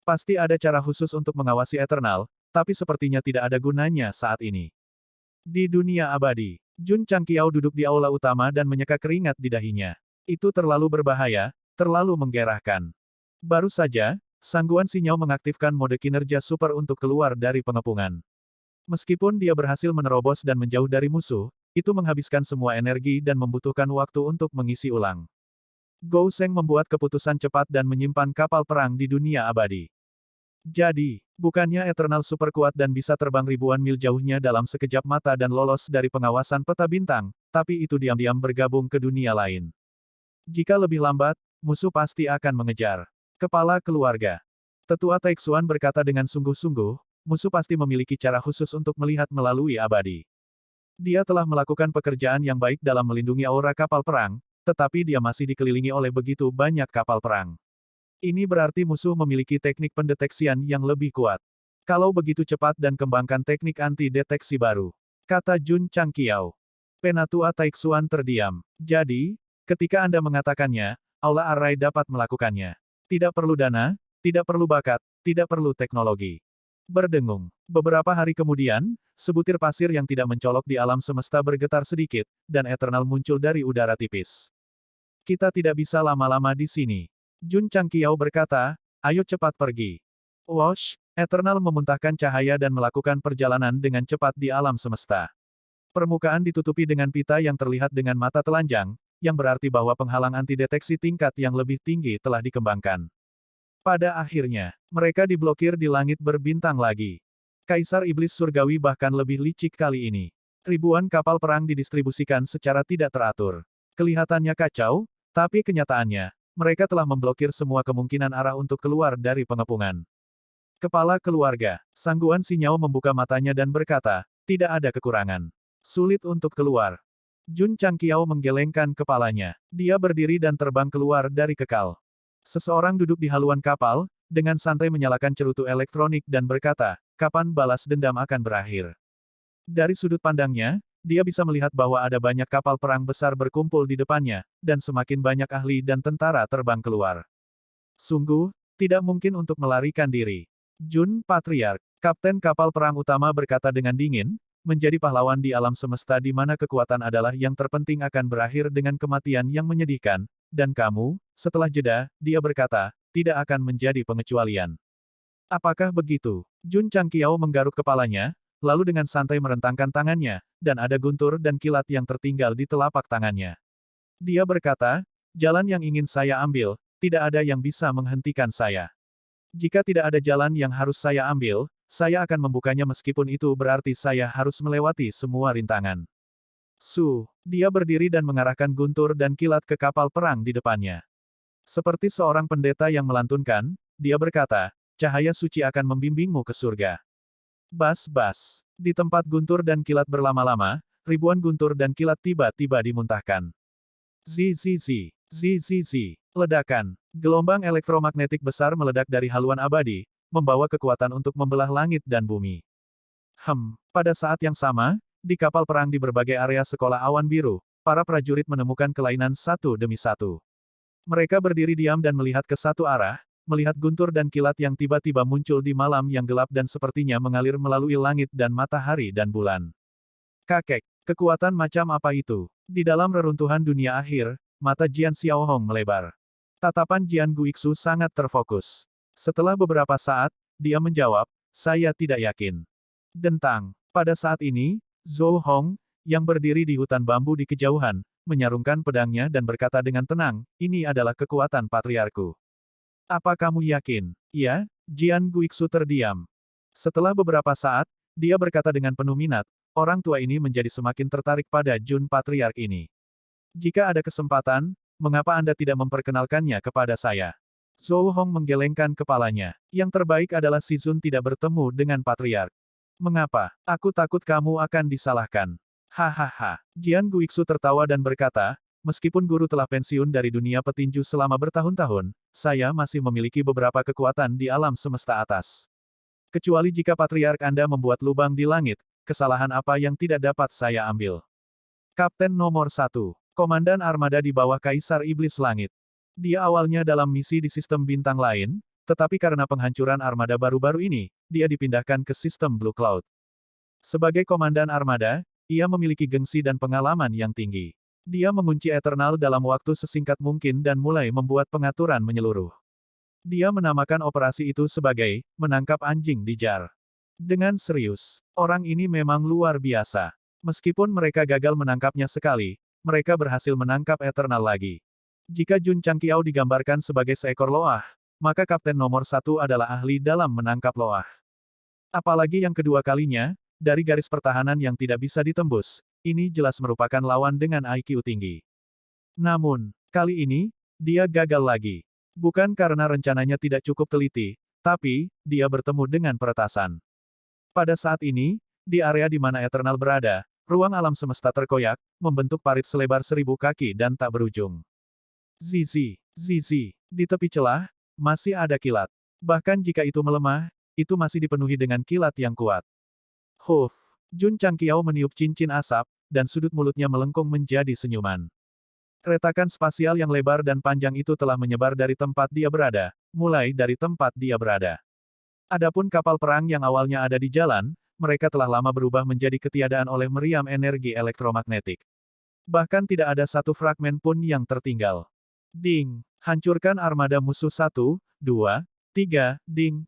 Pasti ada cara khusus untuk mengawasi Eternal, tapi sepertinya tidak ada gunanya saat ini. Di dunia abadi, Jun Changqiao duduk di aula utama dan menyeka keringat di dahinya. Itu terlalu berbahaya, terlalu menggerahkan. Baru saja, Sangguan Sinyal mengaktifkan mode kinerja super untuk keluar dari pengepungan. Meskipun dia berhasil menerobos dan menjauh dari musuh, itu menghabiskan semua energi dan membutuhkan waktu untuk mengisi ulang. Gou Sheng membuat keputusan cepat dan menyimpan kapal perang di dunia abadi. Jadi, bukannya Eternal super kuat dan bisa terbang ribuan mil jauhnya dalam sekejap mata dan lolos dari pengawasan peta bintang, tapi itu diam-diam bergabung ke dunia lain. Jika lebih lambat, musuh pasti akan mengejar. Kepala keluarga. Tetua Taixuan berkata dengan sungguh-sungguh, musuh pasti memiliki cara khusus untuk melihat melalui abadi. Dia telah melakukan pekerjaan yang baik dalam melindungi aura kapal perang, tetapi dia masih dikelilingi oleh begitu banyak kapal perang. Ini berarti musuh memiliki teknik pendeteksian yang lebih kuat. Kalau begitu cepat dan kembangkan teknik anti-deteksi baru, kata Jun Changqiao. Penatua Taixuan terdiam. Jadi, ketika Anda mengatakannya, Aula Array dapat melakukannya. Tidak perlu dana, tidak perlu bakat, tidak perlu teknologi. Berdengung. Beberapa hari kemudian, sebutir pasir yang tidak mencolok di alam semesta bergetar sedikit, dan Eternal muncul dari udara tipis. Kita tidak bisa lama-lama di sini. Jun Changqiao berkata, ayo cepat pergi. Wosh, Eternal memuntahkan cahaya dan melakukan perjalanan dengan cepat di alam semesta. Permukaan ditutupi dengan pita yang terlihat dengan mata telanjang, yang berarti bahwa penghalang anti-deteksi tingkat yang lebih tinggi telah dikembangkan. Pada akhirnya, mereka diblokir di langit berbintang lagi. Kaisar Iblis Surgawi bahkan lebih licik kali ini. Ribuan kapal perang didistribusikan secara tidak teratur. Kelihatannya kacau, tapi kenyataannya, mereka telah memblokir semua kemungkinan arah untuk keluar dari pengepungan. Kepala keluarga, Sangguan Sinyal membuka matanya dan berkata, tidak ada kekurangan. Sulit untuk keluar. Jun Changqiao menggelengkan kepalanya. Dia berdiri dan terbang keluar dari kekal. Seseorang duduk di haluan kapal, dengan santai menyalakan cerutu elektronik dan berkata, kapan balas dendam akan berakhir. Dari sudut pandangnya, dia bisa melihat bahwa ada banyak kapal perang besar berkumpul di depannya, dan semakin banyak ahli dan tentara terbang keluar. Sungguh, tidak mungkin untuk melarikan diri. Jun Patriark, kapten kapal perang utama berkata dengan dingin, menjadi pahlawan di alam semesta di mana kekuatan adalah yang terpenting akan berakhir dengan kematian yang menyedihkan, dan kamu, setelah jeda, dia berkata, tidak akan menjadi pengecualian. Apakah begitu? Jun Changqiao menggaruk kepalanya, lalu dengan santai merentangkan tangannya, dan ada guntur dan kilat yang tertinggal di telapak tangannya. Dia berkata, jalan yang ingin saya ambil, tidak ada yang bisa menghentikan saya. Jika tidak ada jalan yang harus saya ambil, saya akan membukanya meskipun itu berarti saya harus melewati semua rintangan. Dia berdiri dan mengarahkan guntur dan kilat ke kapal perang di depannya. Seperti seorang pendeta yang melantunkan, dia berkata, cahaya suci akan membimbingmu ke surga. Bas-bas. Di tempat guntur dan kilat berlama-lama, ribuan guntur dan kilat tiba-tiba dimuntahkan. Zi. Ledakan. Gelombang elektromagnetik besar meledak dari haluan abadi, membawa kekuatan untuk membelah langit dan bumi. Pada saat yang sama, di kapal perang di berbagai area sekolah awan biru, para prajurit menemukan kelainan satu demi satu. Mereka berdiri diam dan melihat ke satu arah, melihat guntur dan kilat yang tiba-tiba muncul di malam yang gelap dan sepertinya mengalir melalui langit dan matahari dan bulan. Kakek, kekuatan macam apa itu? Di dalam reruntuhan dunia akhir, mata Jian Xiaohong melebar. Tatapan Jian Guixu sangat terfokus. Setelah beberapa saat, dia menjawab, saya tidak yakin. Dentang. Pada saat ini, Zhou Hong, yang berdiri di hutan bambu di kejauhan, menyarungkan pedangnya dan berkata dengan tenang, ini adalah kekuatan patriarku. Apa kamu yakin? Ya, Jian Guixu terdiam. Setelah beberapa saat, dia berkata dengan penuh minat, orang tua ini menjadi semakin tertarik pada Jun Patriark ini. Jika ada kesempatan, mengapa Anda tidak memperkenalkannya kepada saya? Zhou Hong menggelengkan kepalanya. Yang terbaik adalah si Zun tidak bertemu dengan Patriark. Mengapa? Aku takut kamu akan disalahkan. Hahaha. Jian Guixu tertawa dan berkata, meskipun guru telah pensiun dari dunia petinju selama bertahun-tahun, saya masih memiliki beberapa kekuatan di alam semesta atas. Kecuali jika Patriark Anda membuat lubang di langit, kesalahan apa yang tidak dapat saya ambil? Kapten nomor 1. Komandan armada di bawah Kaisar Iblis Langit. Dia awalnya dalam misi di sistem bintang lain, tetapi karena penghancuran armada baru-baru ini, dia dipindahkan ke sistem Blue Cloud. Sebagai komandan armada, ia memiliki gengsi dan pengalaman yang tinggi. Dia mengunci Eternal dalam waktu sesingkat mungkin dan mulai membuat pengaturan menyeluruh. Dia menamakan operasi itu sebagai menangkap anjing di jar. Dengan serius, orang ini memang luar biasa. Meskipun mereka gagal menangkapnya sekali, mereka berhasil menangkap Eternal lagi. Jika Jun Changqiao digambarkan sebagai seekor loah, maka kapten nomor 1 adalah ahli dalam menangkap loah. Apalagi yang kedua kalinya, dari garis pertahanan yang tidak bisa ditembus, ini jelas merupakan lawan dengan IQ tinggi. Namun, kali ini, dia gagal lagi. Bukan karena rencananya tidak cukup teliti, tapi, dia bertemu dengan peretasan. Pada saat ini, di area di mana Eternal berada, ruang alam semesta terkoyak, membentuk parit selebar 1000 kaki dan tak berujung. Zizi. Di tepi celah, masih ada kilat. Bahkan jika itu melemah, itu masih dipenuhi dengan kilat yang kuat. Jun Changqiao meniup cincin asap, dan sudut mulutnya melengkung menjadi senyuman. Retakan spasial yang lebar dan panjang itu telah menyebar dari tempat dia berada, mulai dari tempat dia berada. Adapun kapal perang yang awalnya ada di jalan, mereka telah lama berubah menjadi ketiadaan oleh meriam energi elektromagnetik. Bahkan tidak ada satu fragmen pun yang tertinggal. Ding! Hancurkan armada musuh 1, 2, 3, ding!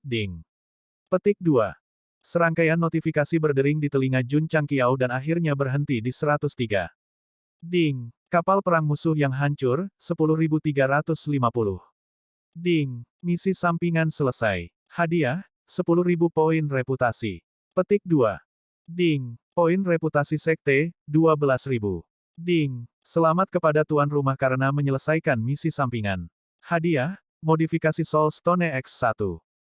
Petik 2. Serangkaian notifikasi berdering di telinga Jun Changqiao dan akhirnya berhenti di 103. Ding! Kapal perang musuh yang hancur, 10.350. Ding! Misi sampingan selesai. Hadiah, 10.000 poin reputasi. Petik 2. Ding! Poin reputasi sekte, 12.000. Ding! Selamat kepada tuan rumah karena menyelesaikan misi sampingan. Hadiah, modifikasi Soul Stone X1.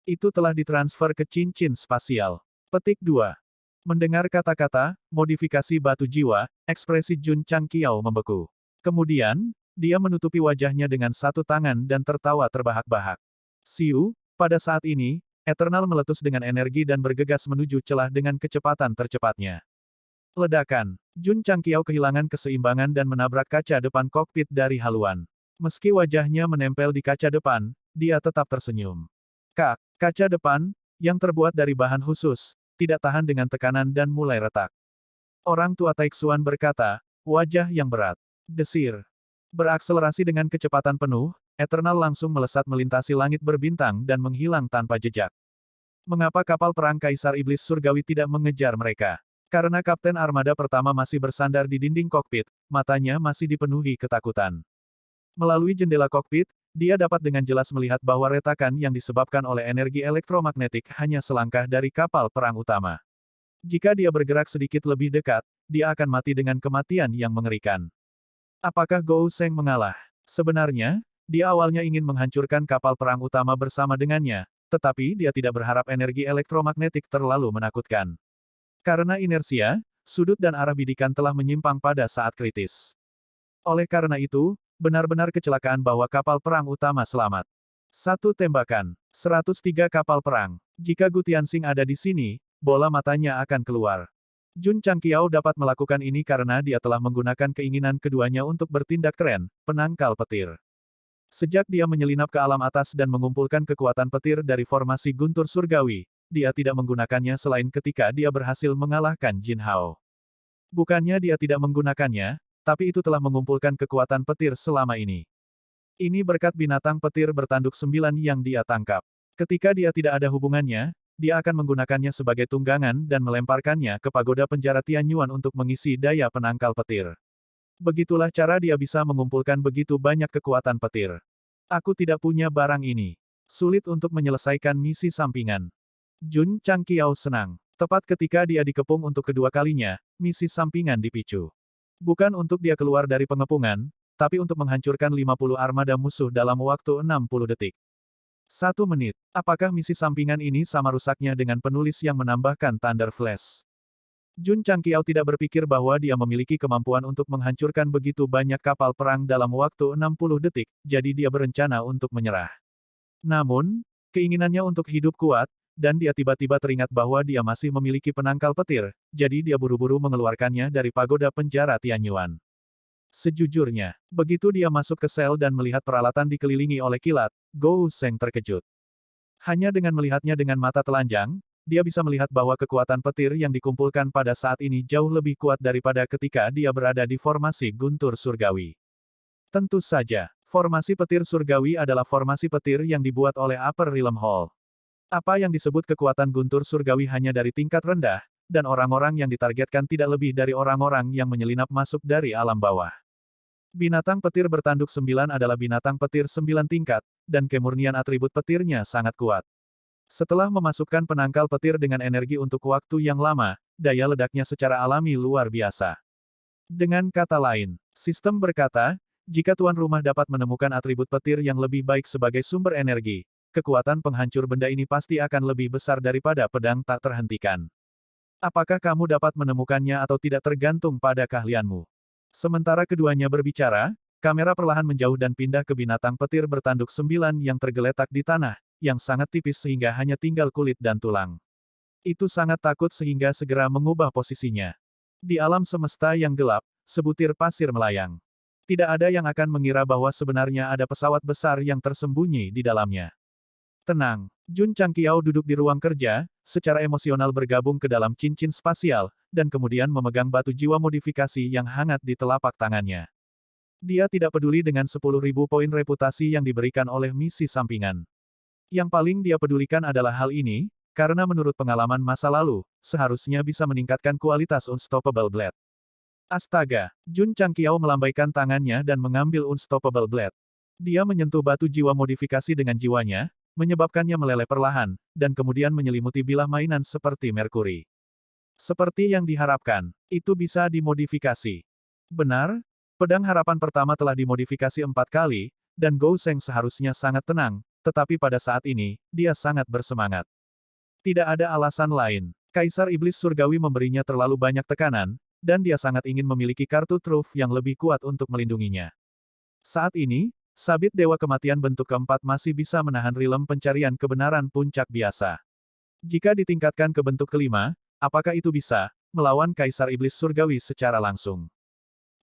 Itu telah ditransfer ke cincin spasial. Petik 2. Mendengar kata-kata, modifikasi batu jiwa, ekspresi Jun Changqiao membeku. Kemudian, dia menutupi wajahnya dengan satu tangan dan tertawa terbahak-bahak. Siu, pada saat ini, Eternal meletus dengan energi dan bergegas menuju celah dengan kecepatan tercepatnya. Ledakan. Jun Changqiao kehilangan keseimbangan dan menabrak kaca depan kokpit dari haluan. Meski wajahnya menempel di kaca depan, dia tetap tersenyum. Kaca depan, yang terbuat dari bahan khusus, tidak tahan dengan tekanan dan mulai retak. Orang tua Taixuan berkata, wajah yang berat. Desir. Berakselerasi dengan kecepatan penuh, Eternal langsung melesat melintasi langit berbintang dan menghilang tanpa jejak. Mengapa kapal perang Kaisar Iblis Surgawi tidak mengejar mereka? Karena kapten armada pertama masih bersandar di dinding kokpit, matanya masih dipenuhi ketakutan. Melalui jendela kokpit, Dia dapat dengan jelas melihat bahwa retakan yang disebabkan oleh energi elektromagnetik hanya selangkah dari kapal perang utama. Jika dia bergerak sedikit lebih dekat, dia akan mati dengan kematian yang mengerikan. Apakah Gou Sheng mengalah? Sebenarnya, dia awalnya ingin menghancurkan kapal perang utama bersama dengannya, tetapi dia tidak berharap energi elektromagnetik terlalu menakutkan. Karena inersia, sudut dan arah bidikan telah menyimpang pada saat kritis. Oleh karena itu, benar-benar kecelakaan bahwa kapal perang utama selamat. Satu tembakan. 103 kapal perang. Jika Gu Tianxing ada di sini, bola matanya akan keluar. Jun Changqiao dapat melakukan ini karena dia telah menggunakan keinginan keduanya untuk bertindak keren, penangkal petir. Sejak dia menyelinap ke alam atas dan mengumpulkan kekuatan petir dari formasi guntur surgawi, dia tidak menggunakannya selain ketika dia berhasil mengalahkan Jin Hao. Bukannya dia tidak menggunakannya, tapi itu telah mengumpulkan kekuatan petir selama ini. Ini berkat binatang petir bertanduk 9 yang dia tangkap. Ketika dia tidak ada hubungannya, dia akan menggunakannya sebagai tunggangan dan melemparkannya ke pagoda penjara Tianyuan untuk mengisi daya penangkal petir. Begitulah cara dia bisa mengumpulkan begitu banyak kekuatan petir. Aku tidak punya barang ini. Sulit untuk menyelesaikan misi sampingan. Jun Changqiao senang. Tepat ketika dia dikepung untuk kedua kalinya, misi sampingan dipicu. Bukan untuk dia keluar dari pengepungan, tapi untuk menghancurkan 50 armada musuh dalam waktu 60 detik. 1 menit. Apakah misi sampingan ini sama rusaknya dengan penulis yang menambahkan Thunder Flash? Jun Changqiao tidak berpikir bahwa dia memiliki kemampuan untuk menghancurkan begitu banyak kapal perang dalam waktu 60 detik, jadi dia berencana untuk menyerah. Namun, keinginannya untuk hidup kuat, dan dia tiba-tiba teringat bahwa dia masih memiliki penangkal petir, jadi dia buru-buru mengeluarkannya dari pagoda penjara Tianyuan. Sejujurnya, begitu dia masuk ke sel dan melihat peralatan dikelilingi oleh kilat, Gou Sheng terkejut. Hanya dengan melihatnya dengan mata telanjang, dia bisa melihat bahwa kekuatan petir yang dikumpulkan pada saat ini jauh lebih kuat daripada ketika dia berada di formasi guntur surgawi. Tentu saja, formasi petir surgawi adalah formasi petir yang dibuat oleh Upper Realm Hall. Apa yang disebut kekuatan guntur surgawi hanya dari tingkat rendah, dan orang-orang yang ditargetkan tidak lebih dari orang-orang yang menyelinap masuk dari alam bawah. Binatang petir bertanduk 9 adalah binatang petir 9 tingkat, dan kemurnian atribut petirnya sangat kuat. Setelah memasukkan penangkal petir dengan energi untuk waktu yang lama, daya ledaknya secara alami luar biasa. Dengan kata lain, sistem berkata, jika tuan rumah dapat menemukan atribut petir yang lebih baik sebagai sumber energi, kekuatan penghancur benda ini pasti akan lebih besar daripada pedang tak terhentikan. Apakah kamu dapat menemukannya atau tidak tergantung pada keahlianmu. Sementara keduanya berbicara, kamera perlahan menjauh dan pindah ke binatang petir bertanduk 9 yang tergeletak di tanah, yang sangat tipis sehingga hanya tinggal kulit dan tulang. Itu sangat takut sehingga segera mengubah posisinya. Di alam semesta yang gelap, sebutir pasir melayang. Tidak ada yang akan mengira bahwa sebenarnya ada pesawat besar yang tersembunyi di dalamnya. Tenang, Jun Changqiao duduk di ruang kerja, secara emosional bergabung ke dalam cincin spasial, dan kemudian memegang batu jiwa modifikasi yang hangat di telapak tangannya. Dia tidak peduli dengan 10.000 poin reputasi yang diberikan oleh misi sampingan. Yang paling dia pedulikan adalah hal ini, karena menurut pengalaman masa lalu, seharusnya bisa meningkatkan kualitas Unstoppable Blade. Astaga, Jun Changqiao melambaikan tangannya dan mengambil Unstoppable Blade. Dia menyentuh batu jiwa modifikasi dengan jiwanya, menyebabkannya meleleh perlahan, dan kemudian menyelimuti bilah mainan seperti merkuri. Seperti yang diharapkan, itu bisa dimodifikasi. Benar, pedang harapan pertama telah dimodifikasi 4 kali, dan Gou Sheng seharusnya sangat tenang, tetapi pada saat ini, dia sangat bersemangat. Tidak ada alasan lain. Kaisar Iblis Surgawi memberinya terlalu banyak tekanan, dan dia sangat ingin memiliki kartu truf yang lebih kuat untuk melindunginya. Saat ini, sabit Dewa Kematian bentuk keempat masih bisa menahan rilem pencarian kebenaran puncak biasa. Jika ditingkatkan ke bentuk kelima, apakah itu bisa melawan Kaisar Iblis Surgawi secara langsung?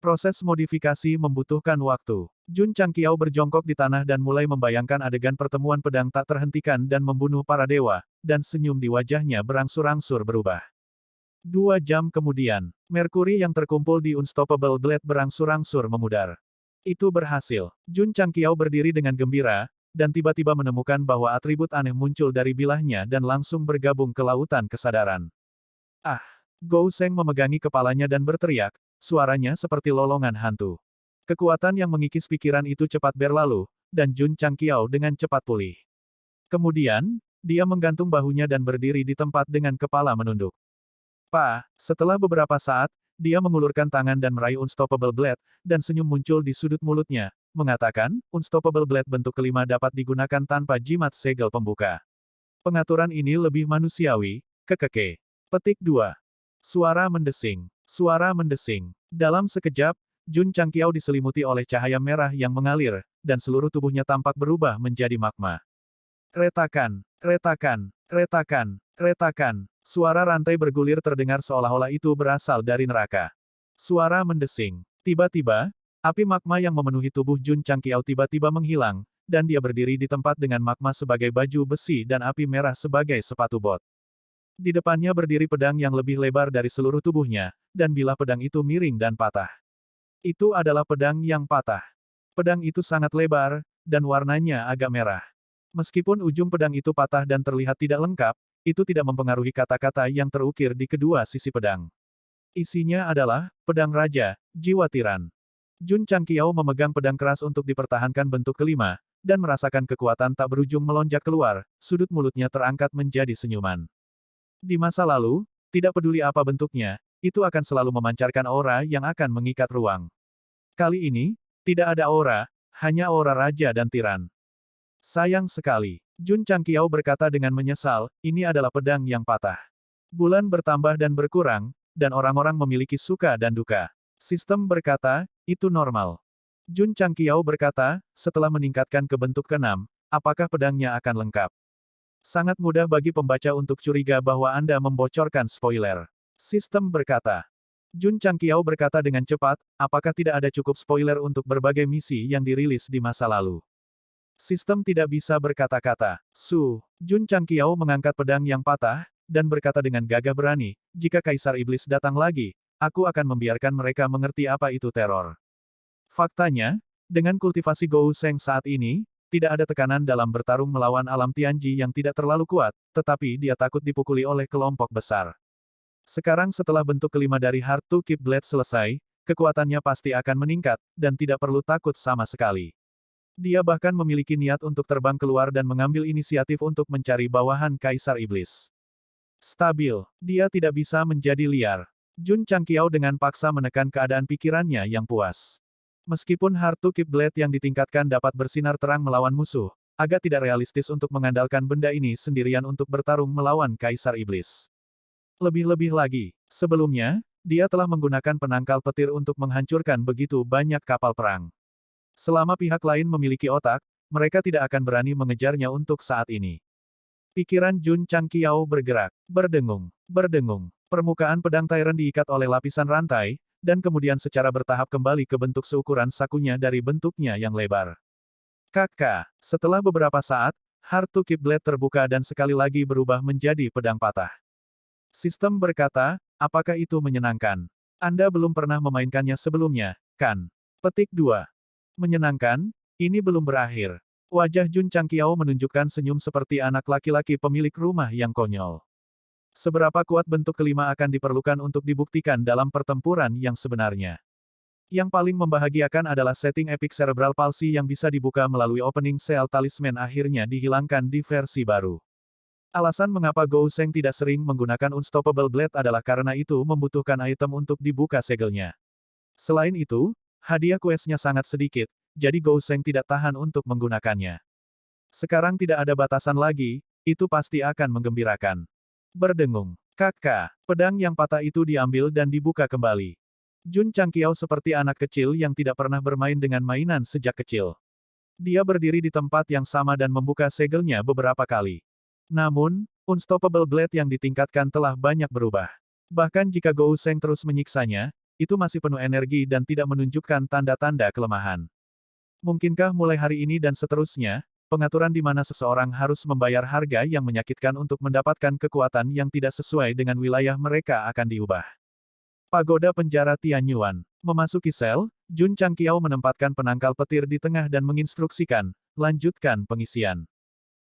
Proses modifikasi membutuhkan waktu. Jun Changqiao berjongkok di tanah dan mulai membayangkan adegan pertemuan pedang tak terhentikan dan membunuh para dewa, dan senyum di wajahnya berangsur-angsur berubah. 2 jam kemudian, merkuri yang terkumpul di Unstoppable Blade berangsur-angsur memudar. Itu berhasil. Jun Changqiao berdiri dengan gembira, dan tiba-tiba menemukan bahwa atribut aneh muncul dari bilahnya dan langsung bergabung ke lautan kesadaran. Ah! Gou Sheng memegangi kepalanya dan berteriak, suaranya seperti lolongan hantu. Kekuatan yang mengikis pikiran itu cepat berlalu, dan Jun Changqiao dengan cepat pulih. Kemudian, dia menggantung bahunya dan berdiri di tempat dengan kepala menunduk. Setelah beberapa saat, dia mengulurkan tangan dan meraih Unstoppable Blade, dan senyum muncul di sudut mulutnya, mengatakan, Unstoppable Blade bentuk kelima dapat digunakan tanpa jimat segel pembuka. Pengaturan ini lebih manusiawi, kekeke. Petik 2. Suara mendesing. Suara mendesing. Dalam sekejap, Jun Changqiao diselimuti oleh cahaya merah yang mengalir, dan seluruh tubuhnya tampak berubah menjadi magma. Retakan, retakan, retakan, retakan. Suara rantai bergulir terdengar seolah-olah itu berasal dari neraka. Suara mendesing. Tiba-tiba, api magma yang memenuhi tubuh Jun Changqiao tiba-tiba menghilang, dan dia berdiri di tempat dengan magma sebagai baju besi dan api merah sebagai sepatu bot. Di depannya berdiri pedang yang lebih lebar dari seluruh tubuhnya, dan bilah pedang itu miring dan patah. Itu adalah pedang yang patah. Pedang itu sangat lebar, dan warnanya agak merah. Meskipun ujung pedang itu patah dan terlihat tidak lengkap, itu tidak mempengaruhi kata-kata yang terukir di kedua sisi pedang. Isinya adalah, pedang raja, jiwa tiran. Jun Changqiao memegang pedang keras untuk dipertahankan bentuk kelima, dan merasakan kekuatan tak berujung melonjak keluar, sudut mulutnya terangkat menjadi senyuman. Di masa lalu, tidak peduli apa bentuknya, itu akan selalu memancarkan aura yang akan mengikat ruang. Kali ini, tidak ada aura, hanya aura raja dan tiran. Sayang sekali. Jun Changqiao berkata dengan menyesal, ini adalah pedang yang patah. Bulan bertambah dan berkurang, dan orang-orang memiliki suka dan duka. Sistem berkata, itu normal. Jun Changqiao berkata, setelah meningkatkan ke bentuk ke-6, apakah pedangnya akan lengkap? Sangat mudah bagi pembaca untuk curiga bahwa Anda membocorkan spoiler. Sistem berkata. Jun Changqiao berkata dengan cepat, apakah tidak ada cukup spoiler untuk berbagai misi yang dirilis di masa lalu? Sistem tidak bisa berkata-kata. Jun Changqiao mengangkat pedang yang patah, dan berkata dengan gagah berani, jika Kaisar Iblis datang lagi, aku akan membiarkan mereka mengerti apa itu teror. Faktanya, dengan kultivasi Gou Sheng saat ini, tidak ada tekanan dalam bertarung melawan alam Tianji yang tidak terlalu kuat, tetapi dia takut dipukuli oleh kelompok besar. Sekarang setelah bentuk kelima dari Heart to Keep Blade selesai, kekuatannya pasti akan meningkat, dan tidak perlu takut sama sekali. Dia bahkan memiliki niat untuk terbang keluar dan mengambil inisiatif untuk mencari bawahan Kaisar Iblis. Stabil, dia tidak bisa menjadi liar. Jun Changqiao dengan paksa menekan keadaan pikirannya yang puas. Meskipun Heart to Keep Blade yang ditingkatkan dapat bersinar terang melawan musuh, agak tidak realistis untuk mengandalkan benda ini sendirian untuk bertarung melawan Kaisar Iblis. Lebih-lebih lagi, sebelumnya, dia telah menggunakan penangkal petir untuk menghancurkan begitu banyak kapal perang. Selama pihak lain memiliki otak, mereka tidak akan berani mengejarnya untuk saat ini. Pikiran Jun Changqiao bergerak, berdengung, berdengung. Permukaan pedang Tyrant diikat oleh lapisan rantai, dan kemudian secara bertahap kembali ke bentuk seukuran sakunya dari bentuknya yang lebar. Setelah beberapa saat, Heart to Keep Blade terbuka dan sekali lagi berubah menjadi pedang patah. Sistem berkata, apakah itu menyenangkan? Anda belum pernah memainkannya sebelumnya, kan? Petik 2. Menyenangkan? Ini belum berakhir. Wajah Jun Changqiao menunjukkan senyum seperti anak laki-laki pemilik rumah yang konyol. Seberapa kuat bentuk kelima akan diperlukan untuk dibuktikan dalam pertempuran yang sebenarnya. Yang paling membahagiakan adalah setting Epic Cerebral Palsy yang bisa dibuka melalui opening Seal Talisman akhirnya dihilangkan di versi baru. Alasan mengapa Gou Sheng tidak sering menggunakan Unstoppable Blade adalah karena itu membutuhkan item untuk dibuka segelnya. Selain itu, hadiah quest-nya sangat sedikit, jadi Gou Sheng tidak tahan untuk menggunakannya. Sekarang tidak ada batasan lagi, itu pasti akan menggembirakan. Berdengung. Pedang yang patah itu diambil dan dibuka kembali. Jun Changqiao seperti anak kecil yang tidak pernah bermain dengan mainan sejak kecil. Dia berdiri di tempat yang sama dan membuka segelnya beberapa kali. Namun, Unstoppable Blade yang ditingkatkan telah banyak berubah. Bahkan jika Gou Sheng terus menyiksanya, itu masih penuh energi dan tidak menunjukkan tanda-tanda kelemahan. Mungkinkah mulai hari ini dan seterusnya, pengaturan di mana seseorang harus membayar harga yang menyakitkan untuk mendapatkan kekuatan yang tidak sesuai dengan wilayah mereka akan diubah? Pagoda Penjara Tianyuan. Memasuki sel, Jun Changqiao menempatkan penangkal petir di tengah dan menginstruksikan, lanjutkan pengisian.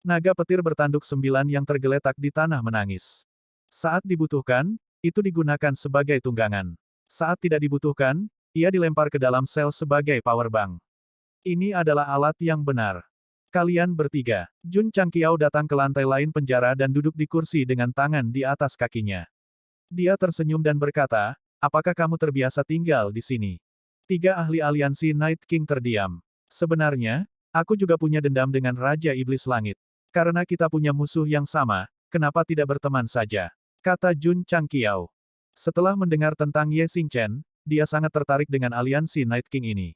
Naga petir bertanduk 9 yang tergeletak di tanah menangis. Saat dibutuhkan, itu digunakan sebagai tunggangan. Saat tidak dibutuhkan, ia dilempar ke dalam sel sebagai power bank. Ini adalah alat yang benar. Kalian bertiga. Jun Changqiao datang ke lantai lain penjara dan duduk di kursi dengan tangan di atas kakinya. Dia tersenyum dan berkata, apakah kamu terbiasa tinggal di sini? Tiga ahli aliansi Night King terdiam. Sebenarnya, aku juga punya dendam dengan Raja Iblis Langit. Karena kita punya musuh yang sama, kenapa tidak berteman saja? Kata Jun Changqiao. Setelah mendengar tentang Ye Xingchen, dia sangat tertarik dengan aliansi Night King ini.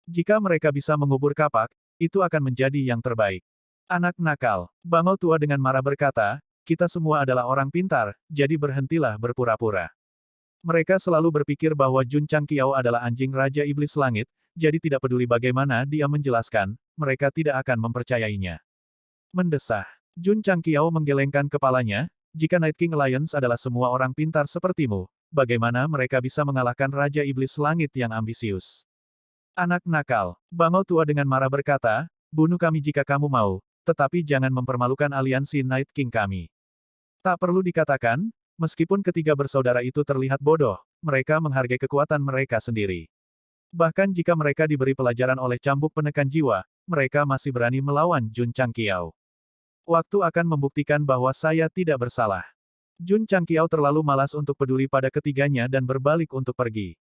Jika mereka bisa mengubur kapak, itu akan menjadi yang terbaik. Anak nakal, Bangau tua dengan marah berkata, kita semua adalah orang pintar, jadi berhentilah berpura-pura. Mereka selalu berpikir bahwa Jun Changqiao adalah anjing Raja Iblis Langit, jadi tidak peduli bagaimana dia menjelaskan, mereka tidak akan mempercayainya. Mendesah. Jun Changqiao menggelengkan kepalanya, jika Night King Alliance adalah semua orang pintar sepertimu, bagaimana mereka bisa mengalahkan Raja Iblis Langit yang ambisius? Anak nakal, Bangau tua dengan marah berkata, bunuh kami jika kamu mau, tetapi jangan mempermalukan aliansi Night King kami. Tak perlu dikatakan, meskipun ketiga bersaudara itu terlihat bodoh, mereka menghargai kekuatan mereka sendiri. Bahkan jika mereka diberi pelajaran oleh cambuk penekan jiwa, mereka masih berani melawan Jun Changqiao. Waktu akan membuktikan bahwa saya tidak bersalah. Jun Changqiao terlalu malas untuk peduli pada ketiganya dan berbalik untuk pergi.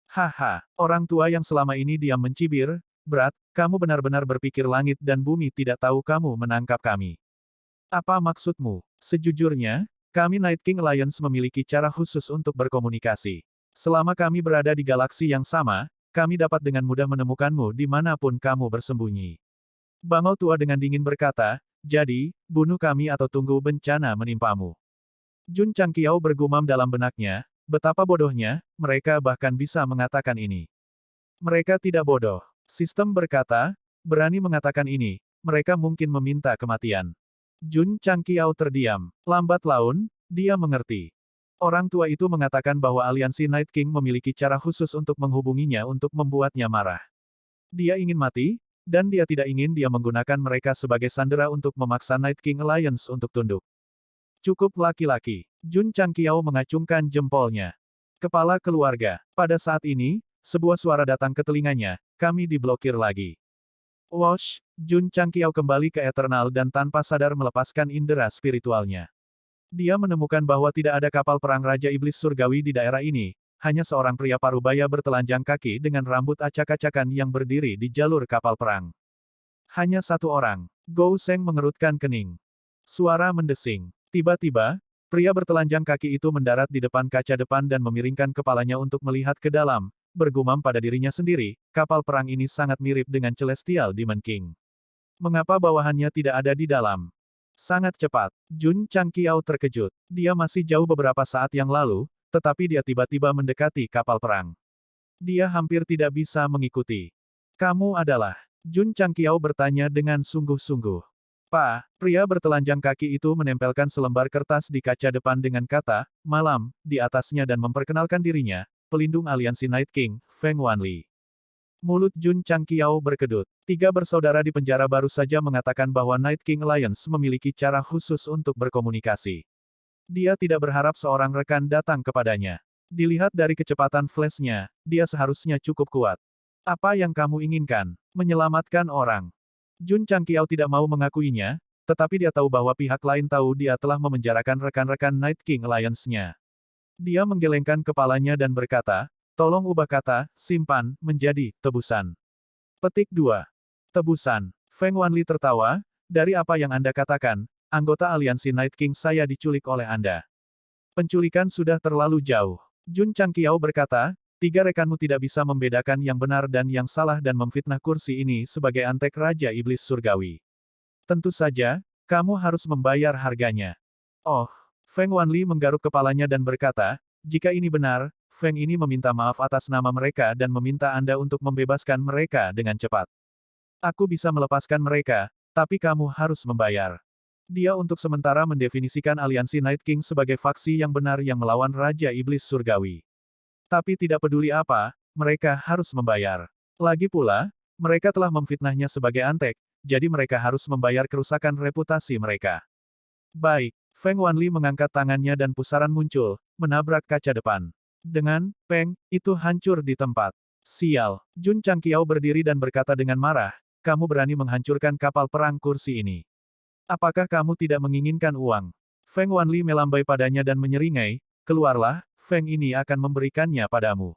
Haha, orang tua yang selama ini diam mencibir, Berat, kamu benar-benar berpikir langit dan bumi tidak tahu kamu menangkap kami. Apa maksudmu? Sejujurnya, kami Night King Alliance memiliki cara khusus untuk berkomunikasi. Selama kami berada di galaksi yang sama, kami dapat dengan mudah menemukanmu dimanapun kamu bersembunyi. Bangau tua dengan dingin berkata, jadi, bunuh kami atau tunggu bencana menimpamu. Jun Changqiao bergumam dalam benaknya, betapa bodohnya, mereka bahkan bisa mengatakan ini. Mereka tidak bodoh. Sistem berkata, berani mengatakan ini, mereka mungkin meminta kematian. Jun Changqiao terdiam. Lambat laun, dia mengerti. Orang tua itu mengatakan bahwa aliansi Night King memiliki cara khusus untuk menghubunginya untuk membuatnya marah. Dia ingin mati, dan dia tidak ingin dia menggunakan mereka sebagai sandera untuk memaksa Night King Alliance untuk tunduk. Cukup laki-laki. Jun Changqiao mengacungkan jempolnya. Kepala keluarga. Pada saat ini, sebuah suara datang ke telinganya, kami diblokir lagi. Wosh, Jun Changqiao kembali ke Eternal dan tanpa sadar melepaskan indera spiritualnya. Dia menemukan bahwa tidak ada kapal perang Raja Iblis Surgawi di daerah ini, hanya seorang pria parubaya bertelanjang kaki dengan rambut acak-acakan yang berdiri di jalur kapal perang. Hanya satu orang. Gou Sheng mengerutkan kening. Suara mendesing. Tiba-tiba, pria bertelanjang kaki itu mendarat di depan kaca depan dan memiringkan kepalanya untuk melihat ke dalam, bergumam pada dirinya sendiri, kapal perang ini sangat mirip dengan Celestial Demon King. Mengapa bawahannya tidak ada di dalam? Sangat cepat. Jun Changqiao terkejut. Dia masih jauh beberapa saat yang lalu, tetapi dia tiba-tiba mendekati kapal perang. Dia hampir tidak bisa mengikuti. Kamu adalah? Jun Changqiao bertanya dengan sungguh-sungguh. Pak, pria bertelanjang kaki itu menempelkan selembar kertas di kaca depan dengan kata, malam, di atasnya dan memperkenalkan dirinya, pelindung aliansi Night King, Feng Wanli. Mulut Jun Changqiao berkedut. Tiga bersaudara di penjara baru saja mengatakan bahwa Night King Alliance memiliki cara khusus untuk berkomunikasi. Dia tidak berharap seorang rekan datang kepadanya. Dilihat dari kecepatan flashnya, dia seharusnya cukup kuat. Apa yang kamu inginkan? Menyelamatkan orang. Jun Changqiao tidak mau mengakuinya, tetapi dia tahu bahwa pihak lain tahu dia telah memenjarakan rekan-rekan Night King Alliance-nya. Dia menggelengkan kepalanya dan berkata, tolong ubah kata, simpan, menjadi, tebusan. Petik 2. Tebusan. Feng Wanli tertawa, dari apa yang Anda katakan, anggota aliansi Night King saya diculik oleh Anda. Penculikan sudah terlalu jauh. Jun Changqiao berkata, tiga rekanmu tidak bisa membedakan yang benar dan yang salah dan memfitnah kursi ini sebagai antek Raja Iblis Surgawi. Tentu saja, kamu harus membayar harganya. Oh, Feng Wanli menggaruk kepalanya dan berkata, jika ini benar, Feng ini meminta maaf atas nama mereka dan meminta Anda untuk membebaskan mereka dengan cepat. Aku bisa melepaskan mereka, tapi kamu harus membayar. Dia untuk sementara mendefinisikan aliansi Night King sebagai faksi yang benar yang melawan Raja Iblis Surgawi. Tapi tidak peduli apa, mereka harus membayar. Lagi pula, mereka telah memfitnahnya sebagai antek, jadi mereka harus membayar kerusakan reputasi mereka. Baik, Feng Wanli mengangkat tangannya dan pusaran muncul, menabrak kaca depan. Dengan, peng, itu hancur di tempat. Sial. Jun Changqiao berdiri dan berkata dengan marah, kamu berani menghancurkan kapal perang kursi ini. Apakah kamu tidak menginginkan uang? Feng Wanli melambai padanya dan menyeringai, keluarlah, Feng ini akan memberikannya padamu.